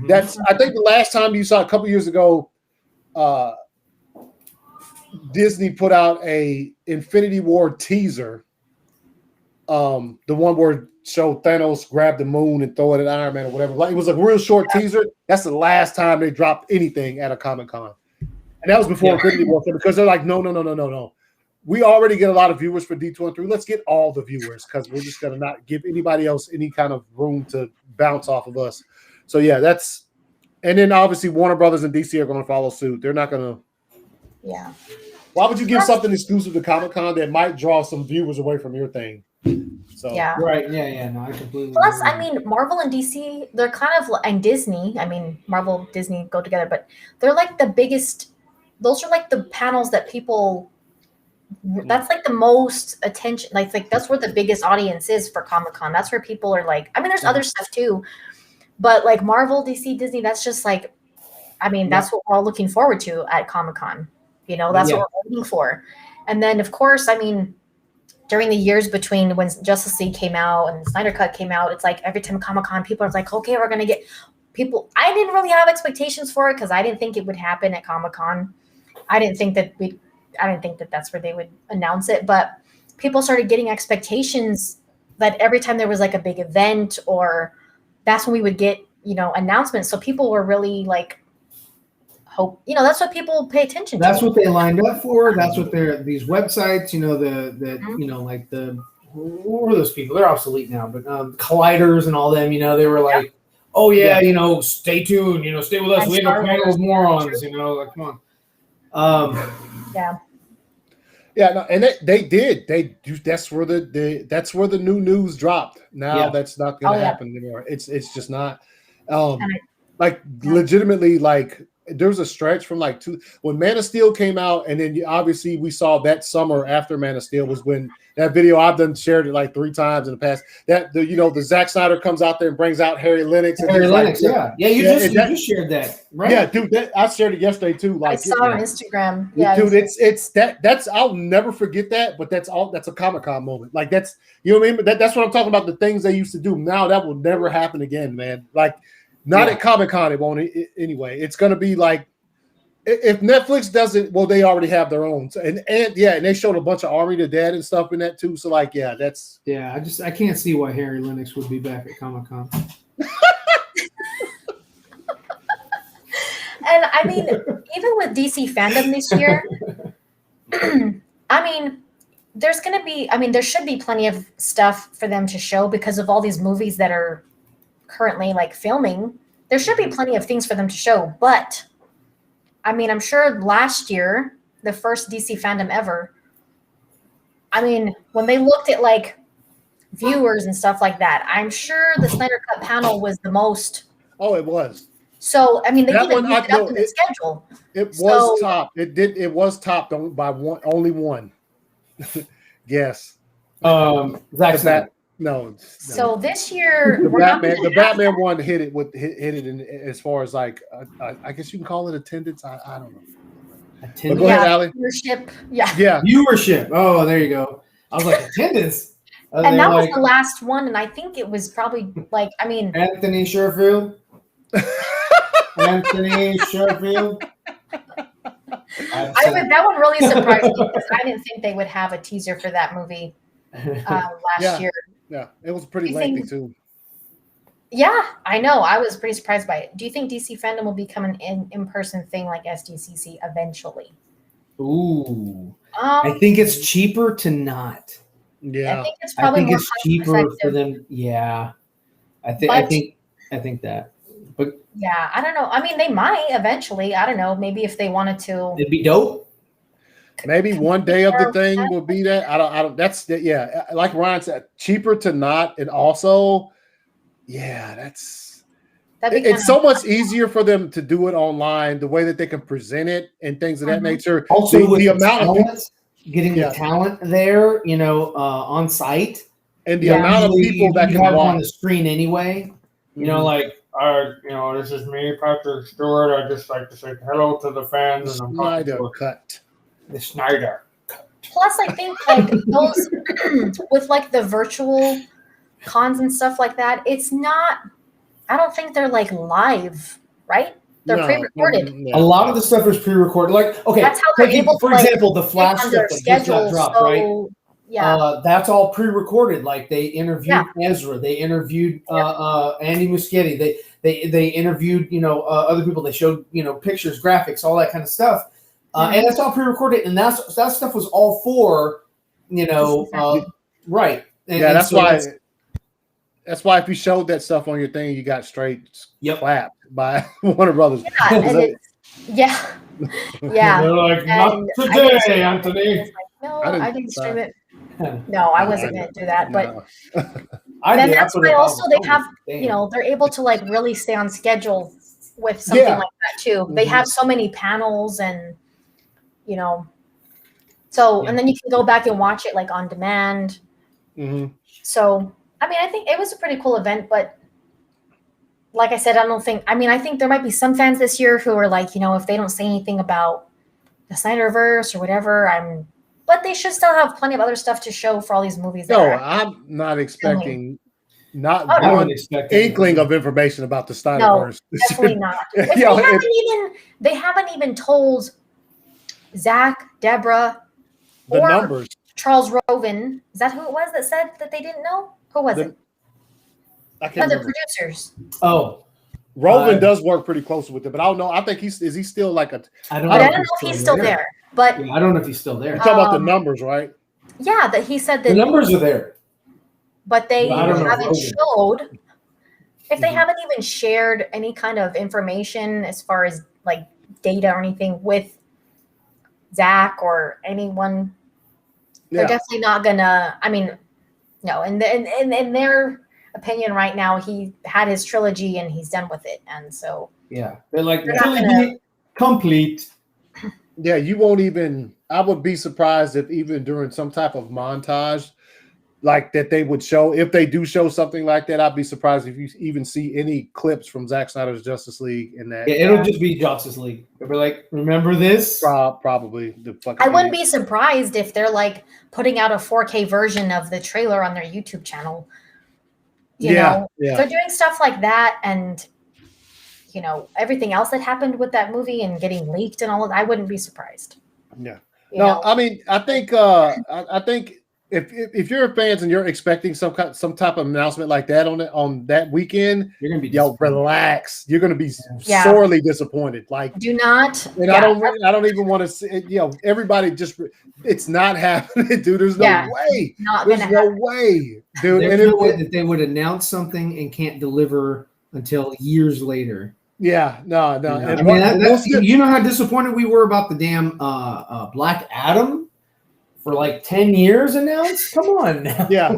that's, I think the last time you saw a couple years ago, Disney put out a Infinity War teaser. the one where showed Thanos grab the moon and throw it at Iron Man or whatever. Like, it was a real short teaser. That's the last time they dropped anything at a Comic-Con. And that was before Infinity War, because they're like, no. We already get a lot of viewers for D23. Let's get all the viewers, because we're just going to not give anybody else any kind of room to bounce off of us. So, yeah, that's – and then, obviously, Warner Brothers and DC are going to follow suit. They're not going to – Yeah. Why would you give something exclusive to Comic-Con that might draw some viewers away from your thing? So yeah. Right. Yeah. No, I completely Plus, agree. I mean, Marvel and DC, they're kind of – and Disney. I mean, Marvel, Disney go together. But they're like the biggest – those are like the panels that people – that's like the most attention, like that's where the biggest audience is for Comic-Con. That's where people are like, I mean, there's other stuff too, but like Marvel, DC, Disney, that's just like, I mean, that's what we're all looking forward to at Comic-Con. You know, that's what we're waiting for. And then, of course, I mean, during the years between when Justice League came out and Snyder Cut came out, it's like every time Comic-Con, people are like, okay, we're going to get people. I didn't really have expectations for it because I didn't think it would happen at Comic-Con. I didn't think that that's where they would announce it, but people started getting expectations that every time there was like a big event, or that's when we would get, you know, announcements. So people were really like, hope, you know, that's what people pay attention to. That's what they lined up for. That's what these websites, you know, you know, like what were those people? They're obsolete now, but Colliders and all them, you know, they were like, oh yeah, you know, stay tuned, you know, stay with us. And we have a panel of morons, you know, like, come on. Yeah, no, and they did. That's where the new news dropped. Now that's not going to happen anymore. It's just not. Legitimately, like there was a stretch from like when Man of Steel came out, and then obviously we saw that summer after Man of Steel was when that video I've done shared it like 3 times in the past. That the Zack Snyder comes out there and brings out Harry Lennox. You just shared that, right? Yeah, dude, I shared it yesterday too. Like I saw on Instagram. Yeah, dude, it's that's I'll never forget that. But that's a Comic-Con moment. Like that's what I mean. That's what I'm talking about. The things they used to do. Now that will never happen again, man. Like not at Comic-Con. It won't anyway. It's gonna be like. If Netflix doesn't, well, they already have their own, and they showed a bunch of Army of the Dead and stuff in that too. So like, that's I can't see why Harry Lennox would be back at Comic-Con. And I mean, even with DC fandom this year, I mean, there should be plenty of stuff for them to show because of all these movies that are currently like filming. There should be plenty of things for them to show, but. I mean, I'm sure last year, the first DC fandom ever, I mean, when they looked at like viewers and stuff like that, I'm sure the Snyder Cut panel was the most. Oh, it was. So, I mean, they didn't use it up in the schedule. It was top. It was topped by only one. Yes. Zack Snyder. No. So this year, the Batman one hit it in as far as like I guess you can call it attendance. I don't know. Attendance. Go ahead, Allie. Viewership. Yeah. Viewership. Oh, there you go. I was like attendance. And that was the last one, and I think it was probably like Anthony Sherfield. Anthony Sherfield. That one really surprised me because I didn't think they would have a teaser for that movie last year. Yeah, it was pretty lengthy too. Yeah, I know. I was pretty surprised by it. Do you think DC fandom will become an in-person thing like SDCC eventually? Ooh, I think it's cheaper to not. Yeah, I think it's probably more cheaper for them. Yeah, I think that. But yeah, I don't know. I mean, they might eventually. I don't know. Maybe if they wanted to, it'd be dope. Maybe one day of the thing will be that. I don't. That's like Ryan said, cheaper to not, and also, it's so much easier for them to do it online. The way that they can present it and things of that nature. Also, the amount of getting the talent there, on site, and the amount of people that can have watch on the screen anyway. This is me, Patrick Stewart. I just like to say hello to the fans. And Snyder cut. The Snyder. Plus, I think like those with like the virtual cons and stuff like that, it's not. I don't think they're like live, right? They're pre-recorded. A lot of the stuff is pre-recorded. Like, okay, that's how they're able to, for example, the Flash stuff that just got dropped, right? that's all pre-recorded. Like they interviewed Ezra, they interviewed Andy Muschietti, they interviewed other people. They showed pictures, graphics, all that kind of stuff, and that's all pre-recorded. And that stuff was all for right. And, yeah, that's why. That's why if you showed that stuff on your thing, you got straight clapped by Warner Brothers. Yeah, They're like, not today, Anthony. Like, no, I didn't stream it. No, I wasn't going to do that. But then that's why also they have, they're able to like really stay on schedule with something like that too. They have so many panels and, so, and then you can go back and watch it like on demand. So, I mean, I think it was a pretty cool event, but like I said, I think there might be some fans this year who are like, if they don't say anything about the Snyderverse or whatever, but they should still have plenty of other stuff to show for all these movies. No, I'm not expecting one inkling of information about the Snyderverse. No, definitely not. They haven't even told Zach, Deborah, or numbers. Charles Roven. Is that who it was that said that they didn't know? Who was it? I can't remember. The producers. Oh, Roven does work pretty closely with it, but I don't know. I think is he still like a? I don't know if he's still there, but I don't know if he's still there. You're talking about the numbers, right? Yeah, that he said that the numbers are there, but they haven't showed. If they haven't even shared any kind of information as far as like data or anything with Zach or anyone, they're definitely not gonna. I mean, no, and in their opinion right now, he had his trilogy and he's done with it, and so they're like trilogy complete. Yeah, you won't even. I would be surprised if even during some type of montage like that they would show. If they do show something like that, I'd be surprised if you even see any clips from Zack Snyder's Justice League in that. Yeah, it'll just be Justice League. They'll be like, remember this? Probably. I wouldn't be surprised if they're like putting out a 4K version of the trailer on their YouTube channel. You know, they're doing stuff like that, and everything else that happened with that movie and getting leaked and all of that. I wouldn't be surprised. Yeah. I mean, I think if you're fans and you're expecting some type of announcement like that on that weekend, you're gonna be relax. You're gonna be sorely disappointed. Like, do not. And I don't even want to see. Everybody just it's not happening, dude. There's no way. There's no way, dude. There's no way that they would announce something and can't deliver until years later. Yeah, no. I mean, you know how disappointed we were about the damn Black Adam for like 10 years announced. Come on now. Yeah.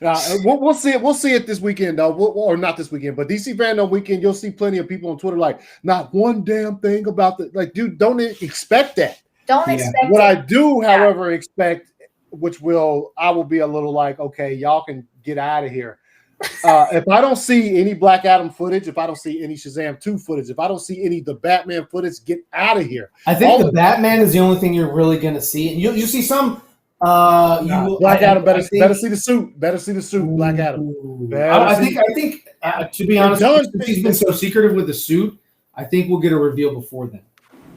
We'll see it. We'll see it this weekend, though, or not this weekend, but DC Fandom weekend. You'll see plenty of people on Twitter like, not one damn thing about the like, dude. Don't expect that. Don't expect. What I do, however, expect, I will be a little like, okay, y'all can get out of here. If I don't see any Black Adam footage, if I don't see any Shazam 2 footage, if I don't see any the Batman footage, get out of here. I think the Batman is the only thing you're really going to see. And you see some. Black Adam better see the suit. Better see the suit. Black Adam. I think to be honest, since he's been so secretive with the suit, I think we'll get a reveal before then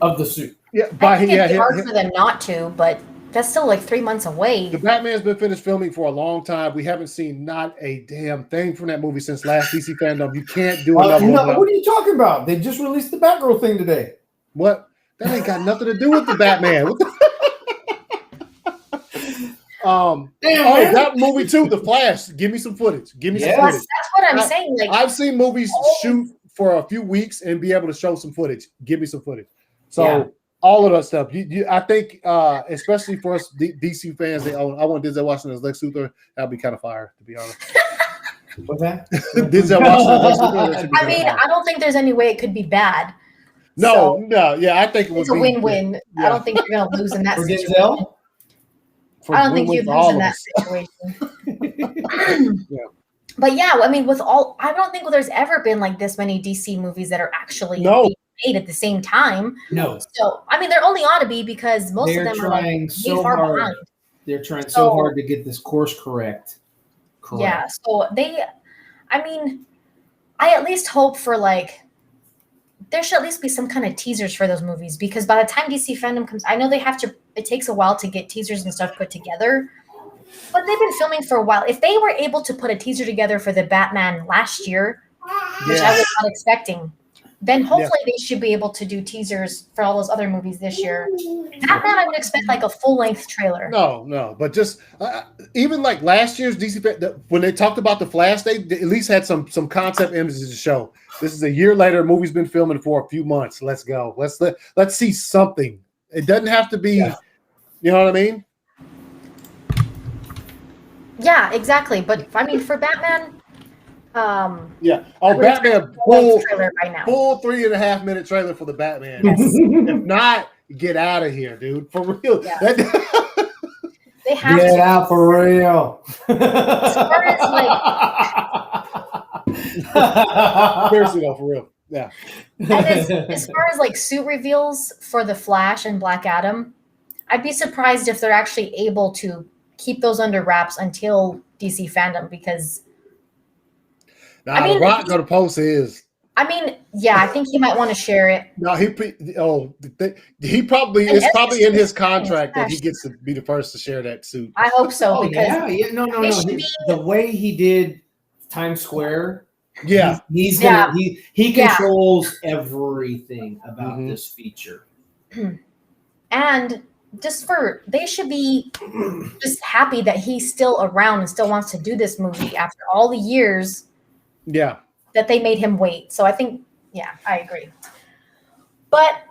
of the suit. Yeah, I think it's hard for them not to, but that's still like 3 months away. The Batman's been finished filming for a long time. We haven't seen not a damn thing from that movie since last DC Fandom. You can't do another one. What are you talking about? They just released the Batgirl thing today. What? That ain't got nothing to do with the Batman. That movie too, The Flash. Give me some footage. Give me some footage. That's what I'm saying. Like, I've seen movies shoot for a few weeks and be able to show some footage. Give me some footage. So all of that stuff. I think, especially for us DC fans, I want Denzel Washington as Lex Luthor. That'd be kind of fire, to be honest. What's that? Denzel Washington as Lex Luthor. I mean, I don't think there's any way it could be bad. No, yeah, I think it's a win-win. I don't think you're going to lose in that situation. Denzel? I don't think you'd lose in that situation. But yeah, I mean, I don't think there's ever been like this many DC movies that are actually being made at the same time. No. So, I mean, there only ought to be because most of them are like far behind. They're trying so hard to get this course correct. Yeah. So I at least hope for like there should at least be some kind of teasers for those movies, because by the time DC fandom comes, I know they have to, it takes a while to get teasers and stuff put together, but they've been filming for a while. If they were able to put a teaser together for the Batman last year, which I was not expecting, then hopefully they should be able to do teasers for all those other movies this year. Batman, I would expect like a full-length trailer. No, but just even like last year's DC, when they talked about the Flash, they at least had some concept images to show. This is a year later. Movie's been filming for a few months. Let's go. Let's see something. It doesn't have to be, you know what I mean? Yeah, exactly. But I mean, for Batman. Batman full 3.5 minute trailer for the Batman. Yes. If not, get out of here, dude. For real. Yeah. They have get out for real. As far as seriously though, for real. Yeah. As far as like suit reveals for the Flash and Black Adam, I'd be surprised if they're actually able to keep those under wraps until DC fandom, because The Rock going to post his. I mean, I think he might want to share it. No, he probably it's probably in his contract that he gets to be the first to share that suit. I hope so. No. The way he did Times Square. Yeah, he controls everything about this feature. And they should be just happy that he's still around and still wants to do this movie after all the years. Yeah. That they made him wait. So I think, I agree. But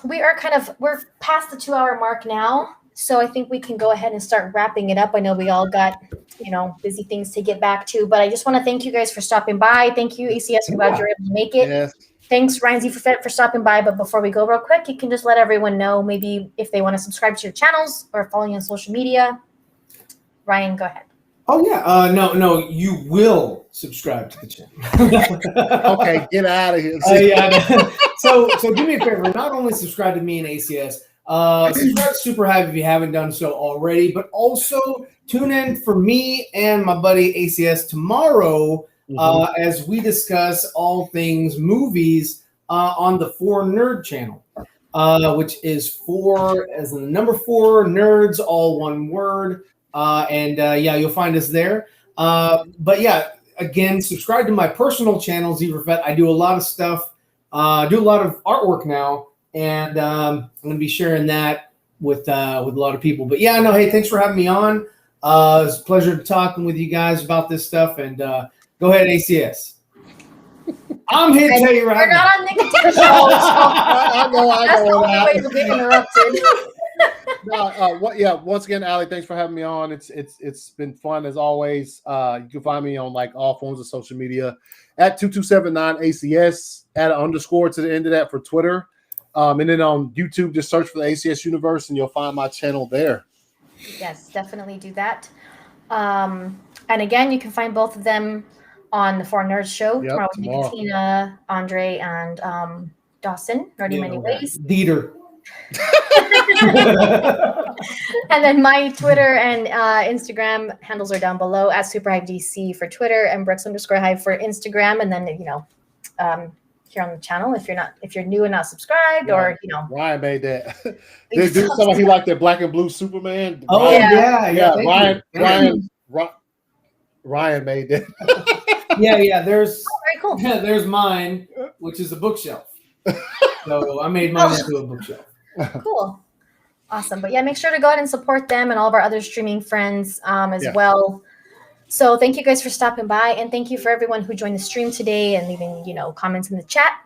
we're past the 2-hour mark now. So I think we can go ahead and start wrapping it up. I know we all got, busy things to get back to, but I just want to thank you guys for stopping by. Thank you, ACS. I'm glad you're able to make it. Yes. Thanks, Ryan Z for stopping by. But before we go real quick, you can just let everyone know maybe if they want to subscribe to your channels or follow you on social media. Ryan, go ahead. Oh yeah, no, you will subscribe to the channel. Okay, get out of here. So do me a favor. Not only subscribe to me and ACS, subscribe to Super Hive if you haven't done so already, but also tune in for me and my buddy ACS tomorrow as we discuss all things movies on the 4 Nerd channel, which is 4 as in the number 4 nerds, all one word. You'll find us there. Again, subscribe to my personal channel, Zeverfett. I do a lot of stuff, do a lot of artwork now, and I'm going to be sharing that with a lot of people. But hey, thanks for having me on. It's a pleasure talking with you guys about this stuff. And go ahead, ACS. I'm here to tell you right now. We're not on Nick and Show. I know. That's the only way to get interrupted. Once again, Allie, thanks for having me on. It's been fun as always. You can find me on like all forms of social media at 2279ACS, add an underscore to the end of that for Twitter. And then on YouTube, just search for the ACS Universe and you'll find my channel there. Yes, definitely do that. And again, you can find both of them on the 4 Nerds show. Tomorrow with Nicotina, Andre, and Dawson, Nerdy Many Ways. Dieter. And then my Twitter and Instagram handles are down below at SuperHiveDC for Twitter and Brooks_Hive for Instagram. And then here on the channel, if you're new and not subscribed, or Ryan made that. Did somebody he liked that black and blue Superman? Oh yeah. Ryan made that. There's very cool. There's mine, which is a bookshelf. So I made mine into a bookshelf. Cool. Awesome. But make sure to go ahead and support them and all of our other streaming friends as well. So thank you guys for stopping by, and thank you for everyone who joined the stream today and leaving, comments in the chat.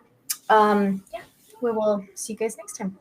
We will see you guys next time.